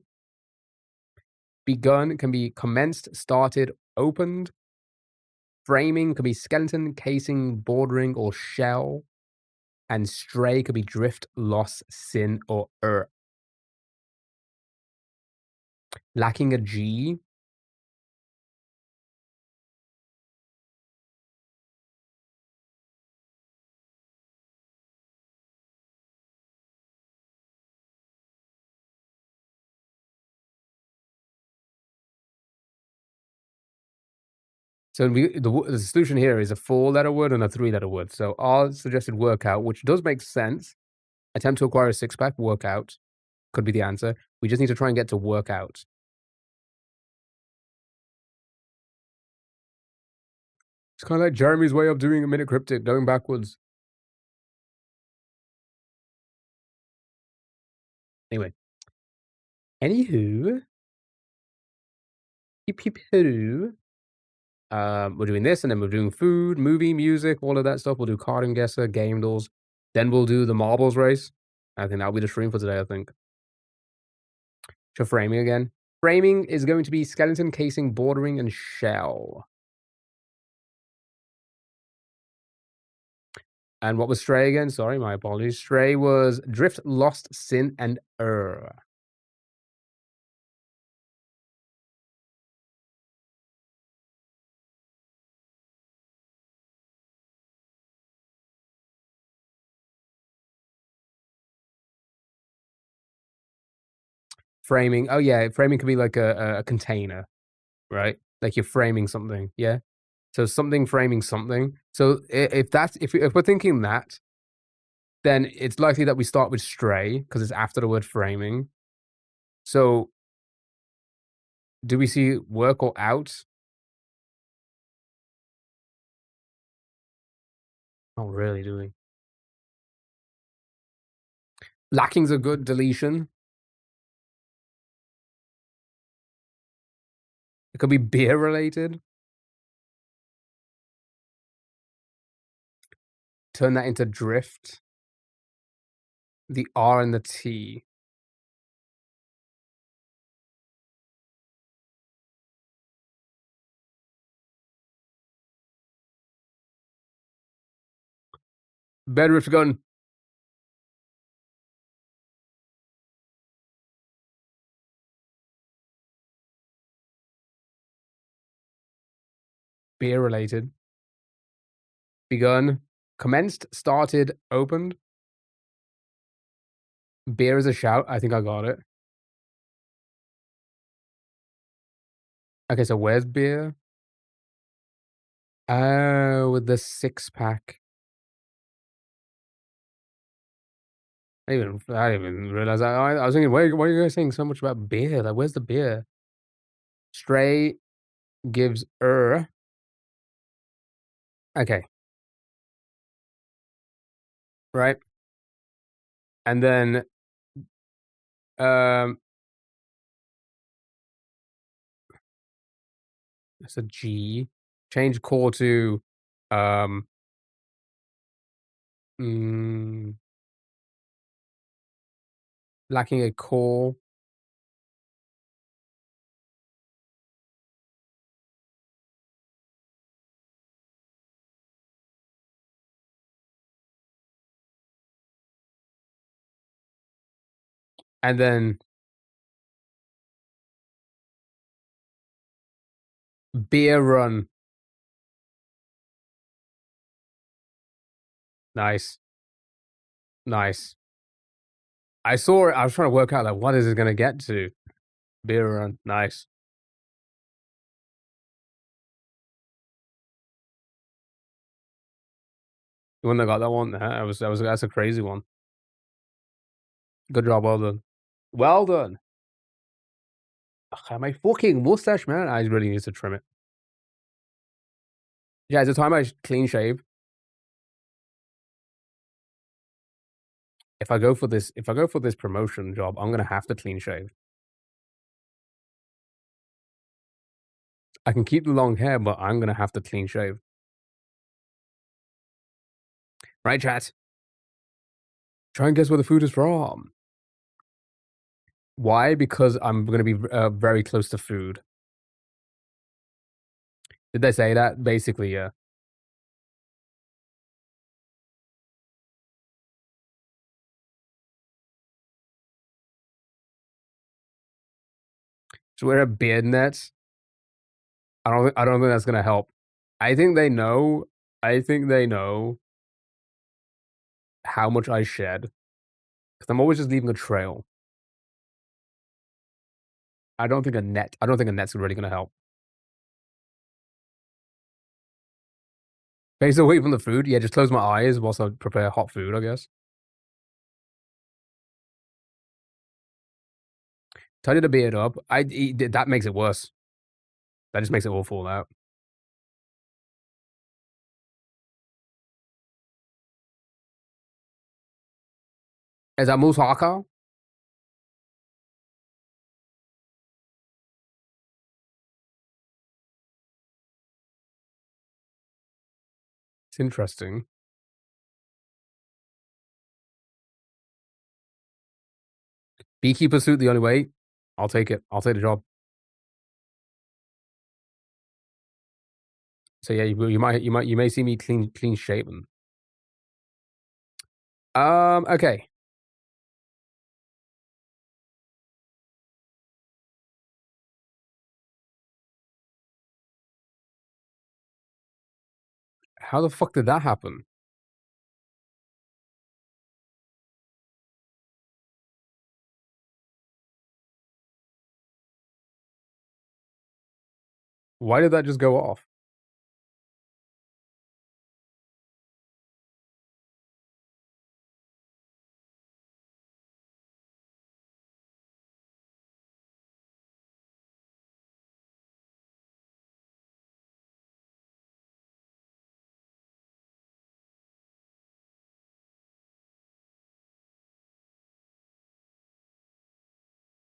Begun can be commenced, started, opened. Framing could be skeleton, casing, bordering, or shell. And stray could be drift, loss, sin, or Lacking a G. So the solution here is a 4-letter word and a 3-letter word. So our suggested workout, which does make sense, attempt to acquire a six-pack, workout, could be the answer. We just need to try and get to workout. It's kind of like Jeremy's way of doing a minute cryptic, going backwards. Anyway. Anywho. Peep peep hoo. We're doing this, and then we're doing food, movie, music, all of that stuff. We'll do card and guesser, game dolls. Then we'll do the marbles race. I think that'll be the stream for today, I think. So framing again. Framing is going to be skeleton, casing, bordering, and shell. And what was stray again? Sorry, my apologies. Stray was drift, lost, sin, and Framing. Oh yeah, framing could be like a container, right? Like you're framing something. Yeah. So something framing something. So if we're thinking that, then it's likely that we start with stray because it's after the word framing. So do we see work or out? Not really, do we? Lacking's a good deletion. It could be beer related. Turn that into drift. The R and the T. Bedrift gun. Beer related. Begun. Commenced, started, opened. Beer is a shout. I think I got it. Okay, so where's beer? Oh, with the six-pack. I didn't even realize that. I was thinking, why are you guys saying so much about beer? Like, where's the beer? Stray gives Okay, right? And then, um, it's a G. Change core to, um, mm, lacking a core. And then beer run. Nice. Nice. I saw it. I was trying to work out, like, what is it gonna get to? Beer run. Nice. You wouldn't have got that one? That's a crazy one. Good job, well done. Well done. Ugh, my fucking mustache, man. I really need to trim it. Yeah, it's the time I clean shave. If I go for this promotion job, I'm gonna have to clean shave. I can keep the long hair, but I'm gonna have to clean shave. Right, chat? Try and guess where the food is from. Why? Because I'm gonna be very close to food. Did they say that? Basically, yeah. So wear a beard net. I don't think that's gonna help. I think they know. I think they know how much I shed because I'm always just leaving a trail. I don't think a net. I don't think a net's really gonna help. Based away from the food, yeah. Just close my eyes whilst I prepare hot food. I guess. Tidy the beard up. That makes it worse. That just makes it all fall out. Is that moussaka? It's interesting. Beekeeper suit the only way. I'll take it. I'll take the job. So yeah, you may see me clean shaven. Okay. How the fuck did that happen? Why did that just go off?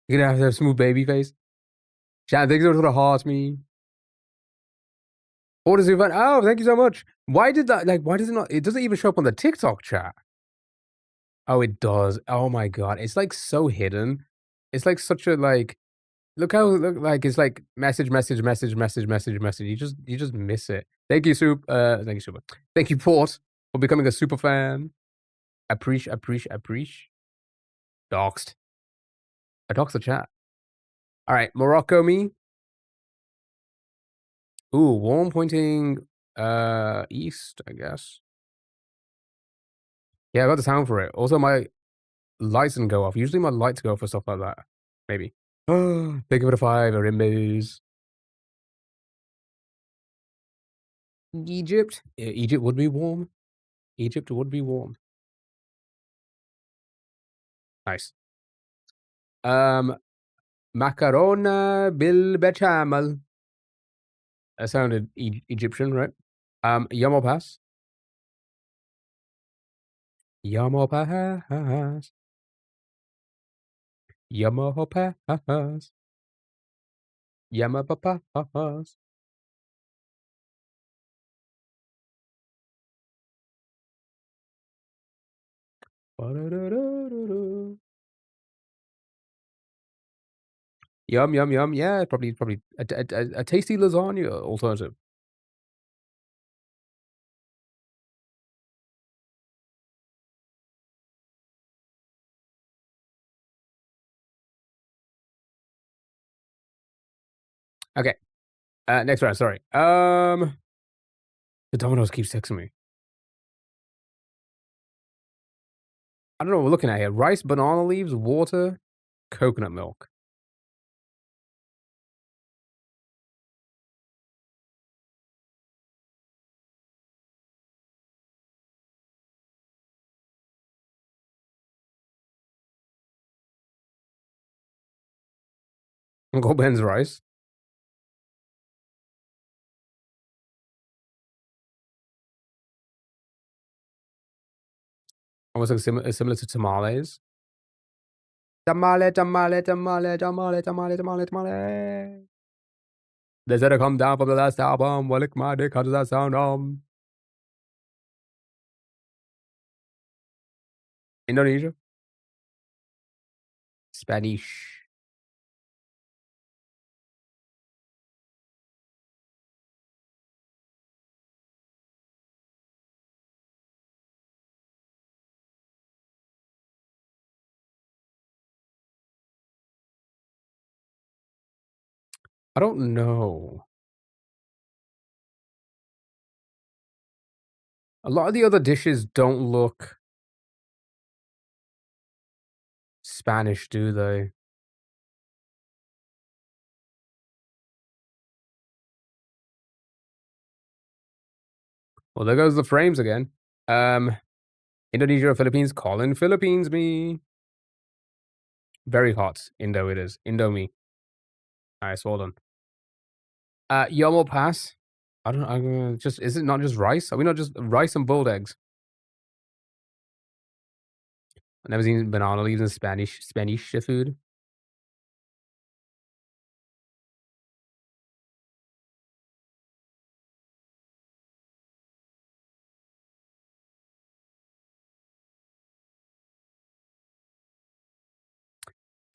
You're gonna have to have smooth baby face. Chat, thank you so much for the heart, me. What is the event? Oh, thank you so much. Why did that? Like, why does it not? It doesn't even show up on the TikTok chat. Oh, it does. Oh my god, it's like so hidden. It's like such a like. Look how look like it's like message. You just miss it. Thank you, Soup. Thank you, Super. Thank you, Port, for becoming a super fan. Appreciate. Doxed. I doxed the chat. All right, Morocco me. Ooh, warm pointing east, I guess. Yeah, I got the sound for it. Also, my lights didn't go off. Usually my lights go for stuff like that. Maybe. Thank you for the 5, Arimbos. Egypt. Yeah, Egypt would be warm. Egypt would be warm. Nice. Macarona bil bechamel. That sounded Egyptian, right? Yamo Pass. Yamo Pass. Yamo Pass. Yama Pass. Yum. Yeah, probably a tasty lasagna alternative. Okay. Next round. Sorry. The Dominoes keeps texting me. I don't know what we're looking at here. Rice, banana leaves, water, coconut milk. Uncle Ben's rice. Almost like similar to tamales. Tamale, tamale, tamale, tamale, tamale, tamale, tamale. They said to come down from the last album. Well, lick my dick. How does that sound? Indonesia? Spanish. I don't know. A lot of the other dishes don't look Spanish, do they? Well, there goes the frames again. Um, Indonesia or Philippines? Calling Philippines me. Very hot. Indo it is. Indo me. Alright, so well done. Yomo pass. I don't know. Just is it not just rice? Are we not just rice and boiled eggs? I've never seen banana leaves in Spanish food.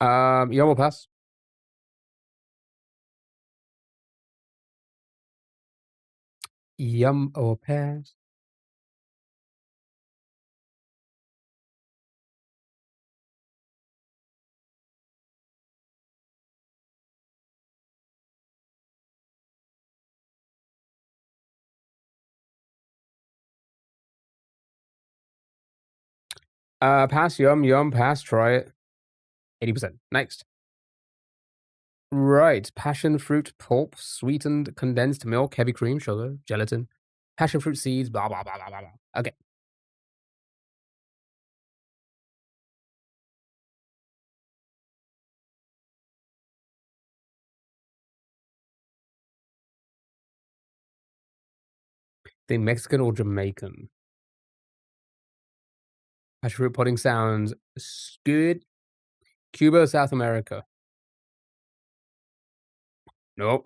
Yomo pass. Yomo pass. Pass, yum, pass, try it. 80%. Next. Right. Passion fruit pulp, sweetened condensed milk, heavy cream, sugar, gelatin, passion fruit seeds, blah, blah, blah, blah, blah, blah. Okay. Think Mexican or Jamaican? Passion fruit pudding sounds good. Cuba, South America. Nope.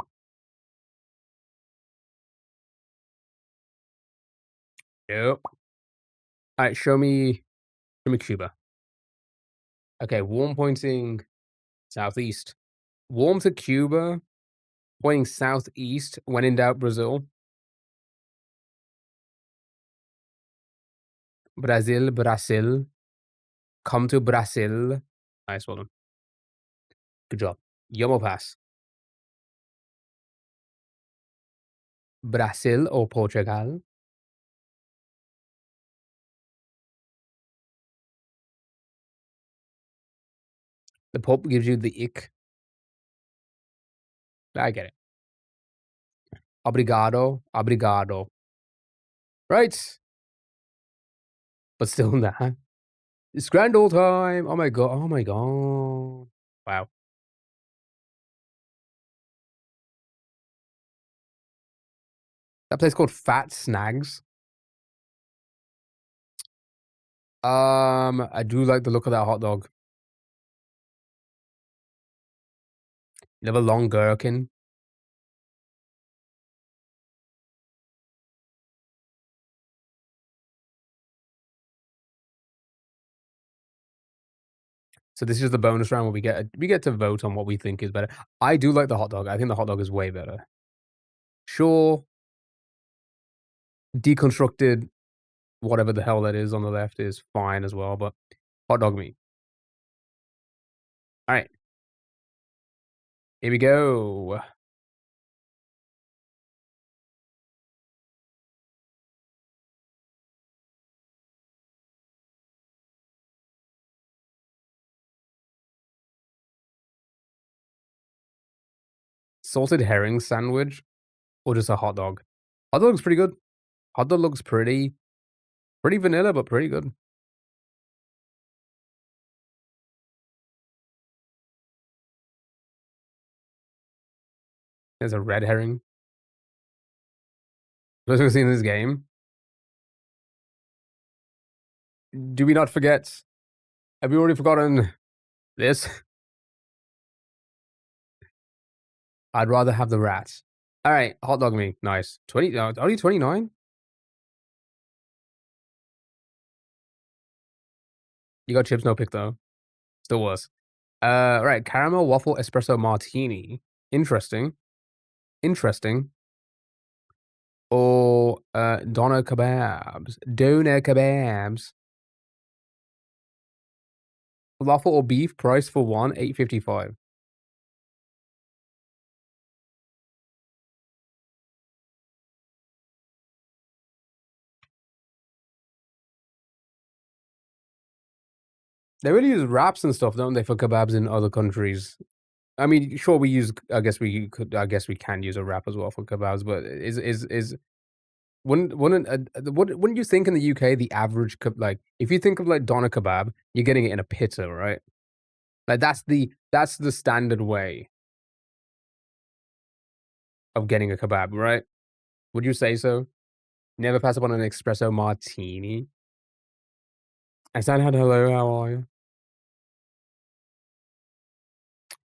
Nope. Alright, show me Cuba. Okay, warm pointing southeast. Warm to Cuba, pointing southeast. When in doubt, Brazil. Brazil, Brazil. Come to Brazil. Nice, well done. Good job. Yomo pass. Brazil or Portugal. The Pope gives you the ick. I get it. Obrigado, obrigado. Right. But still not. It's grand old time. Oh my god. Oh my god. Wow. That place called Fat Snags. I do like the look of that hot dog. You have a long gherkin. So this is the bonus round where we get to vote on what we think is better. I do like the hot dog. I think the hot dog is way better. Sure, deconstructed, whatever the hell that is on the left is fine as well, but hot dog meat. All right, here we go. salted herring sandwich or just a hot dog? Hot dog looks pretty good. Hot dog looks pretty vanilla, but pretty good. There's a red herring. First we've seen this game. Do we not forget? Have we already forgotten this? I'd rather have the rats. All right, hot dog me. Nice. 20, only 29? You got chips, no pick though. Still worse. Right, caramel waffle espresso martini. Interesting. Interesting. Or doner kebabs. Doner kebabs. Falafel or beef, price for one, $8.55. They really use wraps and stuff, don't they, for kebabs in other countries? I mean, sure, we use. I guess we can use a wrap as well for kebabs. But is wouldn't you think in the UK the average like if you think of like doner kebab, you're getting it in a pitta, right? Like that's the standard way of getting a kebab, right? Would you say so? Never pass up on an espresso martini. I said hello. How are you?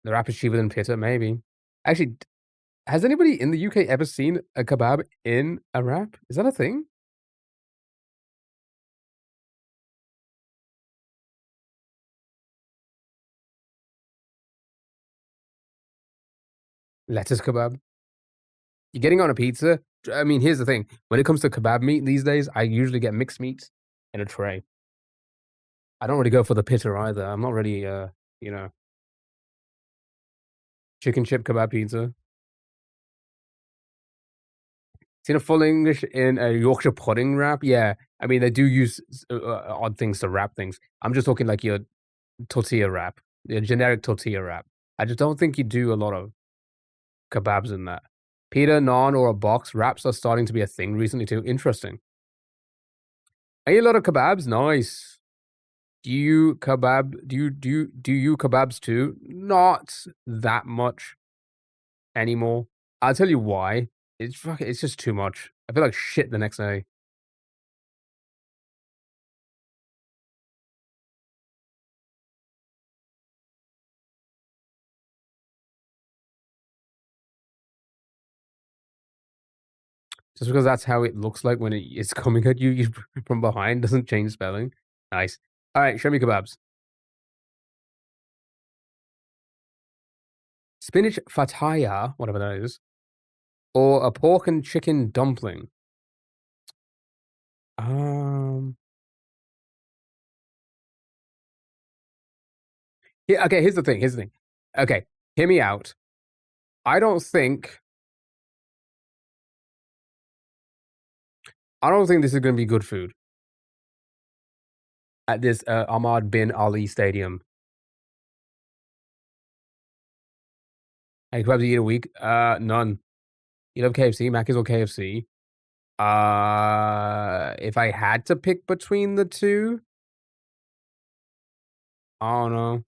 The wrap is cheaper than pitta, maybe. Actually, has anybody in the UK ever seen a kebab in a wrap? Is that a thing? Lettuce kebab? You're getting on a pizza? I mean, here's the thing. When it comes to kebab meat these days, I usually get mixed meat in a tray. I don't really go for the pitta either. I'm not really, you know, chicken chip kebab pizza. Seen a full English in a Yorkshire pudding wrap? Yeah. I mean, they do use odd things to wrap things. I'm just talking like your tortilla wrap, your generic tortilla wrap. I just don't think you do a lot of kebabs in that. Pita, naan, or a box wraps are starting to be a thing recently too. Interesting. I eat a lot of kebabs. Nice. Do you kebabs too? Not that much anymore. I'll tell you why. It's just too much. I feel like shit the next day. Just because that's how it looks like when it's coming at you from behind doesn't change spelling. Nice. All right, show me kebabs. Spinach fataya, whatever that is, or a pork and chicken dumpling. Um. Yeah. Okay. Here's the thing. Here's the thing. Okay. Hear me out. I don't think. I don't think this is going to be good food at this Ahmad bin Ali Stadium. Hey, kebabs you eat a week? None. You love KFC, Macca's or KFC? If I had to pick between the two, I don't know.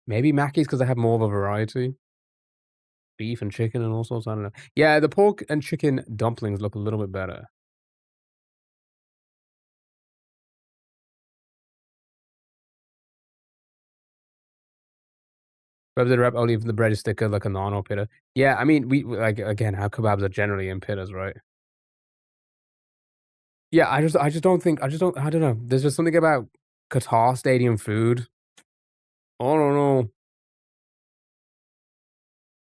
Maybe Mackey's because I have more of a variety. Beef and chicken and all sorts, I don't know. Yeah, the pork and chicken dumplings look a little bit better. Kebabs that wrap only if the bread is thicker like a naan or pita. Yeah, I mean, like, again, our kebabs are generally in pittas, right? Yeah, I don't know. There's just something about Qatar stadium food. I don't know.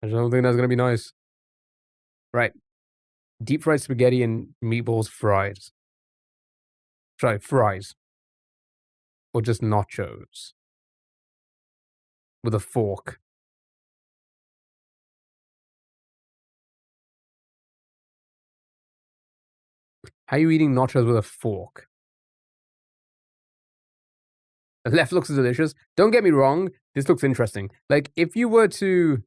I just don't think that's gonna be nice. Right. Deep fried spaghetti and meatballs fries. Sorry, fries. Or just nachos. With a fork. How are you eating nachos with a fork? The left looks delicious. Don't get me wrong, This looks interesting. Like, if you were to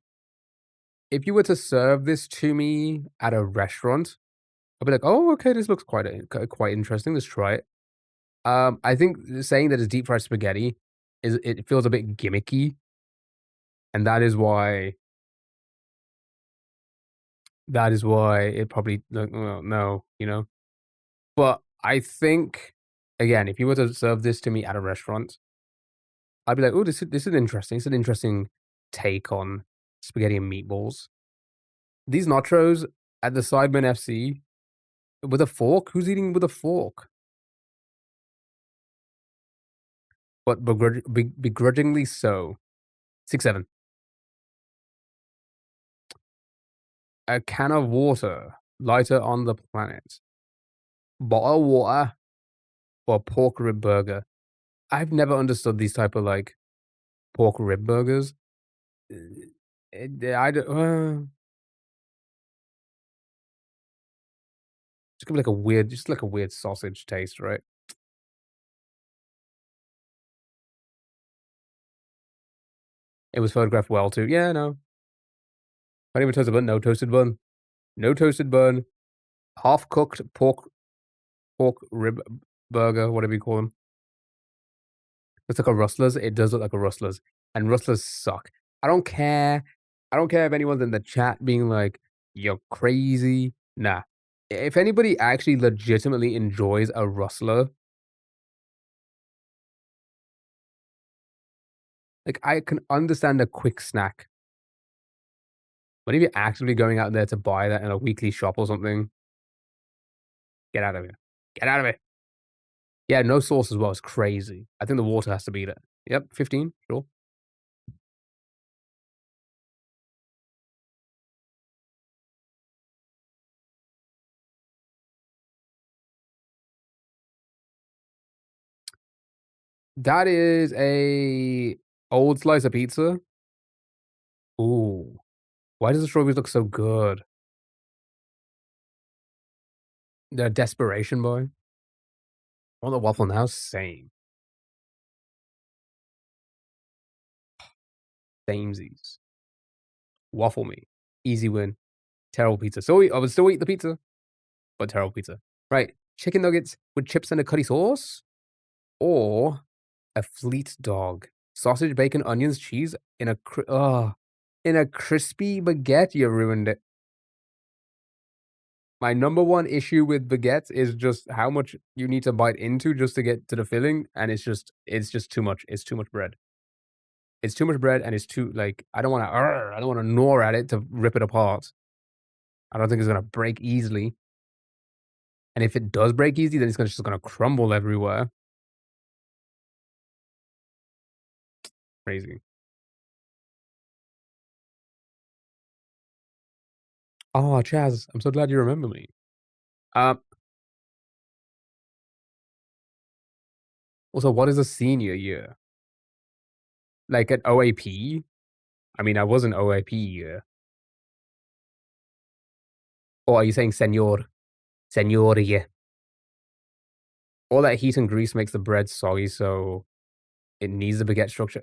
serve this to me at a restaurant, I'd be like, "Oh, okay, this looks quite interesting. Let's try it." I think saying that it's deep fried spaghetti it feels a bit gimmicky, and that is why it probably like, well, no, you know? But I think, again, if you were to serve this to me at a restaurant, I'd be like, "Oh, this is interesting. It's an interesting take on spaghetti and meatballs." These nachos at the Sidemen FC with a fork? Who's eating with a fork? But begrudgingly so. 6-7. A can of water, lighter on the planet. Bottled water or pork rib burger. I've never understood these type of, like, pork rib burgers. I don't just give me like a weird just like a weird sausage taste, right? It was photographed well too. Yeah, no. Not even toasted bun, no toasted bun. No toasted bun. Half cooked pork rib burger, whatever you call them. Looks like a Rustler's. It does look like a Rustler's, and Rustlers suck. I don't care. I don't care if anyone's in the chat being like, "You're crazy." Nah. If anybody actually legitimately enjoys a Rustler, like, I can understand a quick snack. But if you're actively going out there to buy that in a weekly shop or something, get out of here. Get out of it. Yeah, no sauce as well. It's crazy. I think the water has to beat it. Yep, 15, sure. That is a old slice of pizza. Ooh. Why does the strawberries look so good? The desperation boy. On the Waffle Now, same. Samesies. Waffle me. Easy win. Terrible pizza. I would still eat the pizza, but terrible pizza. Right. Chicken nuggets with chips and a cutty sauce? Or a fleet dog. Sausage, bacon, onions, cheese in a crispy baguette? You ruined it. My number one issue with baguettes is just how much you need to bite into just to get to the filling, and it's just too much. It's too much bread. It's too much bread, and it's too like, I don't wanna gnaw at it to rip it apart. I don't think it's gonna break easily, and if it does break easily, then it's just gonna crumble everywhere. Crazy. Oh, Chaz, I'm so glad you remember me. Um, Also, what is a senior year? Like an OAP? I mean, I was an OAP year. Or are you saying señor? Señor year. All that heat and grease makes the bread soggy, so it needs the baguette structure.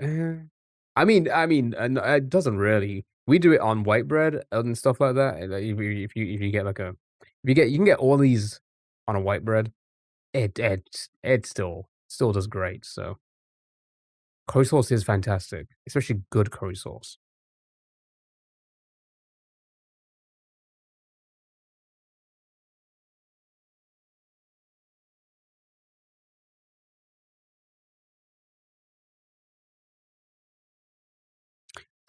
It doesn't really. We do it on white bread and stuff like that. And, like, if you get like a if you can get all these on a white bread, it still does great. So curry sauce is fantastic, especially good curry sauce.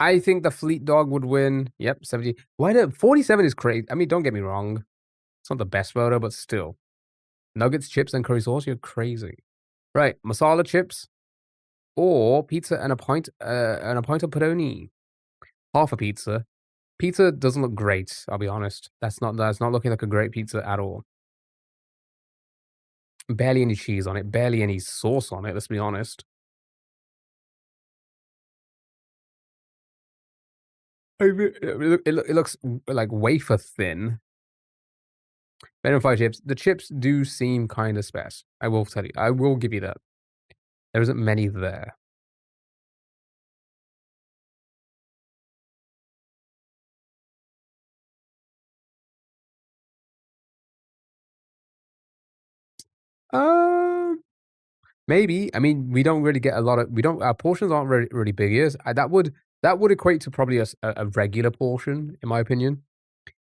I think the Fleet Dog would win. Yep, 70. Why the 47 is crazy. I mean, don't get me wrong. It's not the best photo, but still. Nuggets, chips, and curry sauce, you're crazy. Right, masala chips or pizza and a pint of pepperoni. Half a pizza. Pizza doesn't look great, I'll be honest. That's not looking like a great pizza at all. Barely any cheese on it, barely any sauce on it, let's be honest. It looks like wafer thin. Better than fried chips. The chips do seem kind of spec. I will tell you. I will give you that. There isn't many there. Maybe. I mean, we don't really get a lot of. We don't. Our portions aren't really big. Is that would equate to probably a regular portion, in my opinion,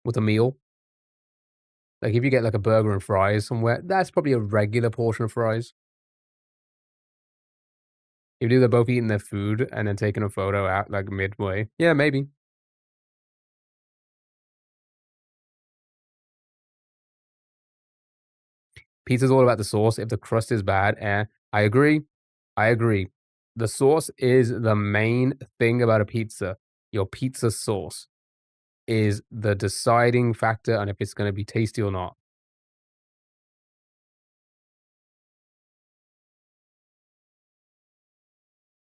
with a meal. Like if you get like a burger and fries somewhere, that's probably a regular portion of fries. If they're both eating their food and then taking a photo out like midway, yeah, maybe. Pizza's all about the sauce. If the crust is bad, I agree. I agree. The sauce is the main thing about a pizza. Your pizza sauce is the deciding factor on if it's going to be tasty or not.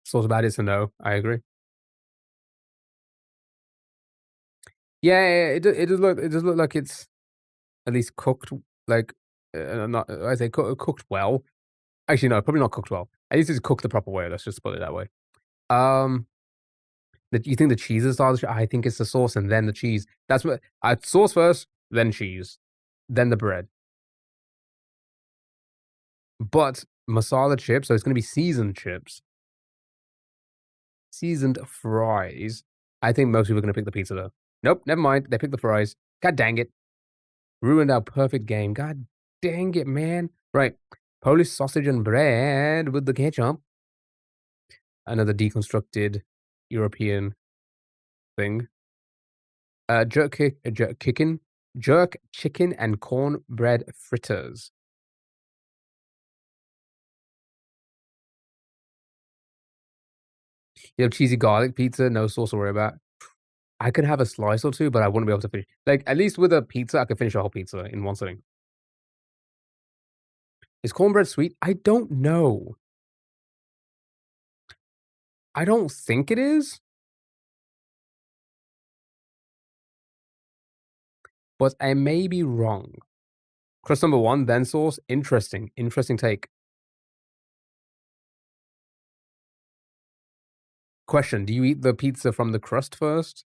Sauce about it's a no. I agree. Yeah, yeah, it does look like it's at least cooked like not I say cooked well. Actually, no, probably not cooked well. At least it's cooked the proper way. Let's just put it that way. Um, you think the cheese is starch? I think it's the sauce and then the cheese. That's what I sauce first, then cheese, then the bread. But masala chips, so it's gonna be seasoned chips, seasoned fries. I think most people are gonna pick the pizza though. Nope, never mind. They picked the fries. God dang it. Ruined our perfect game. God dang it, man. Right. Polish sausage and bread with the ketchup. Another deconstructed European thing. Jerk chicken and cornbread fritters. You have cheesy garlic pizza, no sauce to worry about. I could have a slice or two, but I wouldn't be able to finish. Like at least with a pizza, I could finish a whole pizza in one sitting. Is cornbread sweet? I don't know. I don't think it is, but I may be wrong. Crust number one, then sauce. Interesting. Interesting take. Question: do you eat the pizza from the crust first?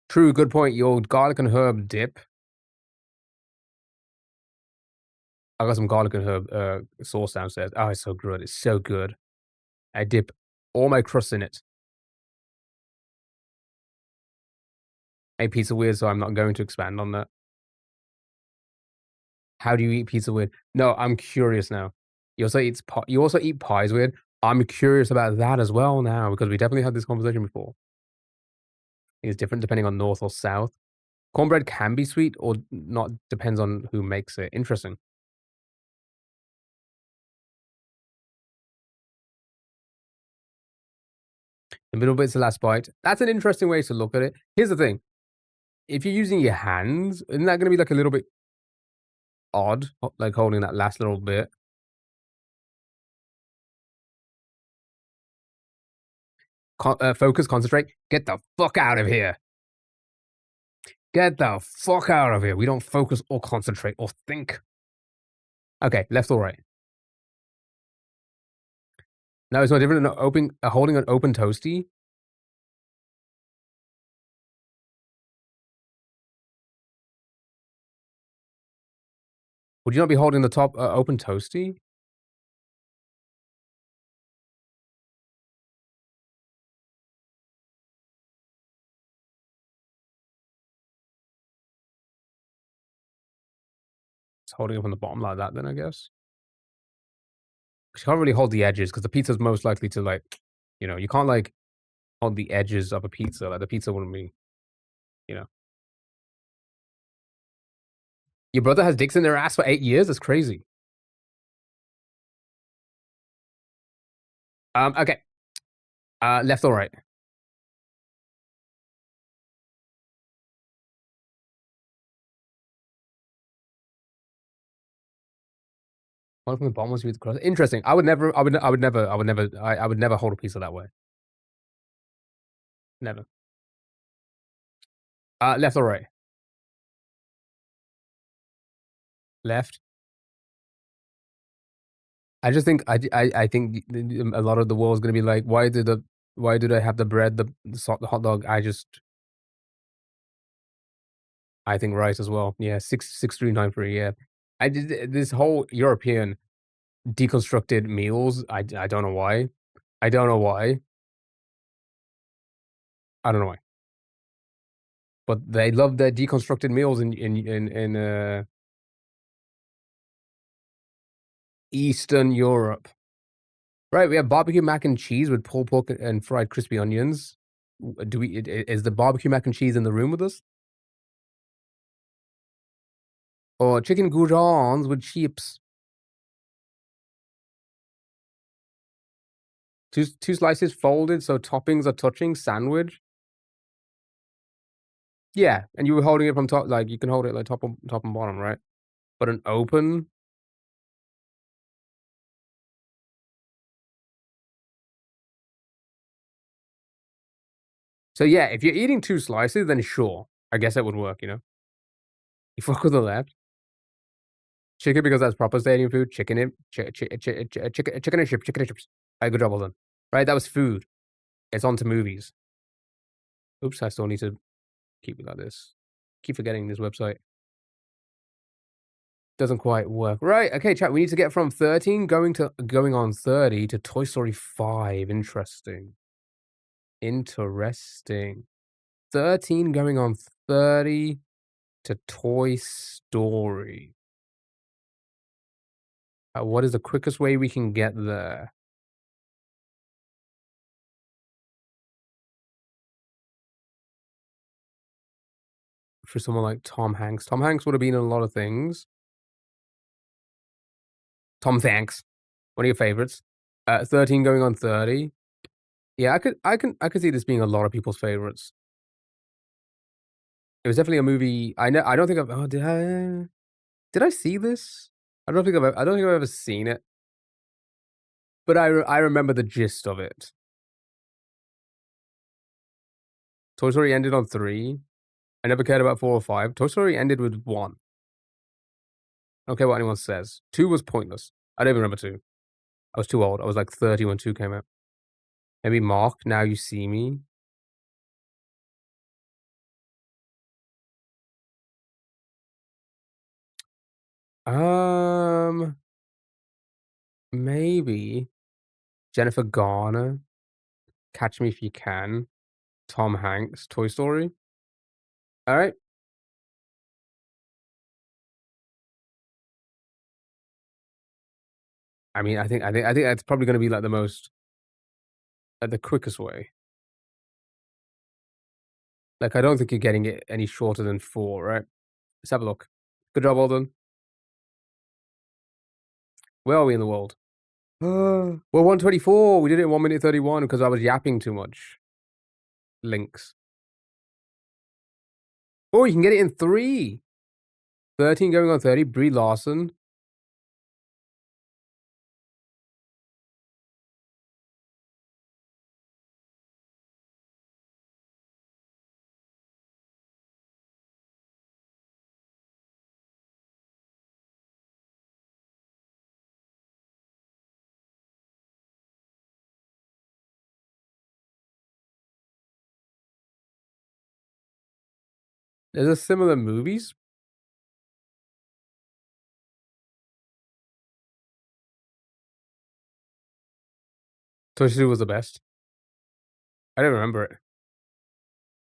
True, good point. Your garlic and herb dip. I got some garlic and herb sauce downstairs. Oh, it's so good. It's so good. I dip all my crusts in it. A pizza weird, so I'm not going to expand on that. How do you eat pizza weird? No, I'm curious now. You also eat pies weird. I'm curious about that as well now because we definitely had this conversation before. It's different depending on north or south. Cornbread can be sweet or not, depends on who makes it. Interesting. The middle bit's the last bite. That's an interesting way to look at it. Here's the thing. If you're using your hands, isn't that gonna be like a little bit odd, like holding that last little bit? Focus, concentrate. Get the fuck out of here. Get the fuck out of here. We don't focus or concentrate or think. Okay, left or right? No, it's no different than holding an open toasty. Would you not be holding the top open toasty? It's holding it from the bottom like that, then I guess. You can't really hold the edges because the pizza's most likely to like, you can't like hold the edges of a pizza. Like the pizza wouldn't be, you know. Your brother has dicks in their ass for 8 years. That's crazy. Okay. Left or right? One from the bottom was with the crust. Interesting. I would never hold a pizza that way. Never. Left or right? Left. I just think I think a lot of the world is gonna be like, why do they have the bread, the hot dog? I think rice as well. Yeah, 66393. Yeah, I did this whole European deconstructed meals. I don't know why. I don't know why. I don't know why. But they love their deconstructed meals in Eastern Europe. Right, we have barbecue mac and cheese with pulled pork and fried crispy onions. Do we is the barbecue mac and cheese in the room with us? Or chicken goujons with chips. Two slices folded so toppings are touching, sandwich. Yeah, and you were holding it from top, like, you can hold it, like, top and bottom, right? But an open. So, yeah, if you're eating 2 slices, then sure, I guess that would work, you know? You fuck with the left. Chicken because that's proper stadium food. Chicken and chicken and chips. Alright, good job, well done. Right, that was food. It's on to movies. Oops, I still need to keep it like this. Keep forgetting this website. Doesn't quite work. Right, okay, chat, we need to get from 13 going on 30 to Toy Story 5. Interesting. Interesting. 13 going on 30 to Toy Story. What is the quickest way we can get there? For someone like Tom Hanks. Tom Hanks would have been in a lot of things. Tom Thanks, one of your favorites. 13 going on 30. Yeah, I could see this being a lot of people's favorites. It was definitely a movie. I don't think I've. Oh, did I see this? I don't think I've ever seen it, but I remember the gist of it. Toy Story ended on 3. I never cared about 4 or 5. Toy Story ended with 1. I don't care what anyone says. 2 was pointless. I don't even remember 2. I was too old. I was like 30 when 2 came out. Maybe Mark, Now You See Me. Um, maybe Jennifer Garner, Catch Me If You Can, Tom Hanks, Toy Story. All right. I mean, I think that's probably gonna be, like, the most the quickest way. Like, I don't think you're getting it any shorter than 4, right? Let's have a look. Good job, Alden. Where are we in the world? We're 124. We did it in 1 minute 31 because I was yapping too much. Links. Oh, you can get it in 3. 13 going on 30, Brie Larson. There's a similar movies. Toy Story was the best. I don't remember it.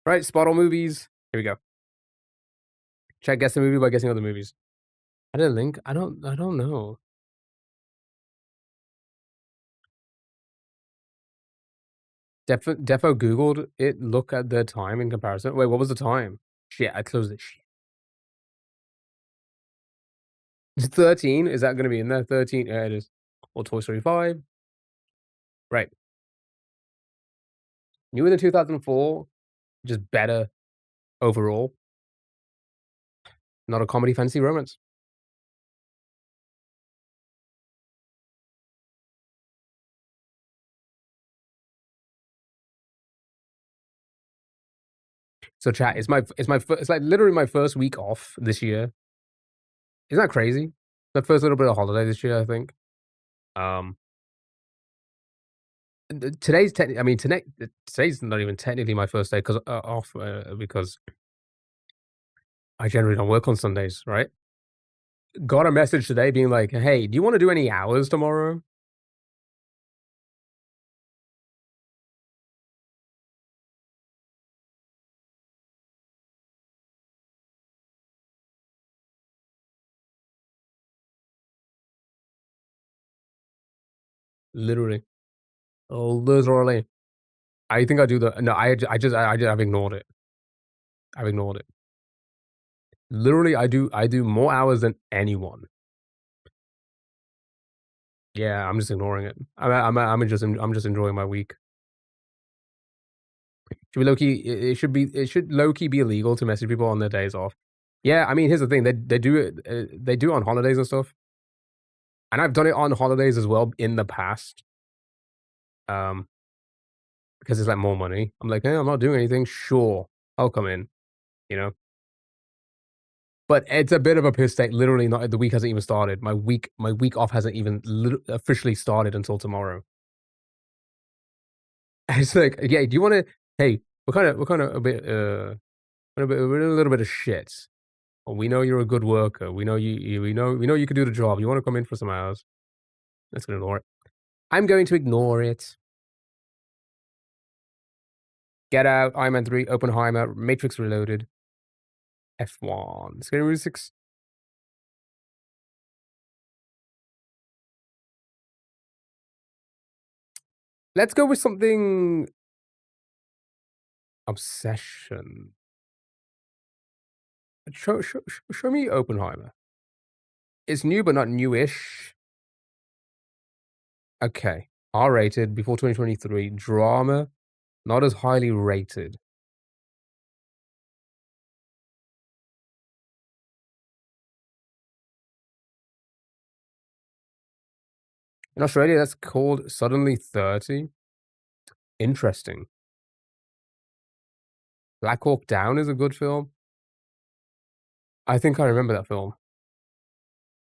Right, spot on movies. Here we go. Check guess the movie by guessing other movies. I did a link. I don't know. Defo Googled it. Look at the time in comparison. Wait, what was the time? Shit, I closed it. Shit. 13. Is that going to be in there? 13. Yeah, it is. Or Toy Story 5. Right. Newer than 2004. Just better overall. Not a comedy, fantasy, romance. So chat, it's like literally my first week off this year. Isn't that crazy? The first little bit of holiday this year, I think. Um, today's I mean, today's not even technically my first day because off because I generally don't work on Sundays, right? Got a message today being like, "Hey, do you want to do any hours tomorrow?" Literally, literally. I think I do the no. I've ignored it. I've ignored it. Literally, I do more hours than anyone. Yeah, I'm just ignoring it. I'm just enjoying my week. Should be low key. It should low key be illegal to message people on their days off. Yeah, I mean, here's the thing. They do it. They do it on holidays and stuff, and I've done it on holidays as well in the past. Um, because it's like more money. I'm like, hey, I'm not doing anything. Sure, I'll come in. You know, but it's a bit of a piss take. Literally, not the week hasn't even started. My week off hasn't even officially started until tomorrow. It's like, yeah, do you want to? Hey, we're kind of a bit we're a little bit of shit. Well, we know you're a good worker. We know you could do the job. You want to come in for some hours? Let's ignore it. I'm going to ignore it. Get Out, Iron Man 3, Oppenheimer, Matrix Reloaded, F1, Scary Movie 6. Let's go with something obsession. Show me Oppenheimer. It's new, but not newish. Okay. R rated before 2023. Drama, not as highly rated. In Australia, that's called Suddenly 30. Interesting. Black Hawk Down is a good film. I think I remember that film.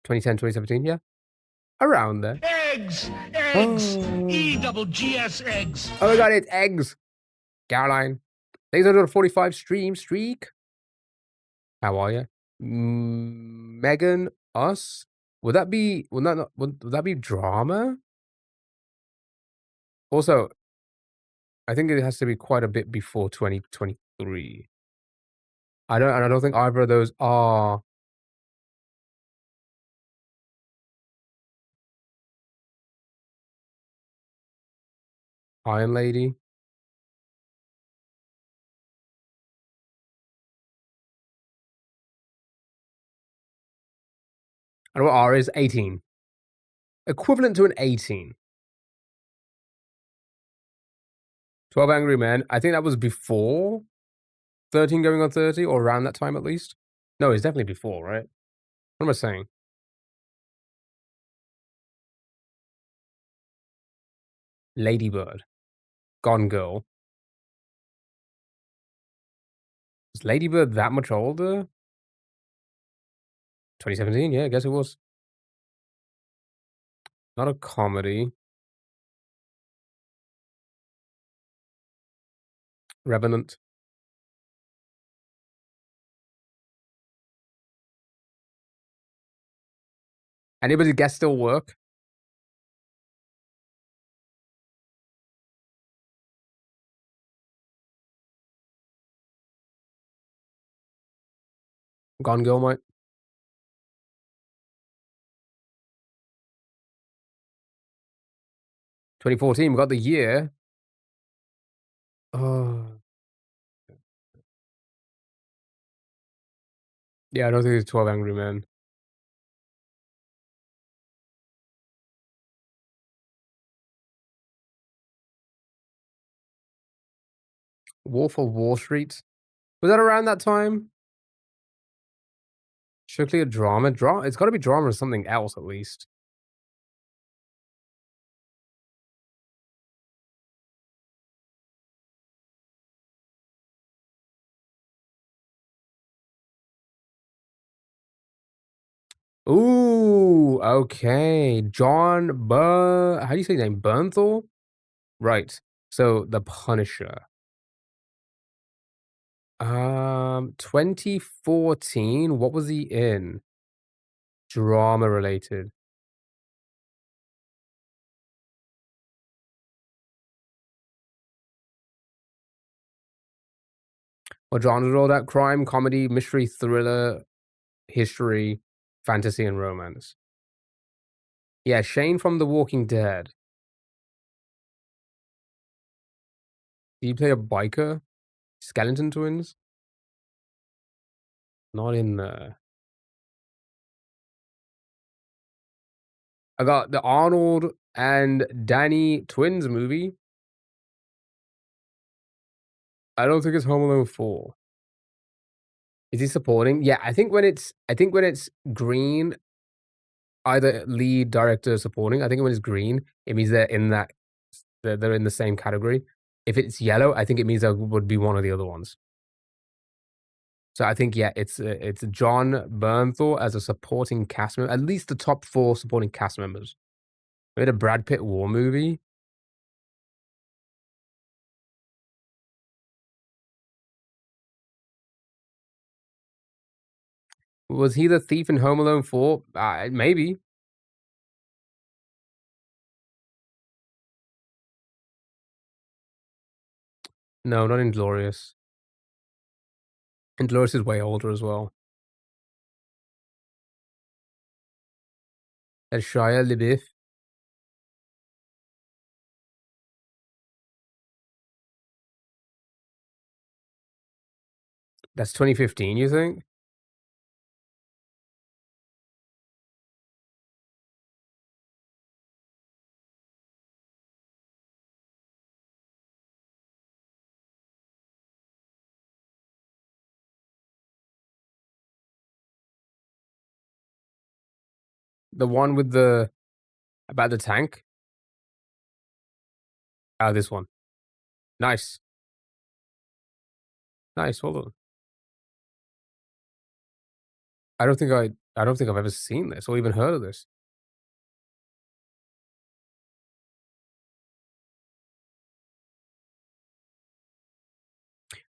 2010, 2017, yeah? Around there. Eggs! Eggs! Oh. E-double-G-S eggs! Oh my god, it's eggs! Caroline. Thanks for the 45 stream streak. How are you? Megan, us? Would that be drama? Also, I think it has to be quite a bit before 2023. I don't think either of those are Iron Lady. I know what R is, 18. Equivalent to an 18. 12 Angry Men. I think that was before 13 going on 30, or around that time at least. No, it's definitely before, right? What am I saying? Ladybird. Gone Girl. Is Ladybird that much older? 2017, yeah, I guess it was. Not a comedy. Revenant. Anybody guess still work? Gone Girl might. 2014, we got the year. Oh. Yeah, I don't think it's 12 Angry Men. Wolf of Wall Street. Was that around that time? Strictly a drama? It's gotta be drama or something else at least. Ooh, okay. John how do you say his name? Bernthal? Right. So, The Punisher. 2014, what was he in? Drama related. What genres are all that? Crime, comedy, mystery, thriller, history, fantasy, and romance. Yeah, Shane from The Walking Dead. Did he play a biker? Skeleton Twins? Not in there. I got the Arnold and Danny Twins movie. I don't think it's Home Alone 4. Is he supporting? Yeah, I think when it's green, either lead, director, supporting. I think when it's green, it means they're in that they're in the same category. If it's yellow, I think it means that would be one of the other ones. So I think, yeah, it's John Bernthal as a supporting cast member, at least the top 4 supporting cast members. Made a Brad Pitt war movie. Was he the thief in Home Alone 4? Maybe. No, not Inglourious. Inglourious is way older as well. And Shia LaBeouf. That's 2015, you think? The one with the about the tank? Oh, this one. Nice. Nice, hold on. I don't think I've ever seen this or even heard of this.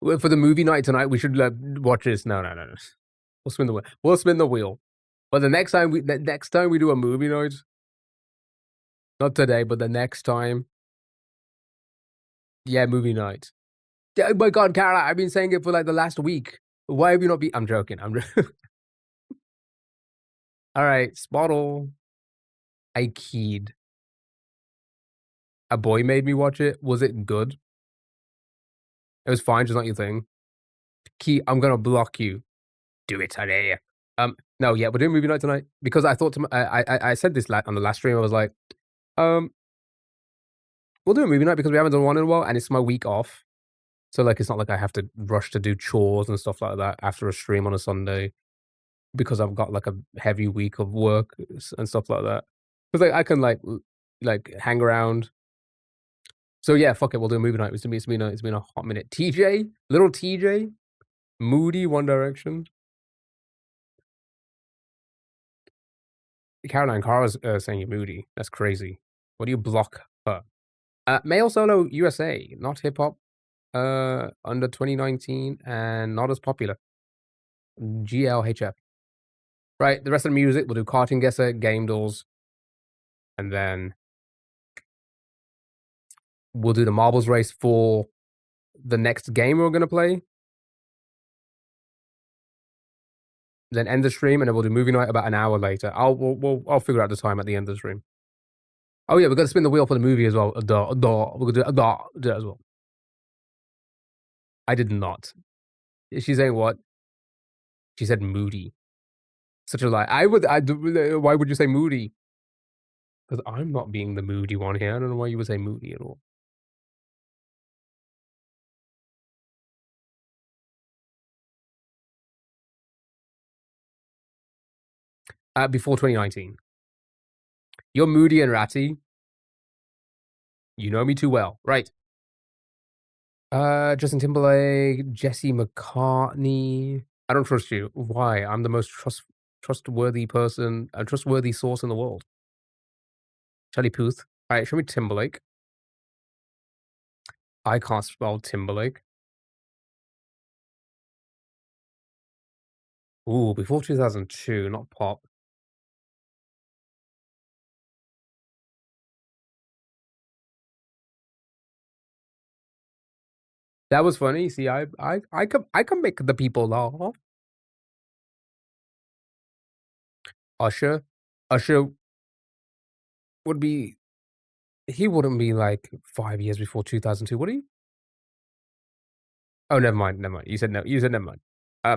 Well, for the movie night tonight, we should, watch this. No, no, no, no. We'll spin the wheel. We'll spin the wheel. But the next time we do a movie night, not today, but the next time, yeah, movie night. Yeah, oh my god, Cara, I've been saying it for, like, the last week. Why have you not I'm joking, Alright, Spottle. I keyed. A boy made me watch it. Was it good? It was fine, just not your thing. Key, I'm gonna block you. Do it today. No, yeah, we're doing movie night tonight because I thought to I said this on the last stream. I was like, um, we'll do a movie night because we haven't done one in a while, and it's my week off. So like, it's not like I have to rush to do chores and stuff like that after a stream on a Sunday because I've got like a heavy week of work and stuff like that. Because like I can like hang around. So yeah, fuck it, we'll do a movie night. It's been a hot minute. TJ, little TJ, Moody, One Direction. Caroline Carr's saying you're moody. That's crazy. What do you block her? Male solo USA, not hip hop. Under 2019 and not as popular. GLHF. Right, the rest of the music we'll do Cartoon Guesser, Game Dolls, and then we'll do the marbles race for the next game we're gonna play. Then end the stream, and then we'll do movie night about an hour later. I'll figure out the time at the end of the stream. Oh yeah, we're gonna spin the wheel for the movie as well. We're gonna do it as well. I did not. She's saying what? She said moody. Such a lie. Why would you say moody? Because I'm not being the moody one here. I don't know why you would say moody at all. Before 2019. You're moody and ratty. You know me too well. Right. Justin Timberlake, Jesse McCartney. I don't trust you. Why? I'm the most trustworthy person, a trustworthy source in the world. Charlie Puth. Alright, show me Timberlake. I can't spell Timberlake. Ooh, before 2002, not pop. That was funny. See, I can make the people laugh. Usher. Usher would be he wouldn't be, like, 5 years before 2002, would he? Oh, never mind, never mind. You said no you said never mind. Uh,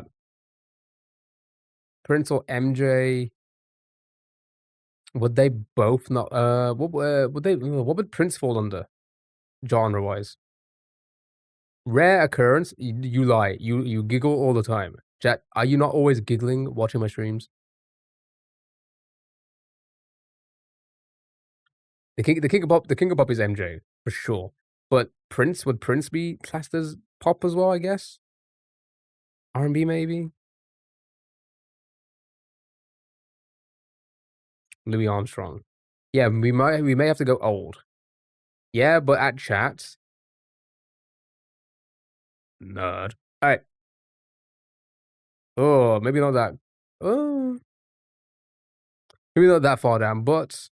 Prince or MJ, would they both not, what would Prince fall under, genre-wise? Rare occurrence? You lie. You giggle all the time. Jack, are you not always giggling watching my streams? The king of pop is MJ, for sure. But Prince, would Prince be classed as pop as well, I guess? R&B maybe? Louis Armstrong. Yeah, we may have to go old. Yeah, but at chat, nerd. Alright. Oh, maybe not that oh, maybe not that far down, but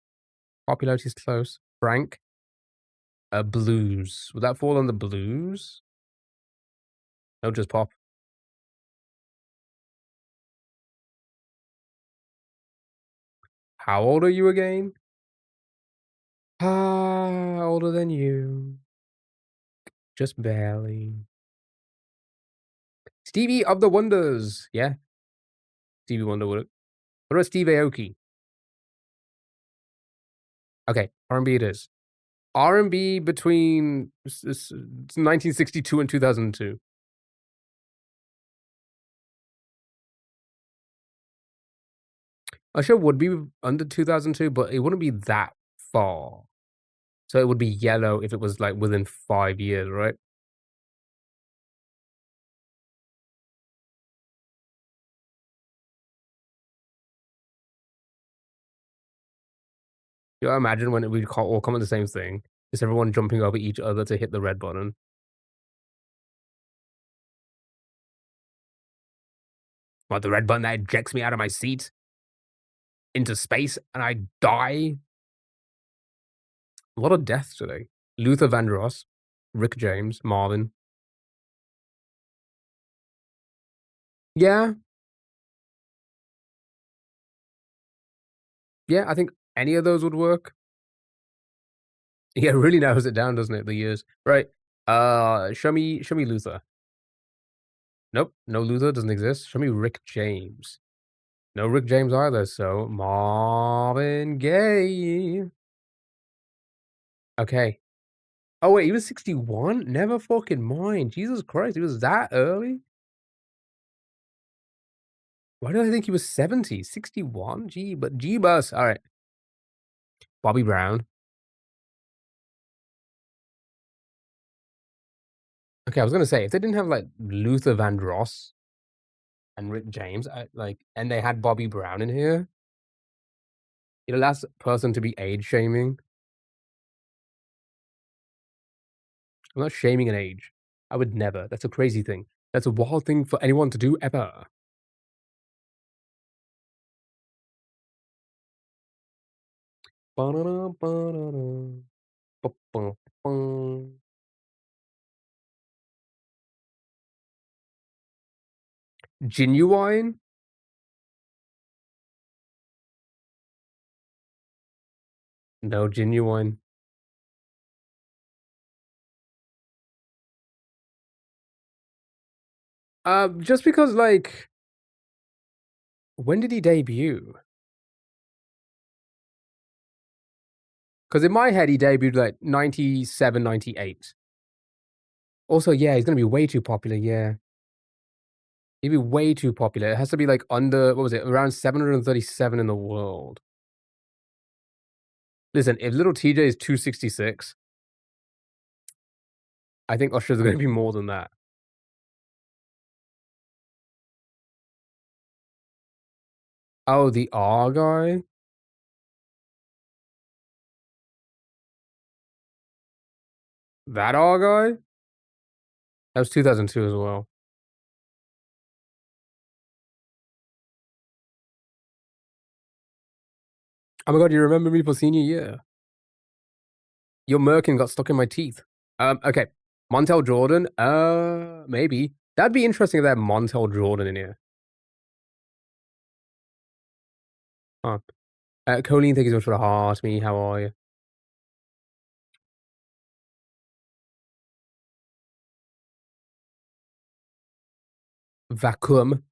popularity is close. Frank, blues. Would that fall under blues? No, just pop. How old are you again? Ah, older than you. Just barely. Stevie of the Wonders. Yeah, Stevie Wonder would. What about Steve Aoki? Okay, R&B it is. R&B between 1962 and 2002. Usher would be under 2002, but it wouldn't be that far. So it would be Yellow if it was, like, within 5 years, right? You know, imagine when we all comment the same thing. Just everyone jumping over each other to hit the red button. What, the red button that ejects me out of my seat into space and I die? A lot of deaths today. Luther Vandross, Rick James, Marvin. Yeah, yeah, I think any of those would work. Yeah, it really narrows it down, doesn't it, the years. Right. Show me Luther. Nope, no Luther doesn't exist. Show me Rick James. No Rick James either, so Marvin Gaye. Okay. Oh, wait, he was 61? Never fucking mind. Jesus Christ, he was that early? Why did I think he was 70? 61? Gee, but Jeebus. Alright. Bobby Brown. Okay, I was gonna say, if they didn't have, like, Luther Vandross and Rick James, and they had Bobby Brown in here, you're the last person to be age shaming. I'm not shaming an age. I would never. That's a crazy thing. That's a wild thing for anyone to do ever. Ba-da-da, ba-da-da, ba-bum-bum. Genuine? No, Genuine. Just because, like, when did he debut? Because in my head, he debuted, like, 97, 98. Also, yeah, he's gonna be way too popular, yeah. He'd be way too popular. It has to be, like, under what was it? Around 737 in the world. Listen, if little TJ is 266, I think Usher's gonna be more than that. Oh, the R guy? That R guy? That was 2002 as well. Oh my god, you remember me for senior year? Your merkin got stuck in my teeth. Okay. Montel Jordan? Maybe. That'd be interesting if they had Montel Jordan in here. Huh. Colleen, thank you so much for the heart. Me, how are you? Vacuum.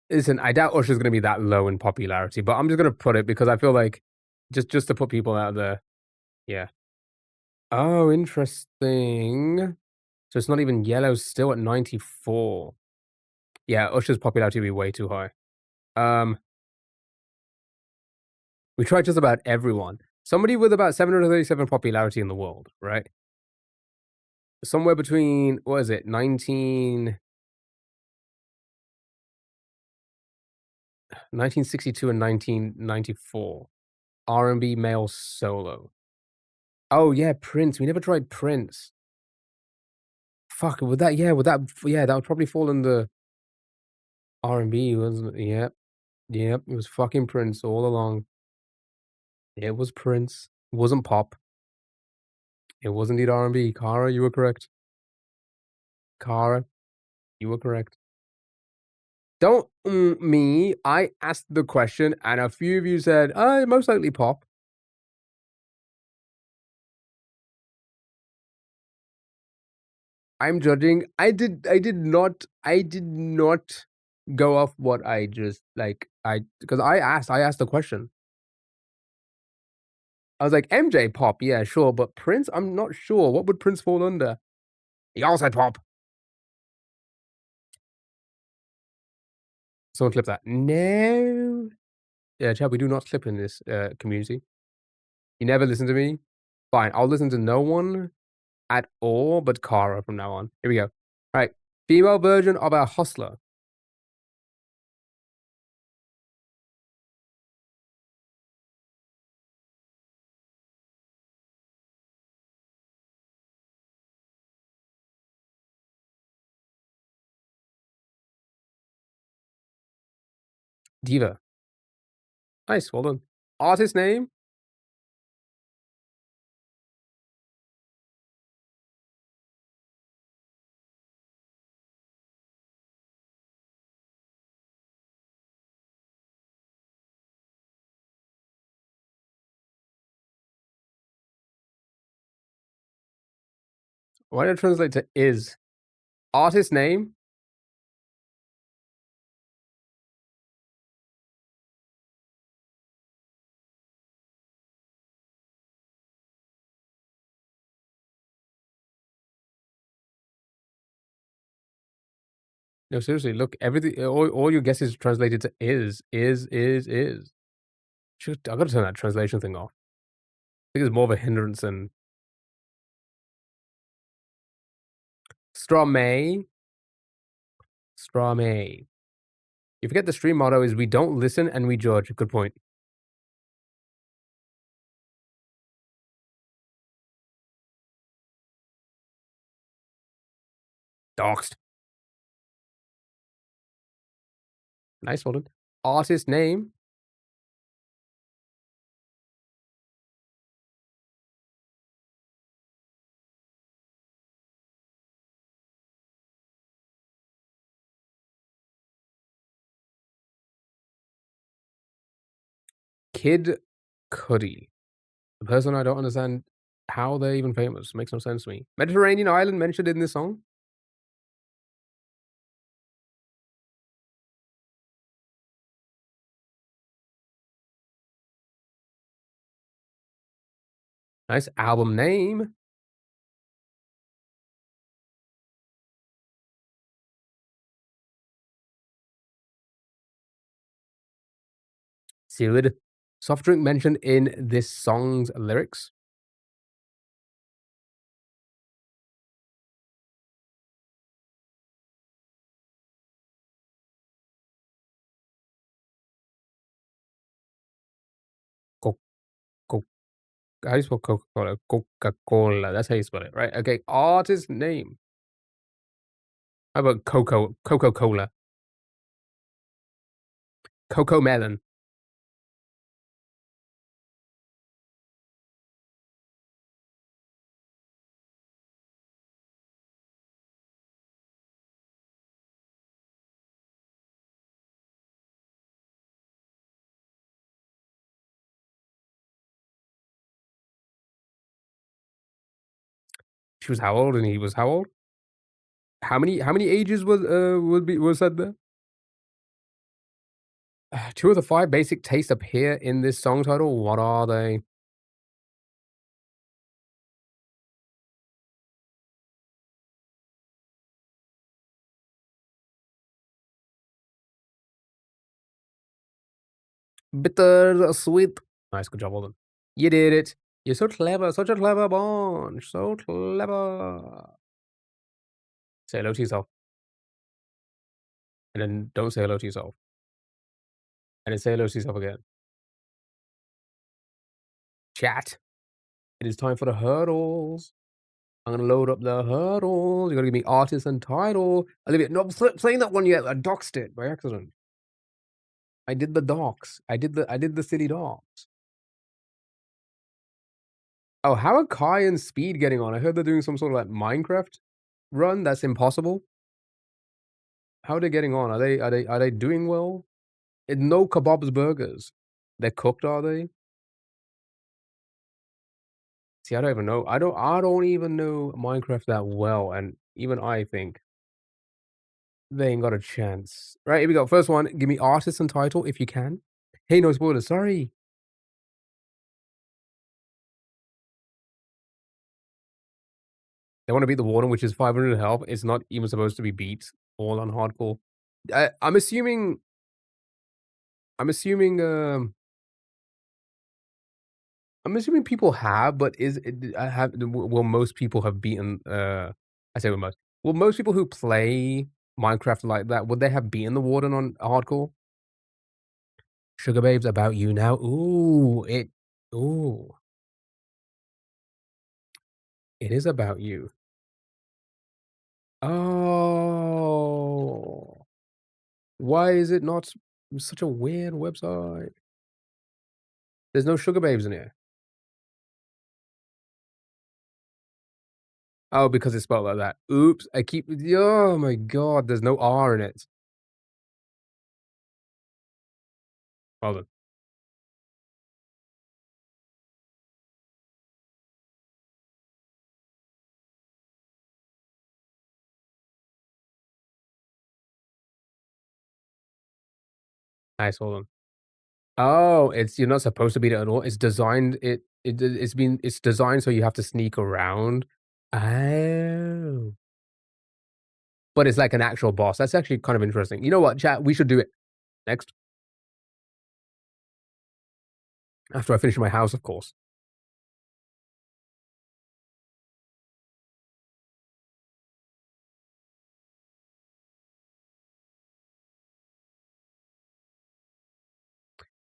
Listen, I doubt Usher's gonna be that low in popularity, but I'm just gonna put it because I feel like just to put people out there. Yeah. Oh, interesting. So it's not even yellow still at 94. Yeah, Usher's popularity would be way too high. Um, we tried just about everyone. Somebody with about 737 popularity in the world, right? Somewhere between, what is it, 1962 and 1994. R&B male solo. Oh, yeah, Prince. We never tried Prince. Fuck, would that yeah, that would probably fall in the R&B, wasn't it? Yep, yep, it was fucking Prince all along. It was Prince. It wasn't pop. It was indeed R&B. Kara, you were correct. Kara, you were correct. Don't me. I asked the question, and a few of you said, most likely pop." I'm judging. I did not go off what I just, like, because I asked the question. I was like, "MJ pop, yeah, sure, but Prince, I'm not sure. What would Prince fall under?" Y'all said pop. Someone clip that. No. Yeah, Chad, we do not clip in this, community. You never listen to me? Fine, I'll listen to no one at all but Kara from now on. Here we go. Alright. Female version of a hustler. Diva. Nice, well done. Artist name? Why did it translate to is? Artist name? No, seriously, look, everything, all your guesses translated to is. Shoot, I gotta turn that translation thing off. I think it's more of a hindrance than Strawmay. Strawmay. You forget the stream motto is we don't listen and we judge. Good point. Doxed. Nice, well done. Artist name? Kid Cudi. The person I don't understand how they're even famous. Makes no sense to me. Mediterranean island mentioned in this song? Nice album name. Seaweed. Soft drink mentioned in this song's lyrics? Co co How do you spell Coca-Cola? Coca-Cola, that's how you spell it, right? Okay, artist name. How about Coca-Cola? Cocomelon. She was how old and he was how old? How many ages was said there? 2 of the 5 basic tastes appear in this song title. What are they? Bitter, sweet. Nice, good job, well done. You did it. You're so clever, such a clever bunch, so clever. Say hello to yourself, and then don't say hello to yourself, and then say hello to yourself again. Chat. It is time for the hurdles. I'm gonna load up the hurdles. You gotta give me artist and title. Olivia, no, playing that one yet. I doxed it by accident. I did the docs. I did the city docs. Oh, how are Kai and Speed getting on? I heard they're doing some sort of like Minecraft run that's impossible. How are they getting on? Are they doing well? No kebabs burgers. They're cooked, are they? See, I don't even know. I don't even know Minecraft that well, and even I think they ain't got a chance. Right, here we go. First one, give me artist and title if you can. Hey, no spoilers, sorry. They wanna beat the warden, which is 500 health. It's not even supposed to be beat all on hardcore. I'm assuming I'm assuming, I'm assuming people have, but is it have will most people have beaten, I say will most. Will most people who play Minecraft like that, would they have beaten the warden on hardcore? Sugar Babes, About You Now. Ooh, it is about you. Oh, why is it not such a weird website? There's no Sugar Babes in here. Oh, because it's spelled like that. Oops, oh my god, there's no R in it. Hold on. Nice, hold on. Oh, it's you're not supposed to beat it at all. It's designed it's designed so you have to sneak around. Oh. But it's like an actual boss. That's actually kind of interesting. You know what, chat? We should do it next. After I finish my house, of course.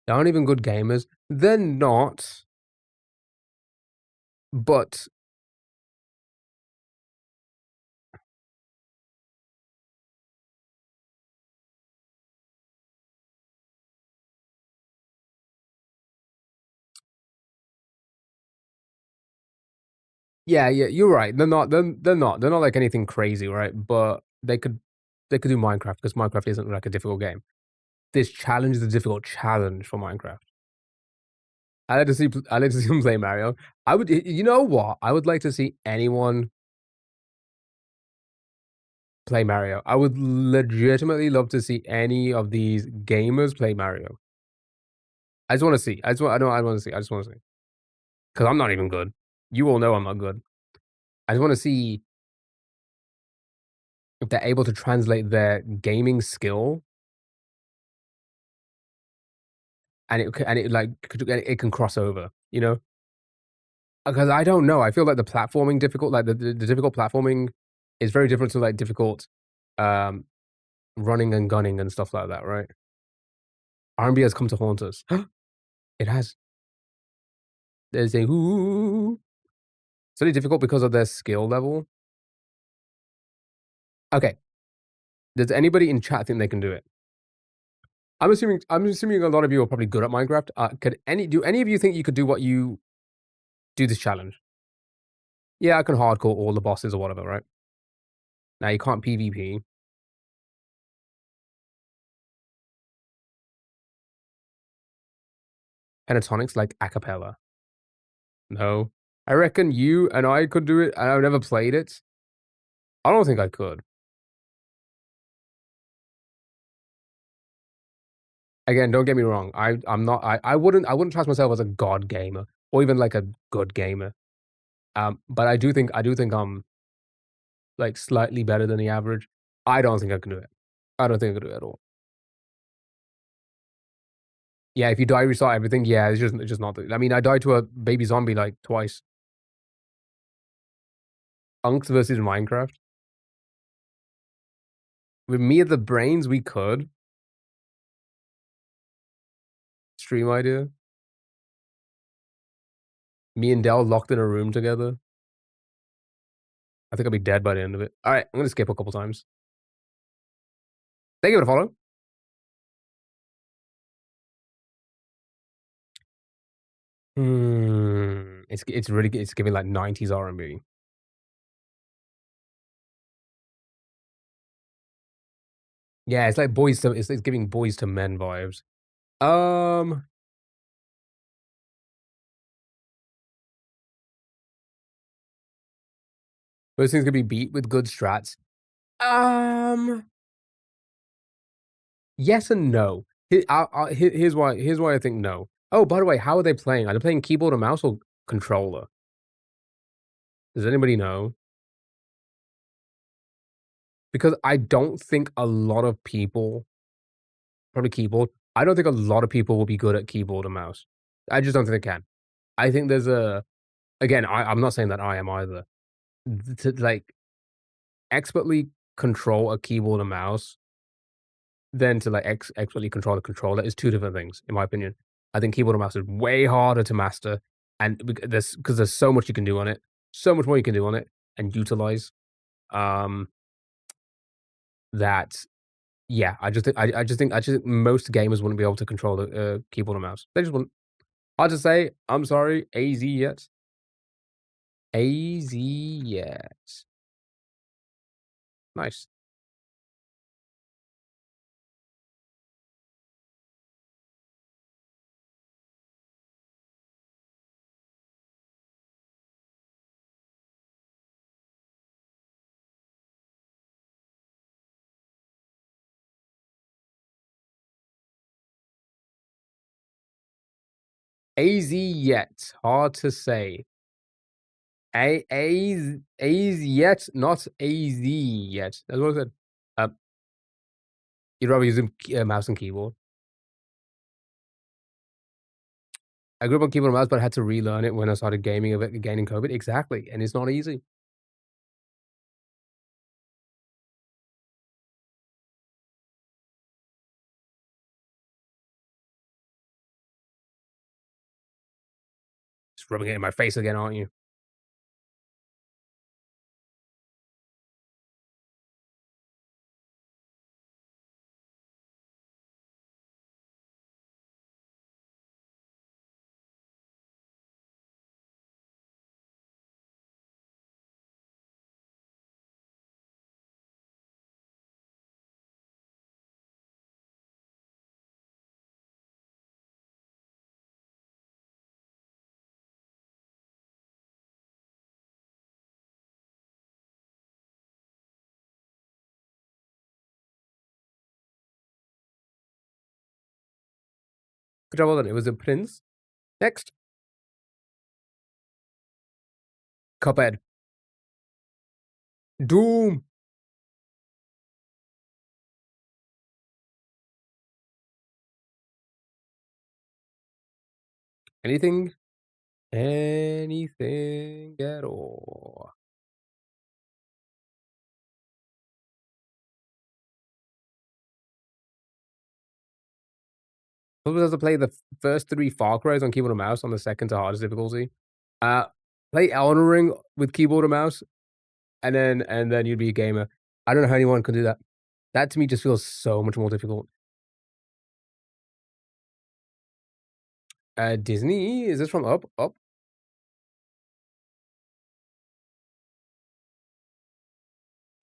They aren't even good gamers. They're not, but yeah, you're right. They're not like anything crazy, right? But they could do Minecraft because Minecraft isn't like a difficult game. This challenge is a difficult challenge for Minecraft. I like to see him play Mario. You know what? I would like to see anyone play Mario. I would legitimately love to see any of these gamers play Mario. I just wanna see. I wanna see. I just wanna see. 'Cause I'm not even good. You all know I'm not good. I just wanna see if they're able to translate their gaming skill and it like it can cross over, you know? Because I don't know, I feel like the platforming difficult like the difficult platforming is very different to like difficult, um, running and gunning and stuff like that, right? R&B has come to haunt us. It has. There's a "Ooh." It's really difficult because of their skill level. Okay, does anybody in chat think they can do it? I'm assuming a lot of you are probably good at Minecraft. Do any of you think you could do what you do this challenge? Yeah, I can hardcore all the bosses or whatever, right? Now you can't PvP. Pentatonics like acapella. No. I reckon you and I could do it, and I've never played it. I don't think I could. Again, don't get me wrong. I'm not I wouldn't class myself as a god gamer or even like a good gamer. But I do think I'm like slightly better than the average. I don't think I can do it. I don't think I could do it at all. Yeah, if you die, restart everything. Yeah, it's just not. I mean, I died to a baby zombie like twice. Unks versus Minecraft. With me at the brains, we could stream idea. Me and Dell locked in a room together. I think I'll be dead by the end of it. All right, I'm gonna skip a couple times. Thank you for the follow. It's really it's giving like 90s R&B. Yeah, it's like boys to it's giving boys to men vibes. Um, those things could be beat with good strats. Um, yes and no. Here's why I think no. Oh, by the way, how are they playing? Are they playing keyboard and mouse or controller? Does anybody know? Because I don't think a lot of people probably keyboard. I don't think a lot of people will be good at keyboard and mouse. I just don't think they can. I think there's a again, I'm not saying that I am either. To like expertly control a keyboard and mouse, then to like expertly control a controller is two different things, in my opinion. I think keyboard and mouse is way harder to master, and there's so much you can do on it, so much more you can do on it and utilize. Um, that yeah, I just think most gamers wouldn't be able to control the keyboard and mouse. They just wouldn't. I'll just say, I'm sorry, AZ yet. AZ yet. Nice. AZ yet. Hard to say. AZ yet, not AZ yet. That's what I said. You'd rather use a mouse and keyboard. I grew up on keyboard and mouse, but I had to relearn it when I started gaming of it, gaining COVID. Exactly, and it's not easy. Just rubbing it in my face again, aren't you? Good job, well done. It was a prince. Next, Cuphead. Doom. Anything? Anything at all. Who has to play the first 3 Far Cry's on keyboard and mouse on the second to hardest difficulty? Uh, Play Elden Ring with keyboard and mouse, and then you'd be a gamer. I don't know how anyone can do that. That to me just feels so much more difficult. Disney? Is this from Up? Up?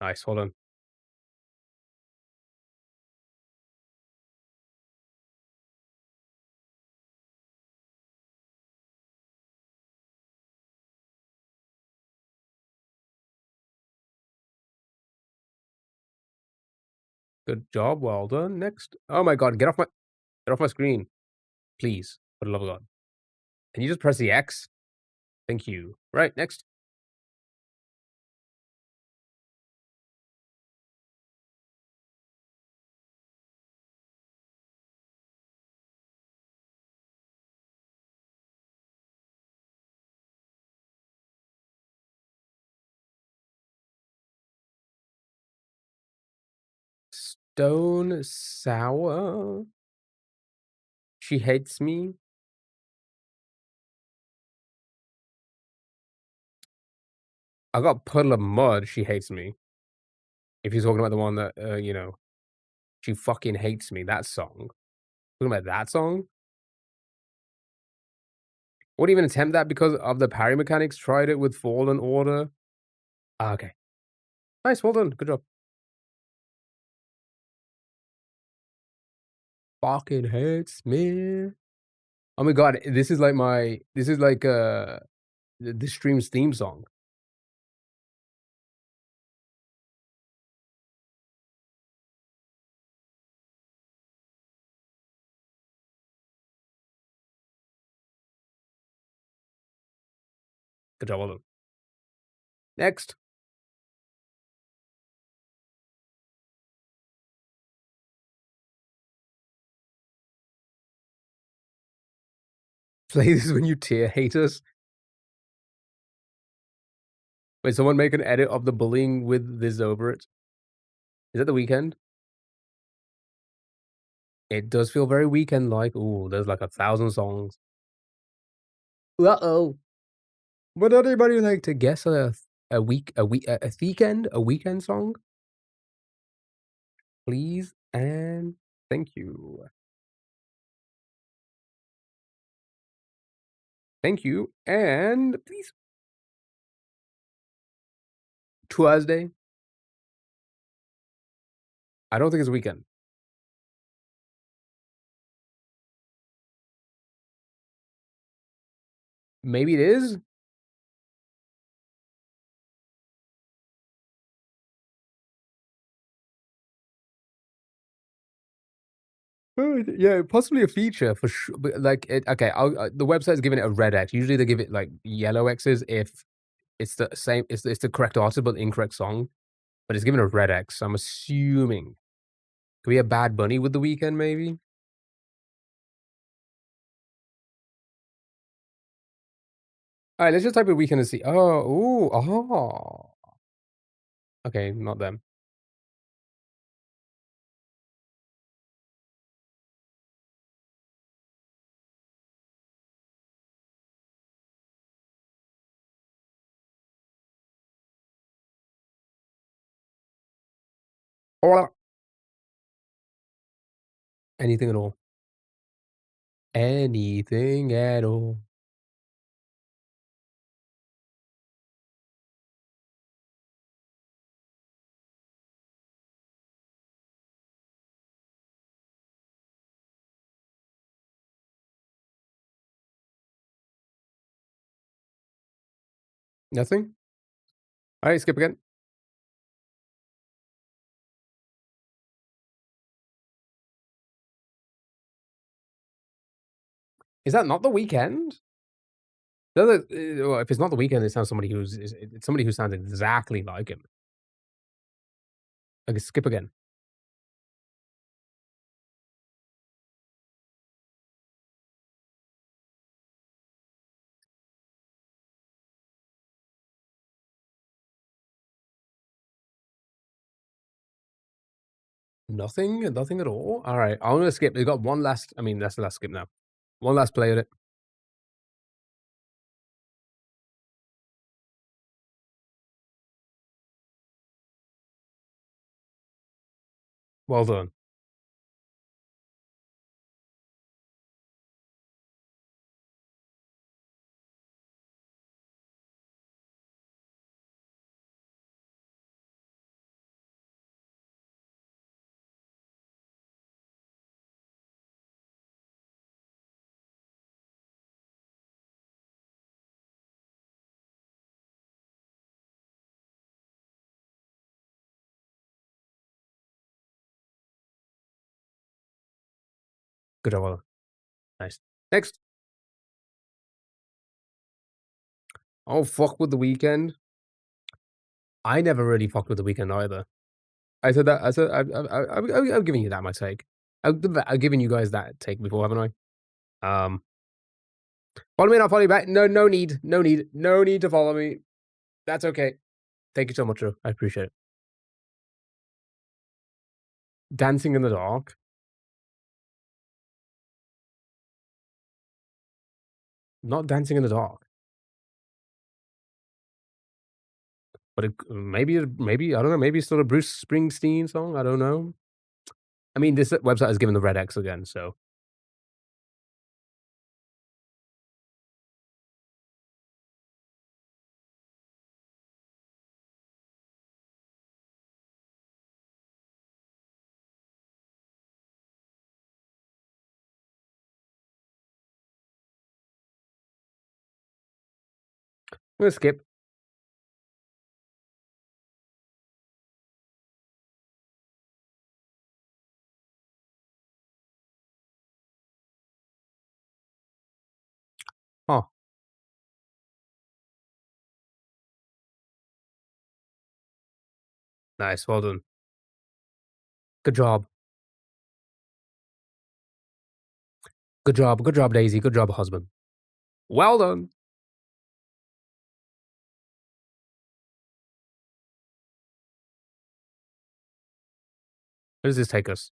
Nice, hold on. Good job, well done. Next. Oh my god, get off my screen. Please, for the love of God. Can you just press the X? Thank you. Right, next. Stone Sour. She hates me. I got Puddle of Mud. She hates me. If you're talking about the one that, she fucking hates me. That song. Talking about that song? Wouldn't even attempt that because of the parry mechanics. Tried it with Fallen Order. Ah, okay. Nice. Well done. Good job. Fucking hates me. Oh my god. This is like the stream's theme song. Good job. Well done. Next. Play this when you tear haters. Wait, someone make an edit of the bullying with this over it. Is that the weekend? It does feel very weekend-like. Ooh, there's like 1,000 songs. Uh-oh. Would anybody like to guess a weekend song? Please and thank you. Thank you, and please. Tuesday? I don't think it's a weekend. Maybe it is? Oh, yeah, possibly a feature for sure. But like, okay, the website's giving it a red X. Usually they give it like yellow X's if it's the same, it's the correct artist but the incorrect song. But it's given a red X. So I'm assuming could be a Bad Bunny with the weekend, maybe. All right, let's just type in weekend and see. Oh, ooh, oh. Okay, not them. Or anything at all. Anything at all. Nothing? All right, skip again. Is that not the weekend? Well, if it's not the weekend, it sounds somebody it's somebody who sounds exactly like him. Okay, skip again. Nothing? Nothing at all? Alright, I'm gonna skip. We got one last that's the last skip now. One last play at it. Well done. Good job, well done. Nice. Next. Oh, fuck with the weekend. I never really fucked with the weekend either. I said I've given you that my take. I've given you guys that take before, haven't I? Follow me and I'll follow you back. No need. No need. No need to follow me. That's okay. Thank you so much, Drew. I appreciate it. Dancing in the dark. Not dancing in the dark. But maybe I don't know. Maybe it's still a Bruce Springsteen song. I don't know. I mean, this website is giving the red X again, so I'm gonna skip. Huh. Nice. Well done. Good job. Good job. Good job, Daisy. Good job, husband. Well done. Where does this take us?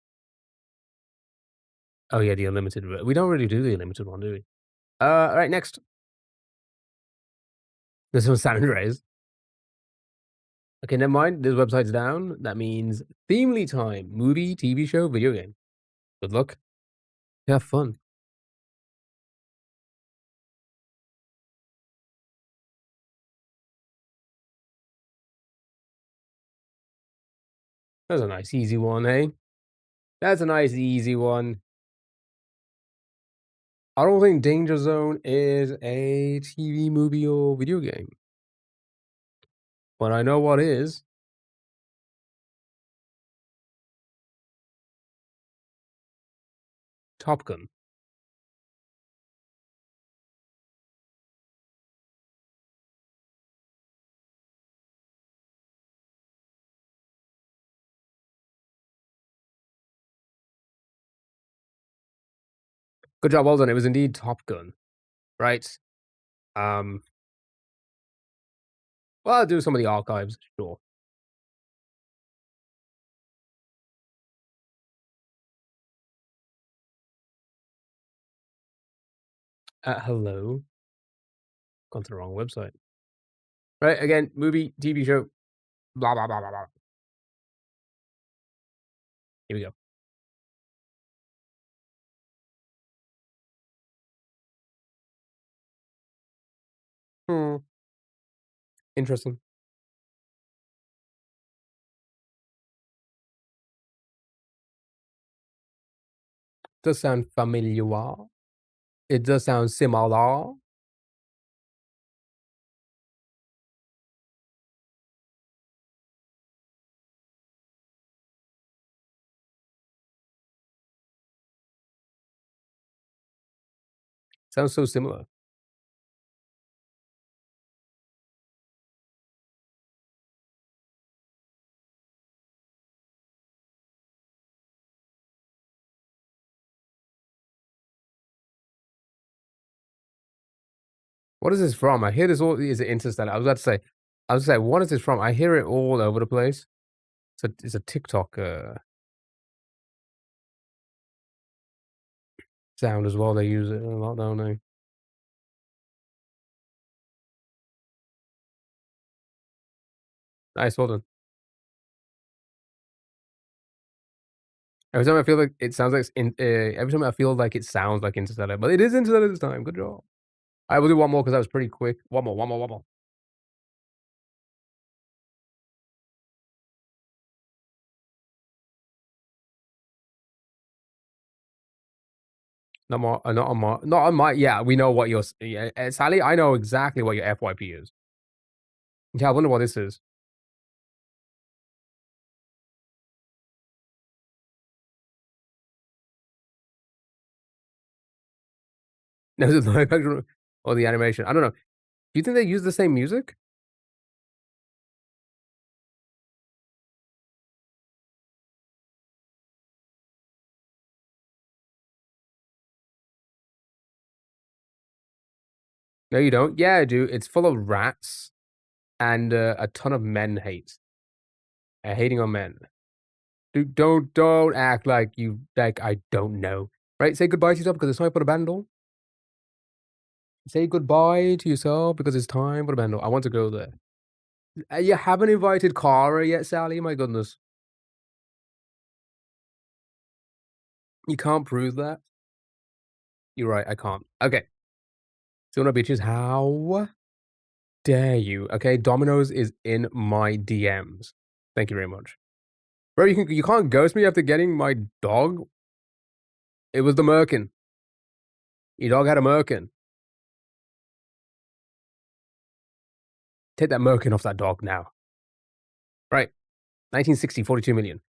Oh yeah, the unlimited. We don't really do the unlimited one, do we? All right, next. This one's San Andreas. Okay, never mind. This website's down. That means Themely time. Movie, TV show, video game. Good luck. Have fun. That's a nice easy one, hey? That's a nice easy one. I don't think Danger Zone is a TV, movie, or video game. But I know what is. Top Gun. Good job, well done. It was indeed Top Gun. Right. Um, well, I'll do some of the archives, sure. Hello. Gone to the wrong website. Right, again, movie, TV show, blah, blah, blah, blah, blah. Here we go. Hmm. Interesting. Does sound familiar. It does sound similar. Sounds so similar. What is this from? I hear this all. Is it Interstellar? I was about to say, what is this from? I hear it all over the place. It's a TikTok. Sound as well, they use it a lot, don't they? Nice, well done. Every time I feel like it sounds like every time I feel like it sounds like Interstellar, but it is Interstellar this time, good job. I will do one more because that was pretty quick. One more, one more, one more. Not on my yeah, we know what your yeah, Sally, I know exactly what your FYP is. Yeah, I wonder what this is. No, is it live action or the animation? I don't know. Do you think they use the same music? No, you don't. Yeah, I do. It's full of rats and, a ton of men hating on men. Dude, don't act like I don't know. Right? Say goodbye to yourself because it's time for the bundle. Say goodbye to yourself because it's time for the bundle. I want to go there. You haven't invited Cara yet, Sally? My goodness. You can't prove that? You're right, I can't. Okay. So no bitches, how dare you? Okay, Domino's is in my DMs. Thank you very much. Bro, you can't ghost me after getting my dog. It was the merkin. Your dog had a merkin. Take that merkin off that dog now. Right. 1960, 42 million.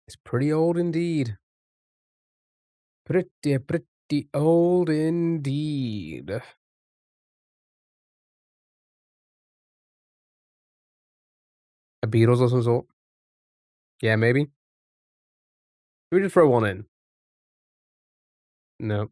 It's pretty old indeed. Pretty old indeed. A Beatles or some sort. Yeah, maybe. We just throw one in. No.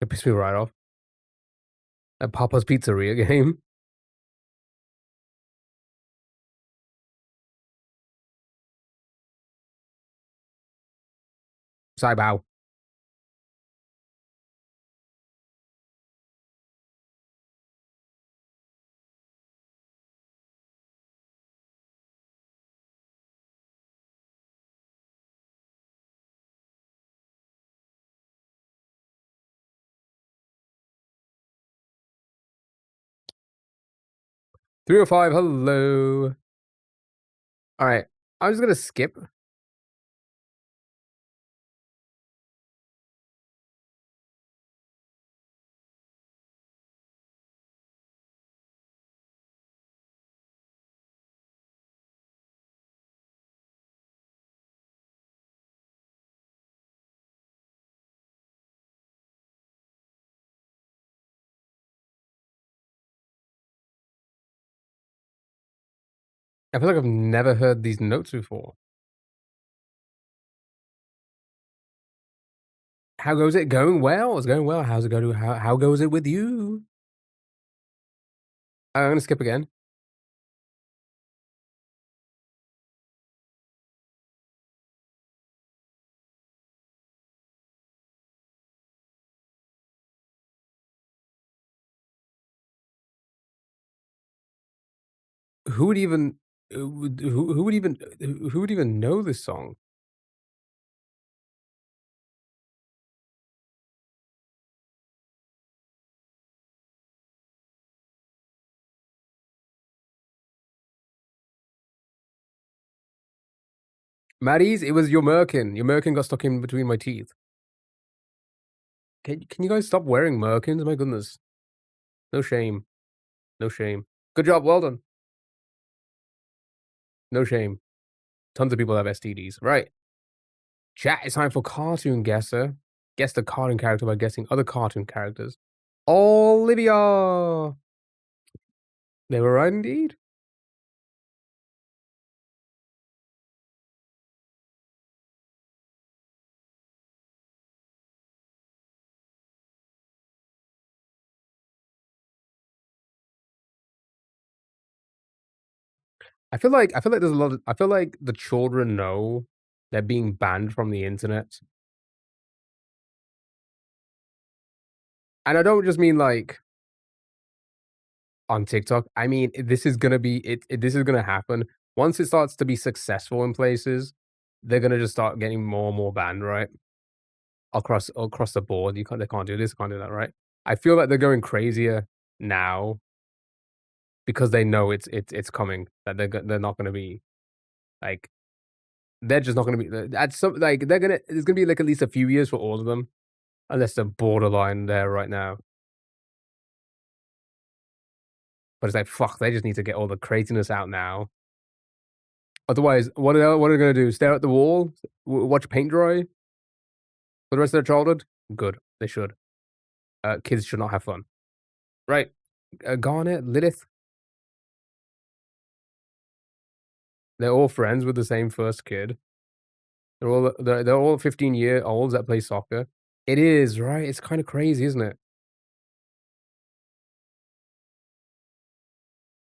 'It pissed me right off. A Papa's Pizzeria game. Bow. Three or five. Hello. All right. I'm just gonna skip. I feel like I've never heard these notes before. How goes it? Going well. It's going well. How's it going? How goes it with you? I'm gonna skip again. Who would even who would even who would even know this song? Maddie's, it was your merkin. Your merkin got stuck in between my teeth. Can you guys stop wearing merkins? My goodness. No shame. No shame. Good job, well done. No shame. Tons of people have STDs. Right. Chat, it's time for cartoon guesser. Guess the cartoon character by guessing other cartoon characters. Olivia! They were right indeed. I feel like there's a lot of I feel like the children know they're being banned from the internet. And I don't just mean like on TikTok. I mean, this is gonna be this is gonna happen. Once it starts to be successful in places, they're gonna just start getting more and more banned, right? Across the board. They can't do this, can't do that, right? I feel like they're going crazier now because they know it's coming. That they're not gonna be like they're just not gonna be at some like they're gonna it's gonna be like at least a few years for all of them, unless they're borderline there right now. But it's like fuck, they just need to get all the craziness out now. Otherwise, what are they gonna do? Stare at the wall? Watch paint dry for the rest of their childhood? Good, they should. Kids should not have fun, right? Garnet, Lilith, they're all friends with the same first kid. They're all 15-year-olds that play soccer. It is, right? It's kind of crazy, isn't it?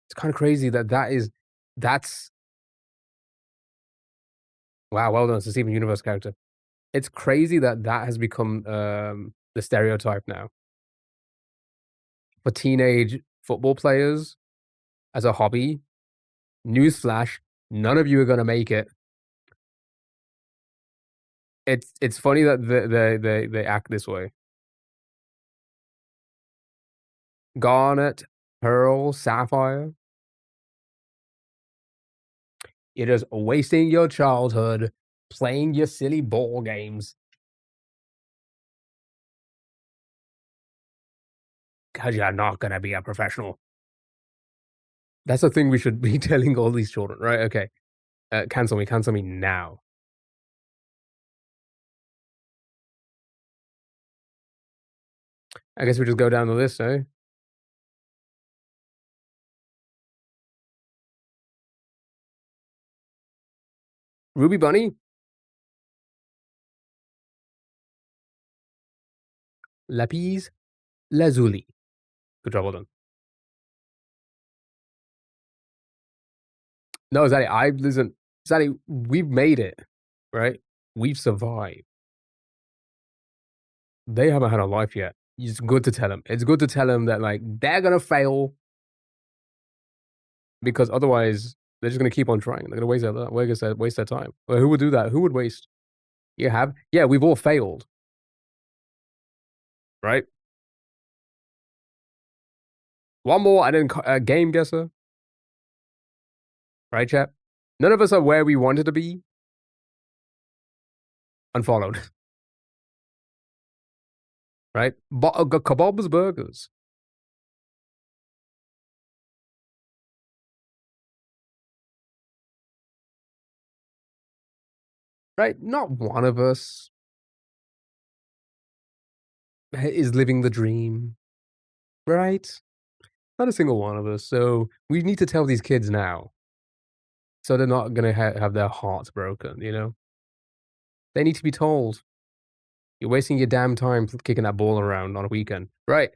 It's kind of crazy that's wow. Well done, it's a Steven Universe character. It's crazy that that has become the stereotype now for teenage football players as a hobby. Newsflash: none of you are gonna make it. It's funny that they act this way. Garnet, Pearl, Sapphire. You're just wasting your childhood playing your silly ball games because you're not gonna be a professional. That's the thing we should be telling all these children, right? Okay, cancel me now. I guess we just go down the list, eh? Ruby Bunny, Lapis Lazuli. Good job, well done. No, Zaddy, I listen, Zaddy, we've made it, right? We've survived. They haven't had a life yet. It's good to tell them. It's good to tell them that like they're gonna fail because otherwise they're just gonna keep on trying. They're gonna waste their time. Well, who would do that? Who would waste? You have? Yeah, we've all failed, right? One more, and then game guesser, right, chat? None of us are where we wanted to be. Unfollowed, right? Kebab's Burgers. Right? Not one of us is living the dream, right? Not a single one of us. So we need to tell these kids now, so they're not gonna have their hearts broken. You know, they need to be told. You're wasting your damn time kicking that ball around on a weekend, right?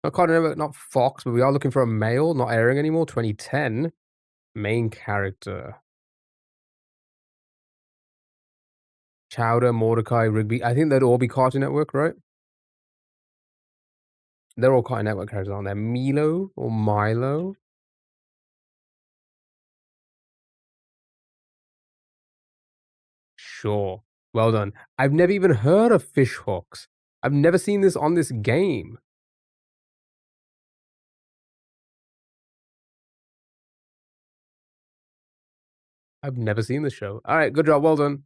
Not Cartoon Network, not Fox, but we are looking for a male, not airing anymore. 2010 main character. Chowder, Mordecai, Rigby. I think they'd all be Cartoon Network, right? They're all Cartoon Network characters, aren't they? Milo or Milo? Sure. Well done. I've never even heard of fish hooks. I've never seen this on this game. I've never seen this show. Alright, good job, well done.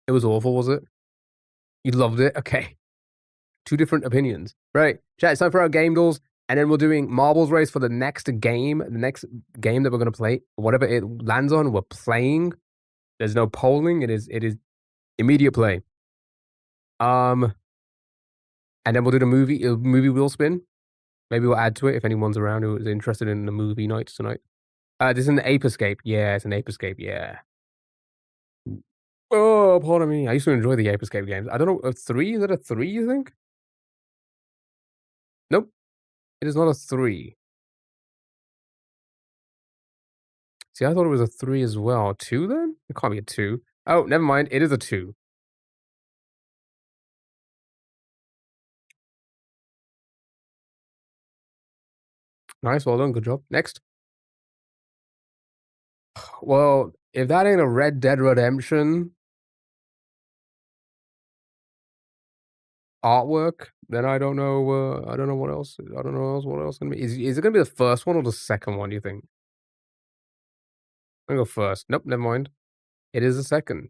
It was awful, was it? You loved it? Okay. 2 different opinions. Right. Chat, it's time for our game duels, and then we're doing marbles race for the next game. The next game that we're gonna play, whatever it lands on, we're playing. There's no polling. It is immediate play. And then we'll do the movie wheel spin. Maybe we'll add to it if anyone's around who is interested in the movie night tonight. This is an Ape Escape. Yeah, it's an Ape Escape. Yeah. Oh, pardon me. I used to enjoy the Ape Escape games. I don't know. A 3? Is it a 3? You think? Nope. It is not a 3. See, I thought it was a 3 as well. 2 then? It can't be a 2. Oh, never mind. It is a 2. Nice. Well done. Good job. Next. Well, if that ain't a Red Dead Redemption artwork, then I don't know what else. I don't know what else gonna be. Is it gonna be the first one or the second one, you think? I'm gonna go first. Nope, never mind. It is the second.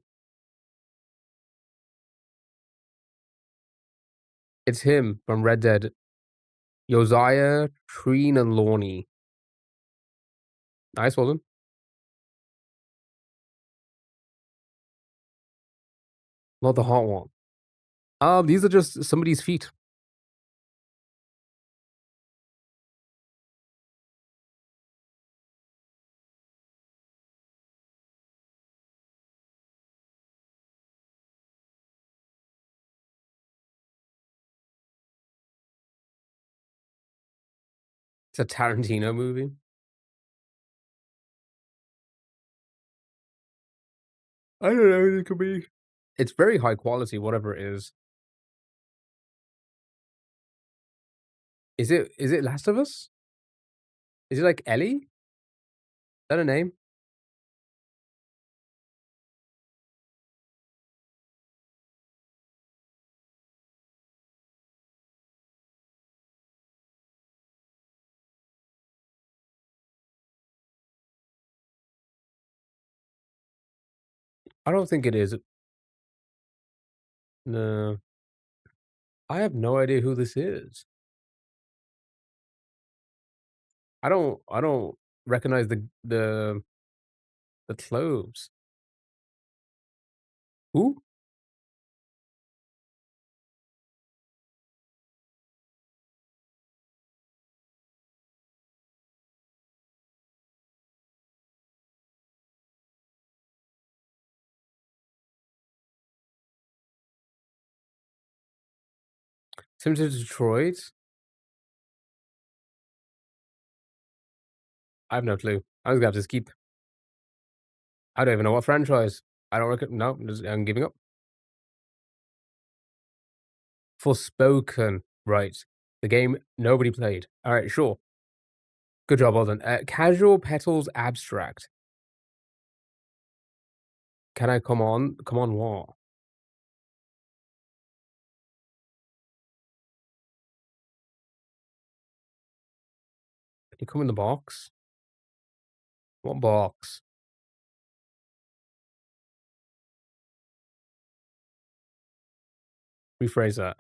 It's him from Red Dead. Josiah Trinalorni. Nice, well done. Not the hot one. These are just somebody's feet. It's a Tarantino movie. I don't know. It could be. It's very high quality, whatever it is. Is it Last of Us? Is it like Ellie? Is that a name? I don't think it is. No. I have no idea who this is. I don't recognize the clothes. Who? Sims of Detroit? I have no clue. I'm just gonna have to skip. I don't even know what franchise. I don't reckon. No, I'm giving up. Forspoken. Right. The game nobody played. All right, sure. Good job, well done. Casual Petals Abstract. Can I come on? Come on, what? Can you come in the box? What box? Rephrase that.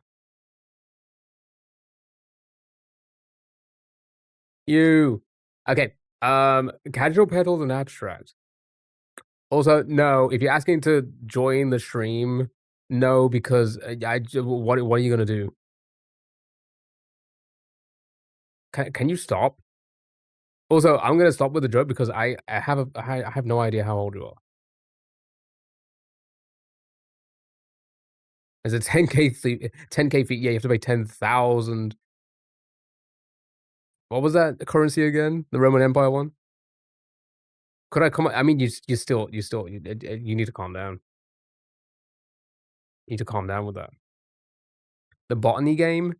You. Okay. Casual Petals and Abstract. Also, no, if you're asking to join the stream, no, because what are you gonna do? Can you stop? Also, I'm gonna stop with the joke because I have no idea how old you are. Is it 10K feet? 10K feet? Yeah, you have to pay 10,000. What was that currency again? The Roman Empire one? Could I come? I mean, you need to calm down. You need to calm down with that. The botany game?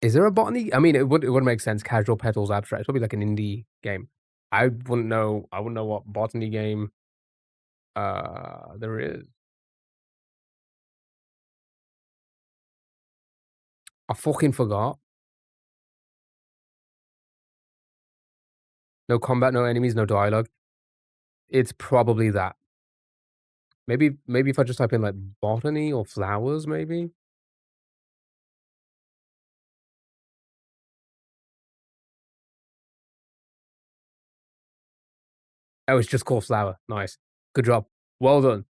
Is there a botany? I mean, it would make sense. Casual Petals Abstract. It's probably like an indie game. I wouldn't know what botany game there is. I fucking forgot. No combat, no enemies, no dialogue. It's probably that. Maybe if I just type in like botany or flowers, maybe. Oh, it's just called flower. Nice. Good job. Well done.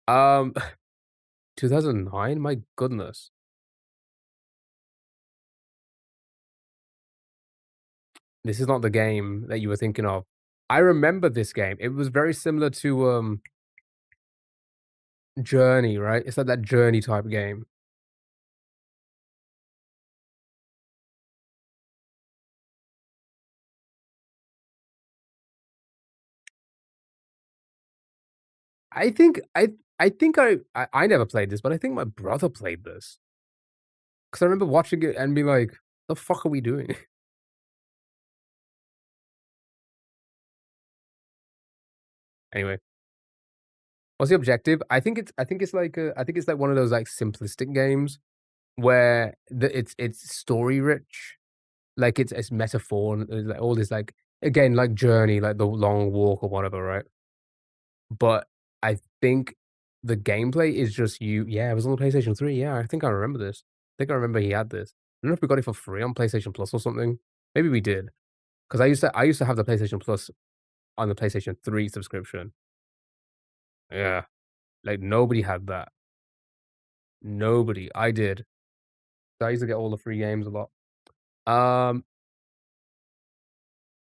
Um, 2009? My goodness. This is not the game that you were thinking of. I remember this game. It was very similar to Journey, right? It's like that Journey type game. I think I never played this, but I think my brother played this. Because I remember watching it and being like, "The fuck are we doing?" Anyway, what's the objective? I think it's like one of those like simplistic games where it's story rich, like it's metaphor and like all this like again like journey, like the long walk or whatever, right? But I think the gameplay is just you. Yeah, it was on the PlayStation 3. Yeah, I think I remember this. I think I remember he had this. I don't know if we got it for free on PlayStation Plus or something. Maybe we did because I used to have the PlayStation Plus on the PlayStation 3 subscription. Yeah, like nobody had that. Nobody. I did. So I used to get all the free games a lot. Um,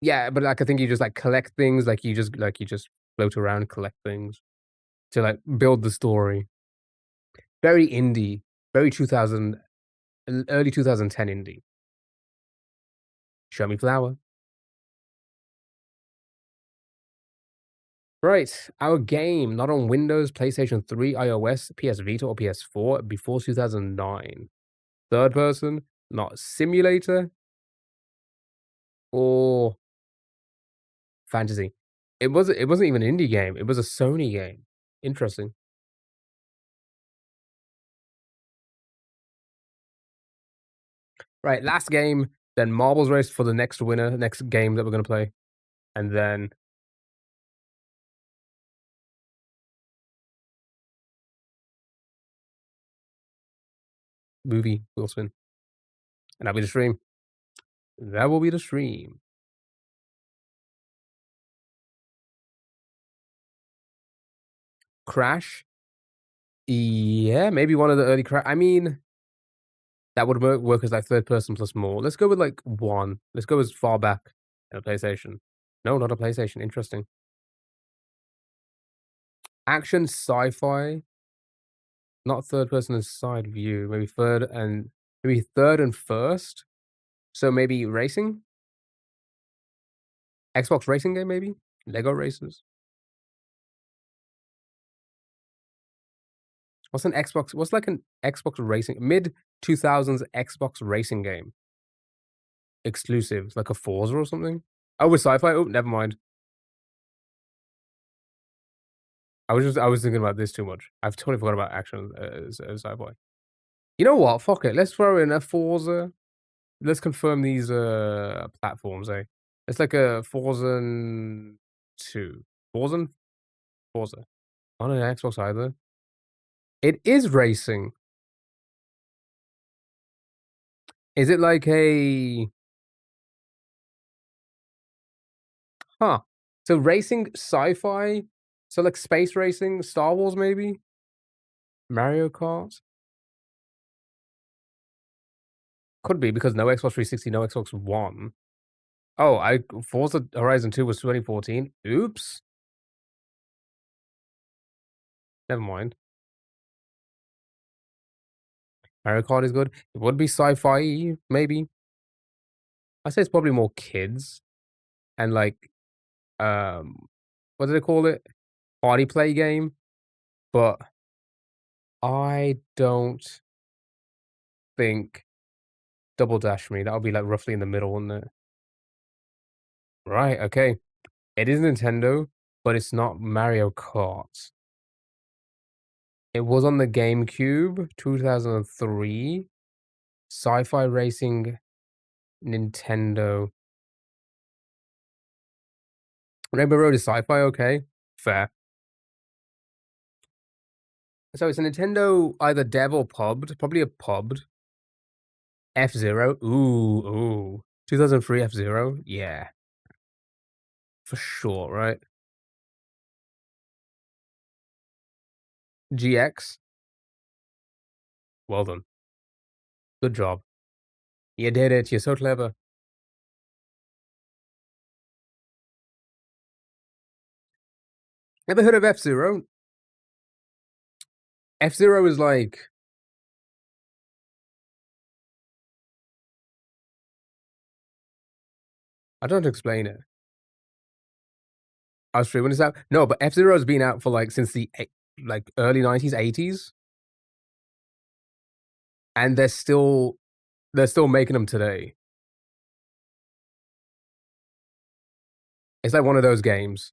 yeah, but like I think you just like collect things, like you just float around, collect things to like build the story. Very indie, very 2000, early 2010 indie. Show me flower. Right, our game, not on Windows, PlayStation 3, iOS, PS Vita, or PS4 before 2009. Third person, not simulator or fantasy. It wasn't even an indie game. It was a Sony game. Interesting. Right, last game, then marbles race for the next winner, next game that we're gonna play, and then movie will spin, and that'll be the stream. That will be the stream. Crash? Yeah, maybe one of the early I mean, that would work as like third person plus more. Let's go with like 1. Let's go as far back in a PlayStation. No, not a PlayStation. Interesting. Action sci-fi, not third person as side view. Maybe third and first. So maybe racing? Xbox racing game maybe? Lego Racers? What's like an Xbox racing mid 2000s Xbox racing game? Exclusive, like a Forza or something? Oh, with sci-fi? Oh, never mind. I was thinking about this too much. I've totally forgot about action as sci-fi. You know what? Fuck it. Let's throw in a Forza. Let's confirm these platforms, eh? It's like a Forza 2. Forza? Forza. Not an Xbox either. It is racing. Is it like a huh. So racing sci-fi? So like space racing, Star Wars maybe? Mario Kart? Could be because no Xbox 360, no Xbox One. Oh, I Forza Horizon 2 was 2014. Oops. Never mind. Mario Kart is good. It would be sci-fi, maybe. I say it's probably more kids and like what do they call it? Party play game. But I don't think Double Dash Me. That'll be, like, roughly in the middle, wouldn't it? Right, okay. It is Nintendo, but it's not Mario Kart. It was on the GameCube, 2003. Sci-fi racing, Nintendo. Rainbow Road is sci-fi, okay. Fair. So it's a Nintendo either dev or pubbed, probably a pubbed. F-Zero, ooh. 2003 F-Zero? Yeah, for sure, right? GX? Well done. Good job. You did it, you're so clever. Ever heard of F-Zero? F-Zero is like I don't know how to explain it. I was free when it's out. No, but F-Zero's been out for, like, since the like, early 90s, 80s, and they're still making them today. It's like one of those games.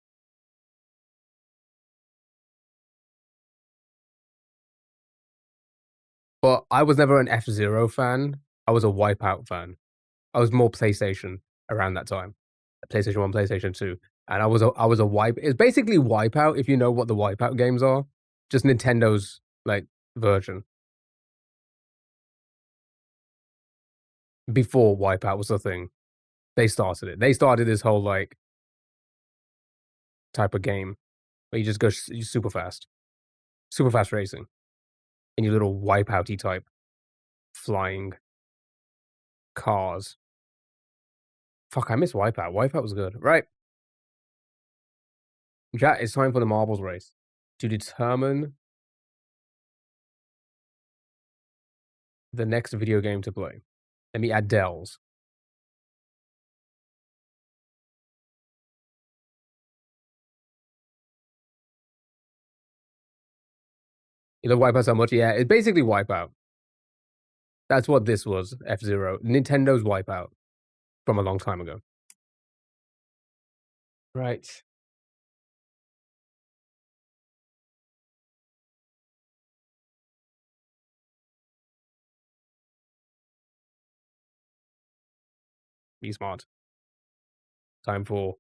But I was never an F-Zero fan. I was a Wipeout fan. I was more PlayStation around that time. PlayStation 1, PlayStation 2. And I was a wipe it's basically Wipeout if you know what the Wipeout games are. Just Nintendo's, like, version. Before Wipeout was a thing. They started it. They started this whole, like, type of game where you just go super fast. Super fast racing. In your little Wipeouty type flying cars. Fuck, I miss Wipeout. Wipeout was good. Right. Chat, it's time for the marbles race to determine the next video game to play. Let me add Dells. You love Wipeout so much? Yeah, it's basically Wipeout. That's what this was, F-Zero. Nintendo's Wipeout from a long time ago. Right. Be smart. Time for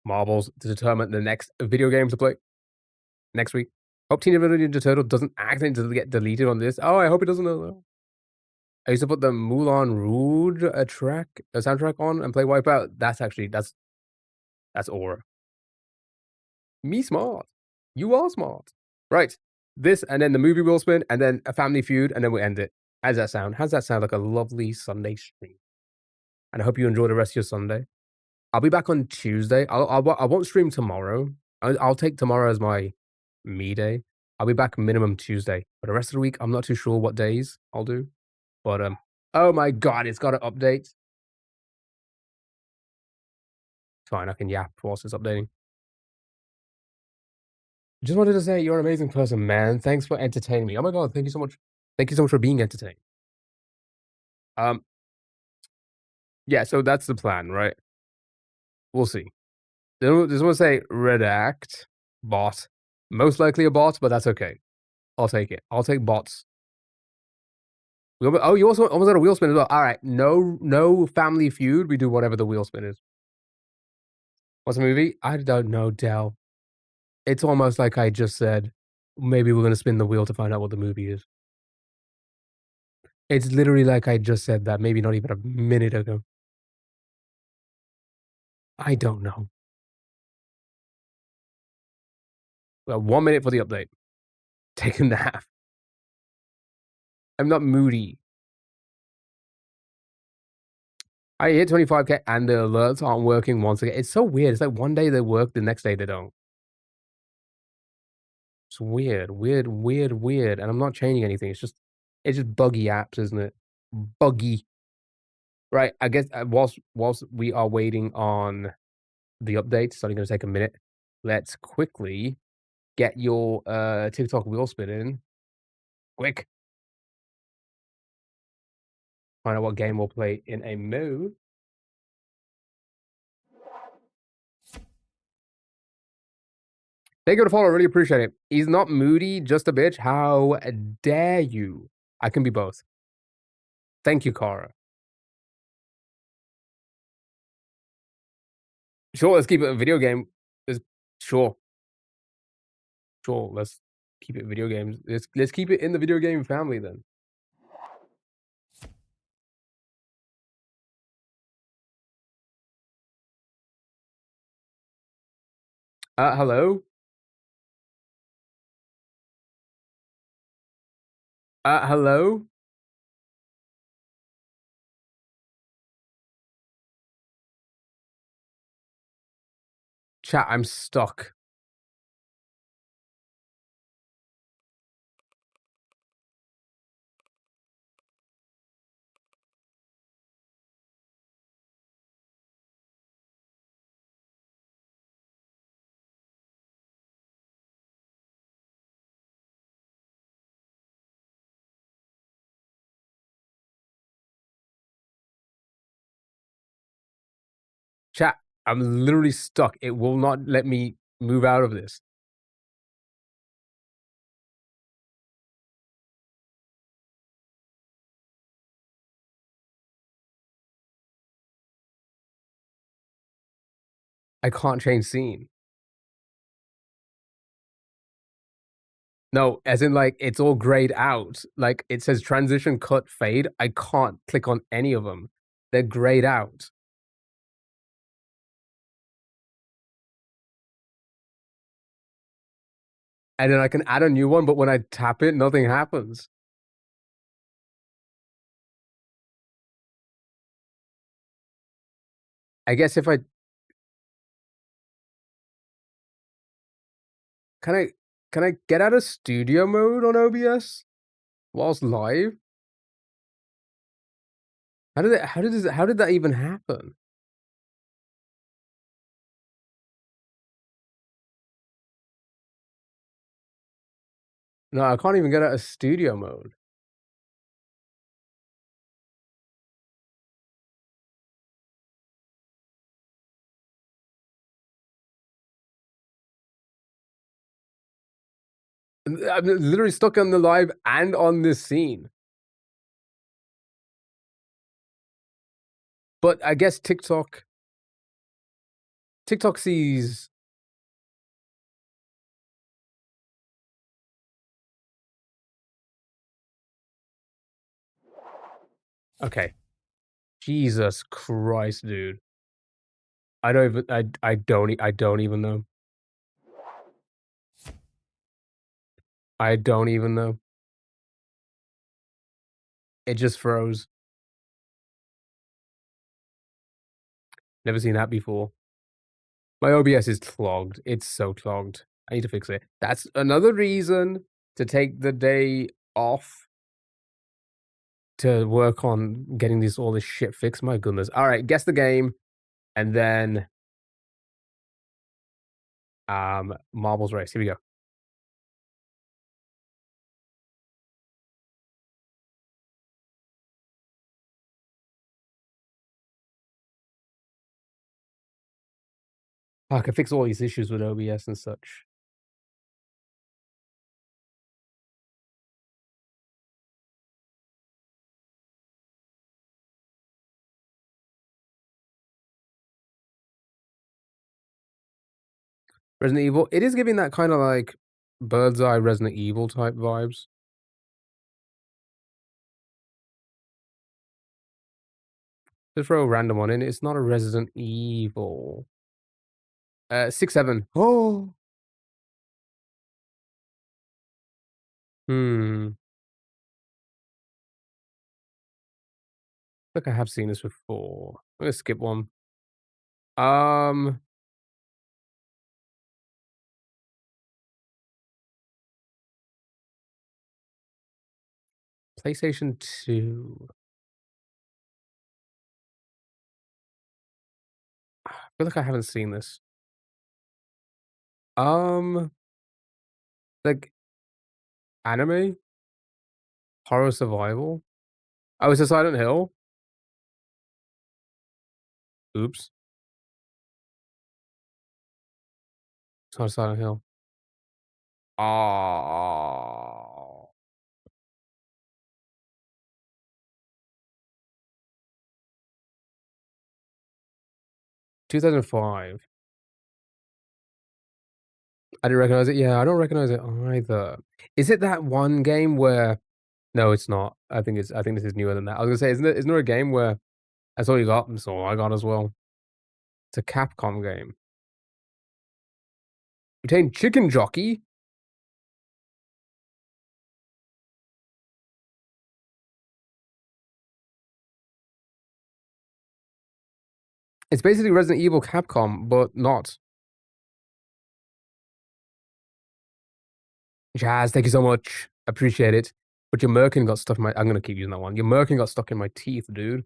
marbles to determine the next video game to play next week. Hope Teenage Mutant Ninja Turtle doesn't accidentally get deleted on this. Oh, I hope it doesn't. I used to put the Moulin Rouge soundtrack on and play Wipeout. That's actually that's aura. Me smart. You are smart. Right. This and then the movie will spin and then a family feud and then we end it. How does that sound? How does that sound like a lovely Sunday stream? And I hope you enjoy the rest of your Sunday. I'll be back on Tuesday. I won't stream tomorrow. I'll take tomorrow as my me day. I'll be back minimum Tuesday. For the rest of the week, I'm not too sure what days I'll do. But oh my god, it's got an update. Fine, I can yap whilst it's updating. Just wanted to say you're an amazing person, man. Thanks for entertaining me. Oh my god, thank you so much. Thank you so much for being entertained. Um, yeah, so that's the plan, right? We'll see. Just want to say redact bot. Most likely a bot, but that's okay. I'll take it. I'll take bots. Oh, you also almost had a wheel spin as well. All right, no family feud. We do whatever the wheel spin is. What's the movie? I don't know, Dell. It's almost like I just said, maybe we're gonna spin the wheel to find out what the movie is. It's literally like I just said that, maybe not even a minute ago. I don't know. Well, 1 minute for the update. Take a nap. I'm not moody. I hit 25K and the alerts aren't working once again. It's so weird. It's like one day they work, the next day they don't. It's weird, and I'm not changing anything. It's just buggy apps, isn't it? Buggy. Right, I guess, whilst we are waiting on the update, it's only gonna take a minute. Let's quickly get your, TikTok wheel spinning. Quick. Find out what game we'll play in a move. Thank you for the follow. I really appreciate it. He's not moody, just a bitch. How dare you? I can be both. Thank you, Kara. Sure, let's keep it a video game. Sure. Sure, let's keep it video games. Let's keep it in the video game family then. Hello? Hello? Chat, I'm stuck. Chat, I'm literally stuck. It will not let me move out of this. I can't change scene. No, as in like it's all grayed out. Like it says transition, cut, fade. I can't click on any of them. They're grayed out. And then I can add a new one, but when I tap it, nothing happens. I guess if I can I get out of studio mode on OBS whilst live? How did that even happen? No, I can't even get out of studio mode. I'm literally stuck on the live and on this scene. But I guess TikTok sees. Okay. Jesus Christ, dude. I don't even I don't even know. I don't even know. It just froze. Never seen that before. My OBS is clogged. It's so clogged. I need to fix it. That's another reason to take the day off to work on getting all this shit fixed. My goodness. All right, guess the game, and then marbles race. Here we go. I can fix all these issues with OBS and such. Resident Evil. It is giving that kind of like bird's eye Resident Evil type vibes. Just throw a random one in. It's not a Resident Evil. 6-7. Oh. Hmm. I think I have seen this before. I'm gonna skip one. Um. PlayStation 2. I feel like I haven't seen this. Like anime? Horror survival? Oh, it's a Silent Hill? Oops. It's not a Silent Hill. Oh. 2005. I didn't recognize it. Yeah, I don't recognize it either. Is it that one game where no, it's not. I think this is newer than that. I was gonna say, isn't there a game where that's all you got? That's all I got as well. It's a Capcom game. Obtain Chicken Jockey? It's basically Resident Evil Capcom, but not. Jazz, thank you so much. Appreciate it. But your merkin got stuck in my I'm gonna keep using that one. Your merkin got stuck in my teeth, dude.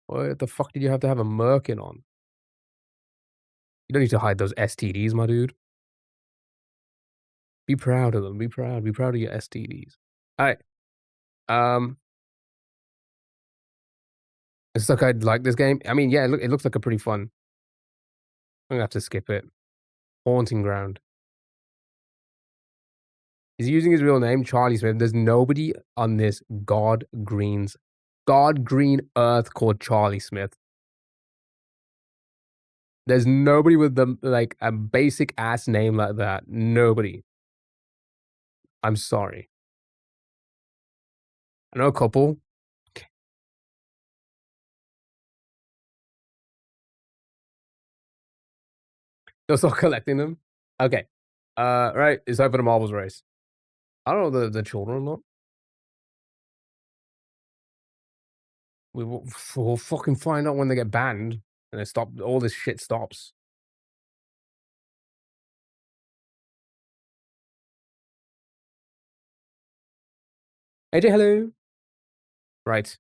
What the fuck did you have to have a merkin on? You don't need to hide those STDs, my dude. Be proud of them. Be proud. Be proud of your STDs. Alright. Um, it's like I like this game. I mean, yeah, it looks like a pretty fun. I'm gonna have to skip it. Haunting Ground. He's using his real name, Charlie Smith. There's nobody on this God green earth called Charlie Smith. There's nobody with the like a basic ass name like that. Nobody. I'm sorry. I know a couple. They'll start collecting them. Okay. Right. It's time for the marbles race. I don't know the children or not. We'll fucking find out when they get banned and they stop. All this shit stops. AJ, hello. Right.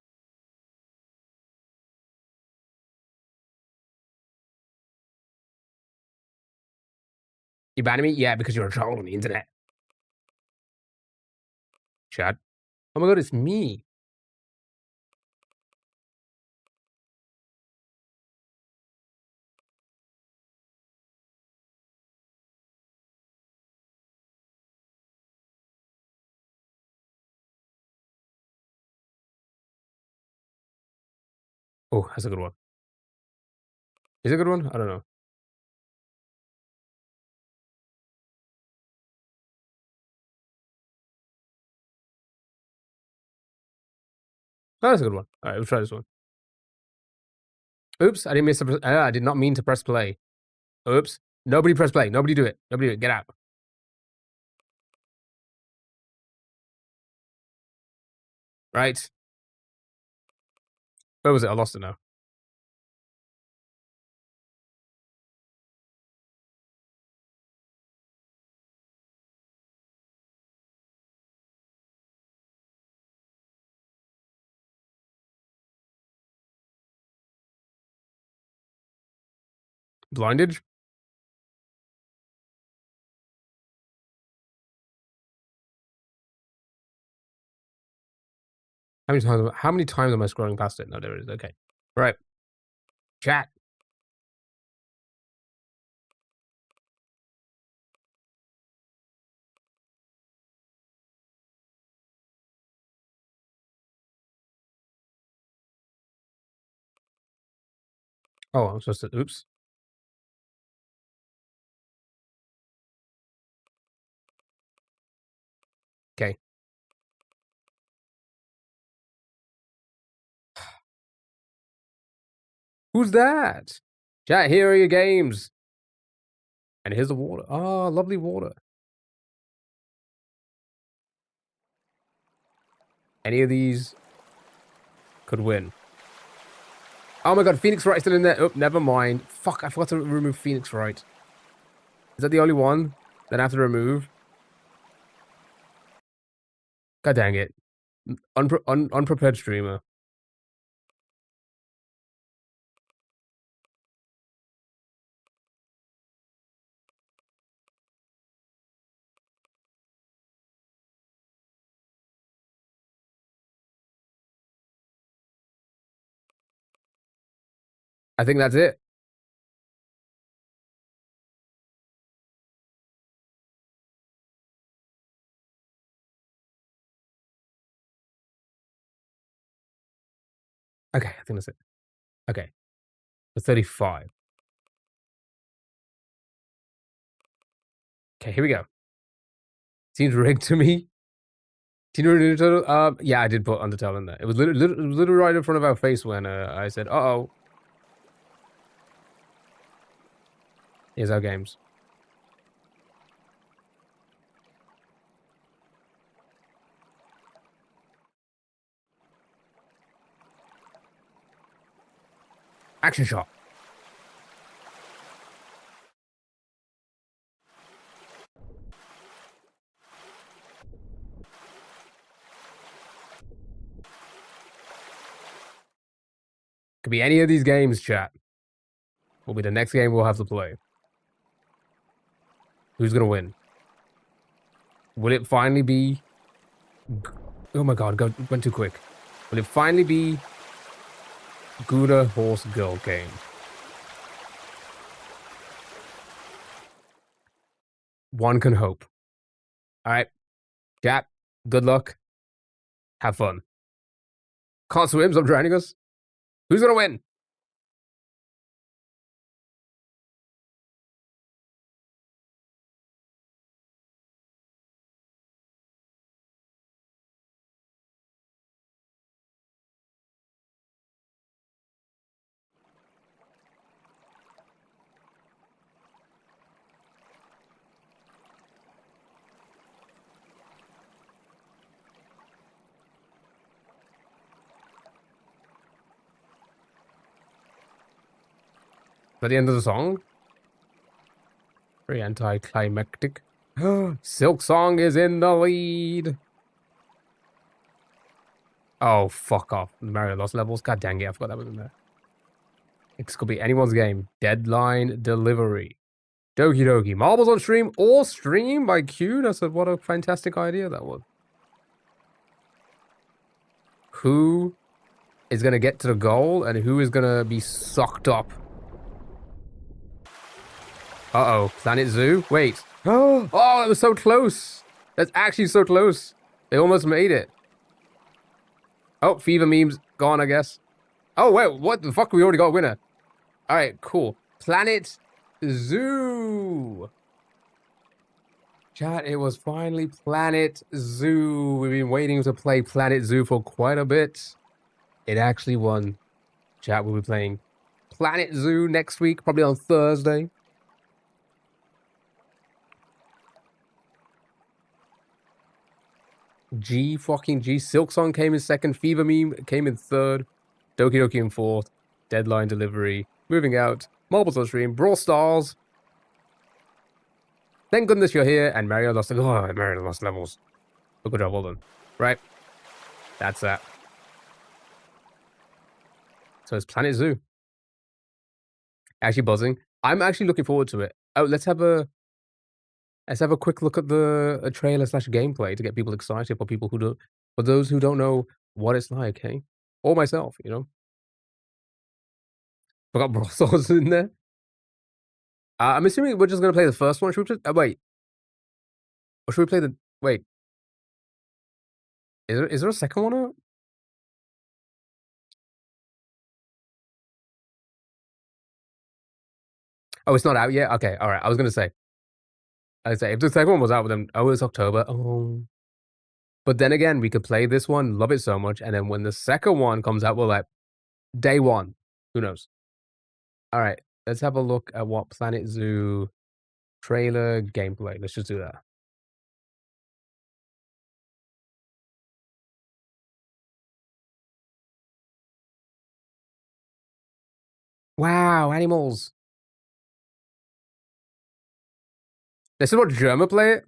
You banning me? Yeah, because you're a troll on the internet. Chat. Oh my god, it's me. Oh, that's a good one. Is it a good one? I don't know. Oh, that's a good one. All right, we'll try this one. Oops, I didn't miss. I did not mean to press play. Oops. Nobody press play. Nobody do it. Nobody do it. Get out. Right. Where was it? I lost it now. Blinded? How many times am I scrolling past it? No, there it is. Okay. Right. Chat. Oh, I'm supposed to. Oops. Okay. Who's that? Chat, here are your games. And here's the water. Oh, lovely water. Any of these could win. Oh my god, Phoenix Wright's still in there. Oh, never mind. Fuck, I forgot to remove Phoenix Wright. Is that the only one that I have to remove? God dang it. Unprepared streamer. I think that's it. Okay, I think that's it. Okay, the 35. Okay, here we go. Seems rigged to me. Teenage Mutant Ninja Turtle. Yeah, I did put Undertale in there. It was literally right in front of our face when I said, "Uh-oh, here's our games." Action shot. Could be any of these games, chat. Will be the next game we'll have to play. Who's gonna win? Will it finally be? Oh my god, went too quick. Will it finally be Gouda Horse Girl game? One can hope. All right, chat. Good luck. Have fun. Can't swim, so I'm drowning us. Who's gonna win? At the end of the song? Very anticlimactic. Silk Song is in the lead. Oh, fuck off. Mario Lost Levels. God dang it, I forgot that was in there. It could be anyone's game. Deadline Delivery. Doki Doki. Marbles on stream or stream by Q. I said, what a fantastic idea that was. Who is going to get to the goal and who is going to be sucked up? Uh-oh. Planet Zoo? Wait. Oh, it was so close. That's actually so close. They almost made it. Oh, Fever memes gone, I guess. Oh, wait, what the fuck? We already got a winner. All right, cool. Planet Zoo. Chat, it was finally Planet Zoo. We've been waiting to play Planet Zoo for quite a bit. It actually won. Chat, we'll be playing Planet Zoo next week, probably on Thursday. G fucking G. Silk Song came in second. Fever Meme came in third. Doki Doki in fourth. Deadline Delivery. Moving out. Marbles on stream. Brawl Stars. Thank goodness you're here. And Mario lost. Oh, Mario lost levels. Oh, good job, well done. Right. That's that. So it's Planet Zoo. Actually buzzing. I'm actually looking forward to it. Oh, let's have a quick look at the trailer / gameplay to get people excited for those who don't know what it's like, hey? Or myself, you know? Forgot Brawl Stars in there. I'm assuming we're just gonna play the first one. Should we just wait? Or should we play the wait? Is there a second one out? Oh, it's not out yet? Okay, alright. I was gonna say. I'd say if the second one was out, then it's October. Oh. But then again, we could play this one, love it so much, and then when the second one comes out, we're like, day one. Who knows? Alright, let's have a look at what Planet Zoo trailer gameplay. Let's just do that. Wow, animals. This is what German play it?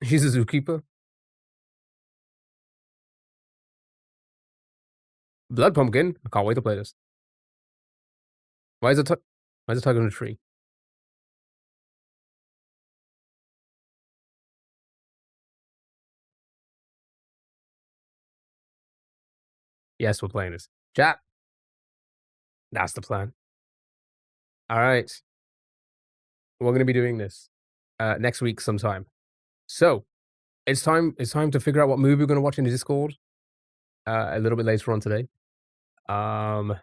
She's a zookeeper. Blood Pumpkin. I can't wait to play this. Why is it? Why is it tugging on a tree? Yes, we're playing this. Chat. That's the plan. All right. We're gonna be doing this next week sometime. So it's time. It's time to figure out what movie we're gonna watch in the Discord a little bit later on today. Um,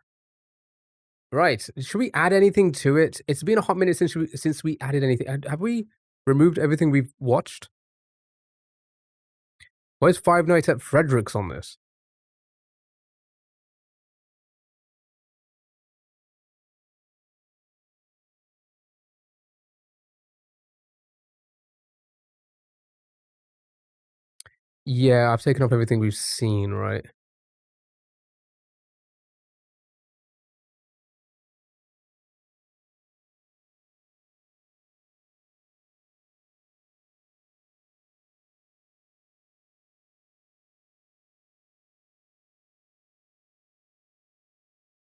right. Should we add anything to it? It's been a hot minute since we added anything. Have we removed everything we've watched? Why is Five Nights at Frederick's on this? Yeah, I've taken off everything we've seen, right?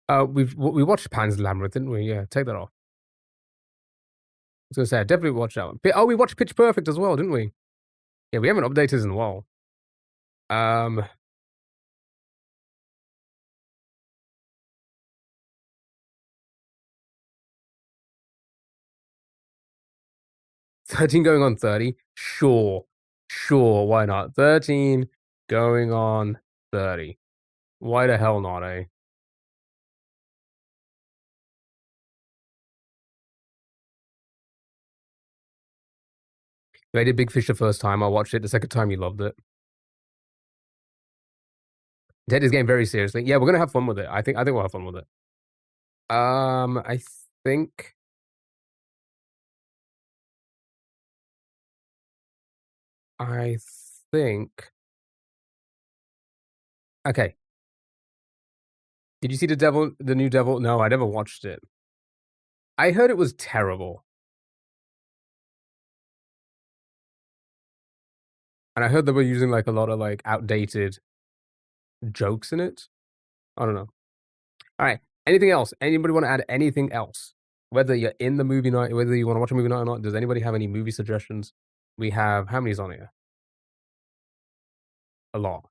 We watched Pan's Labyrinth, didn't we? Yeah, take that off. I was gonna say I definitely watched that one. Oh, we watched Pitch Perfect as well, didn't we? Yeah, we haven't updated in a while. Um, 13 going on 30. Sure, sure, why not? 13 going on 30. Why the hell not, eh? I did Big Fish the first time. I watched it. The second time, you loved it. Take this game very seriously. Yeah, we're gonna have fun with it. I think we'll have fun with it. I think I think okay. Did you see the new Devil? No, I never watched it. I heard it was terrible, and I heard they were using like a lot of like outdated jokes in it. I don't know. All right. Anything else? Anybody want to add anything else? Whether you're in the movie night, whether you want to watch a movie night or not. Does anybody have any movie suggestions? We have how many's on here? A lot.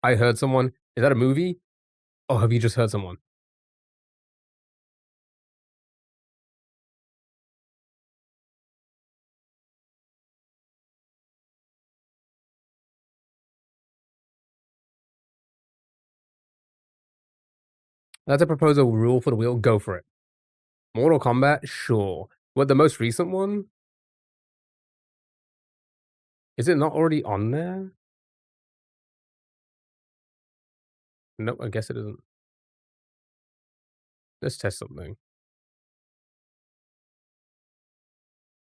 I heard someone. Is that a movie? Or have you just heard someone? That's a proposal rule for the wheel. Go for it. Mortal Kombat? Sure. What, the most recent one? Is it not already on there? Nope, I guess it isn't. Let's test something.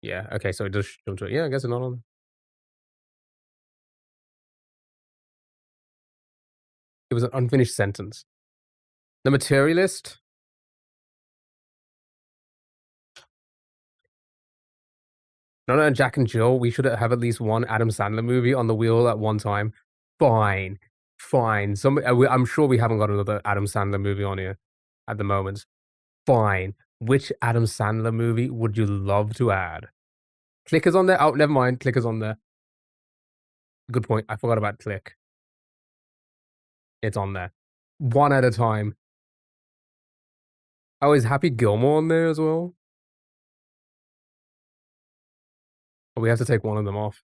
Yeah, okay, so it does jump to it. Yeah, I guess it's not on. It was an unfinished sentence. The Materialist? No, no, Jack and Jill, we should have at least one Adam Sandler movie on the wheel at one time. Fine. Fine. I'm sure we haven't got another Adam Sandler movie on here at the moment. Fine. Which Adam Sandler movie would you love to add? Clicker's on there? Oh, never mind. Clicker's on there. Good point. I forgot about Click. It's on there. One at a time. Oh, is Happy Gilmore on there as well? Or we have to take one of them off.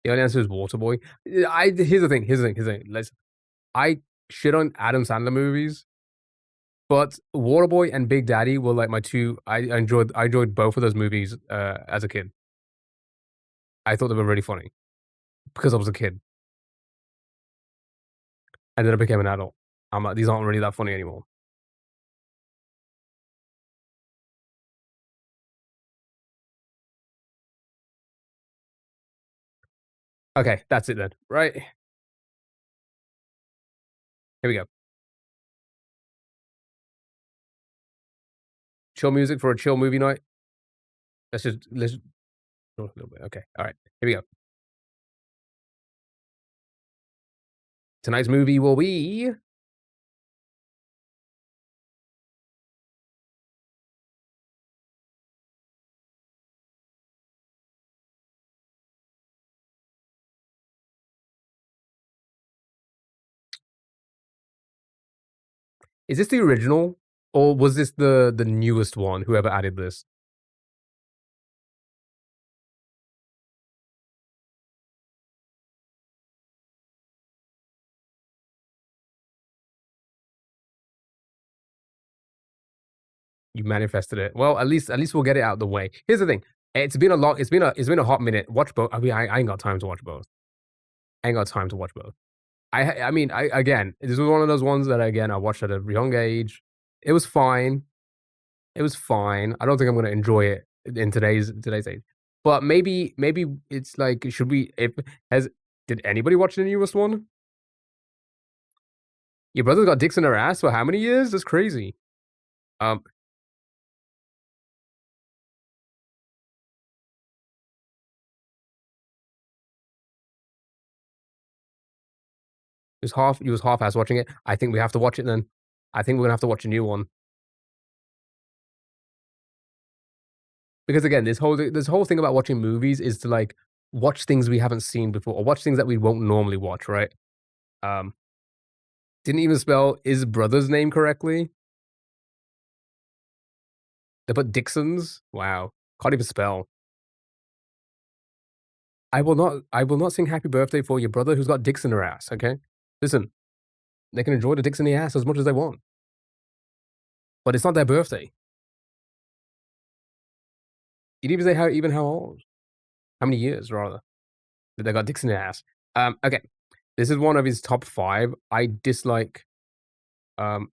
The only answer is Waterboy. Here's the thing. I shit on Adam Sandler movies, but Waterboy and Big Daddy were like my two. I enjoyed both of those movies as a kid. I thought they were really funny because I was a kid, and then I became an adult. I'm like, these aren't really that funny anymore. Okay, that's it then, right? Here we go. Chill music for a chill movie night. Let's oh, a little bit. Okay. All right. Here we go. Tonight's movie will be is this the original? Or was this the newest one, whoever added this? You manifested it. Well, at least we'll get it out of the way. Here's the thing. It's been a hot minute. Watch both. I mean, I ain't got time to watch both. I ain't got time to watch both. I mean, I again, this was one of those ones that again I watched at a young age. It was fine. It was fine. I don't think I'm gonna enjoy it in today's age. But maybe it's like, should we if has did anybody watch the newest one? Your brother's got dicks in her ass for how many years? That's crazy. Um, he was half-ass watching it. I think we have to watch it then. I think we're gonna have to watch a new one. Because again, this whole thing about watching movies is to, like, watch things we haven't seen before or watch things that we won't normally watch, right? Um, didn't even spell his brother's name correctly. They put Dixon's? Wow. Can't even spell. I will not sing happy birthday for your brother who's got dicks in her ass, okay? Listen, they can enjoy the dicks in the ass as much as they want, but it's not their birthday. You didn't even say how old. How many years, rather, that they got dicks in their ass. Okay. This is one of his top 5. I dislike, um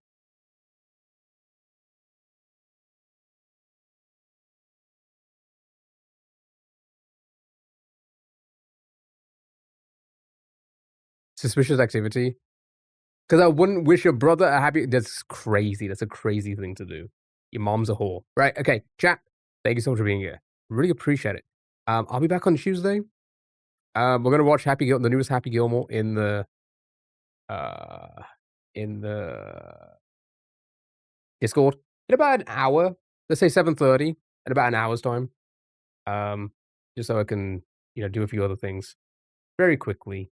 suspicious activity. Because I wouldn't wish your brother a happy that's crazy, that's a crazy thing to do. Your mom's a whore. Right, okay, chat, thank you so much for being here. Really appreciate it. I'll be back on Tuesday. We're gonna watch the newest Happy Gilmore uh, in the Discord in about an hour. Let's say 7:30, in about an hour's time. Um, just so I can, do a few other things very quickly.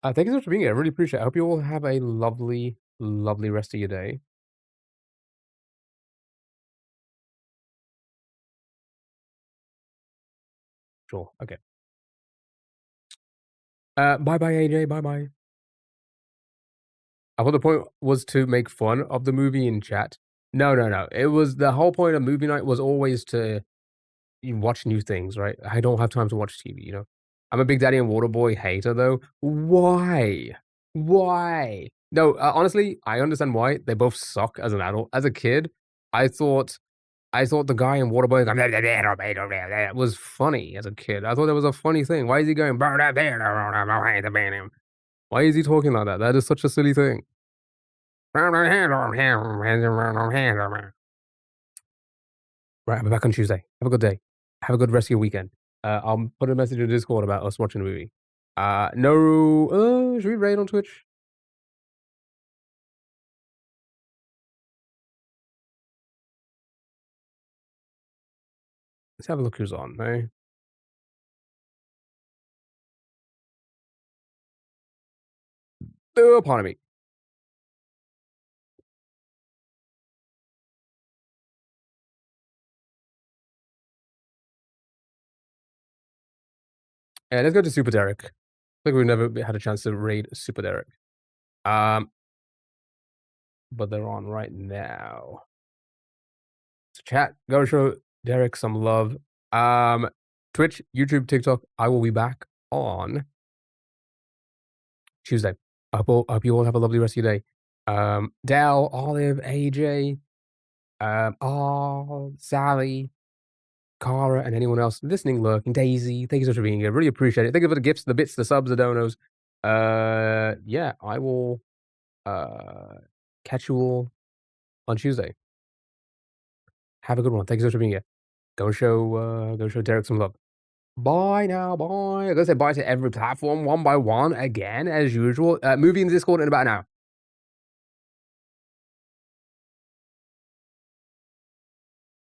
Thank you so much for being here. I really appreciate it. I hope you all have a lovely, lovely rest of your day. Sure. Okay. Bye bye, AJ. Bye bye. I thought the point was to make fun of the movie in chat. No, no, no. It was the whole point of movie night was always to you watch new things, right? I don't have time to watch TV. I'm a Big Daddy and Waterboy hater though. Why? Why? No, honestly, I understand why. They both suck as an adult. As a kid, I thought I thought the guy in Waterboy was funny as a kid. I thought that was a funny thing. Why is he going? Why is he talking like that? That is such a silly thing. Right, I'll be back on Tuesday. Have a good day. Have a good rest of your weekend. I'll put a message in Discord about us watching a movie. No, should we raid on Twitch? Let's have a look who's on, eh? Oh, pardon me. Let's go to Super Derek. I think we've never had a chance to raid Super Derek. Um, but they're on right now. So chat, go show Derek some love. Twitch, YouTube, TikTok. I will be back on Tuesday. I hope you all have a lovely rest of your day. Dal, Olive, AJ, Sally, Cara, and anyone else listening, lurking, Daisy. Thank you so much for being here. Really appreciate it. Thank you for the gifts, the bits, the subs, the donos. Yeah, I will Uh, catch you all on Tuesday. Have a good one. Thank you so much for being here. Go show Derek some love. Bye now, bye. I'm gonna say bye to every platform one by one again, as usual. Movie in the Discord in about an hour.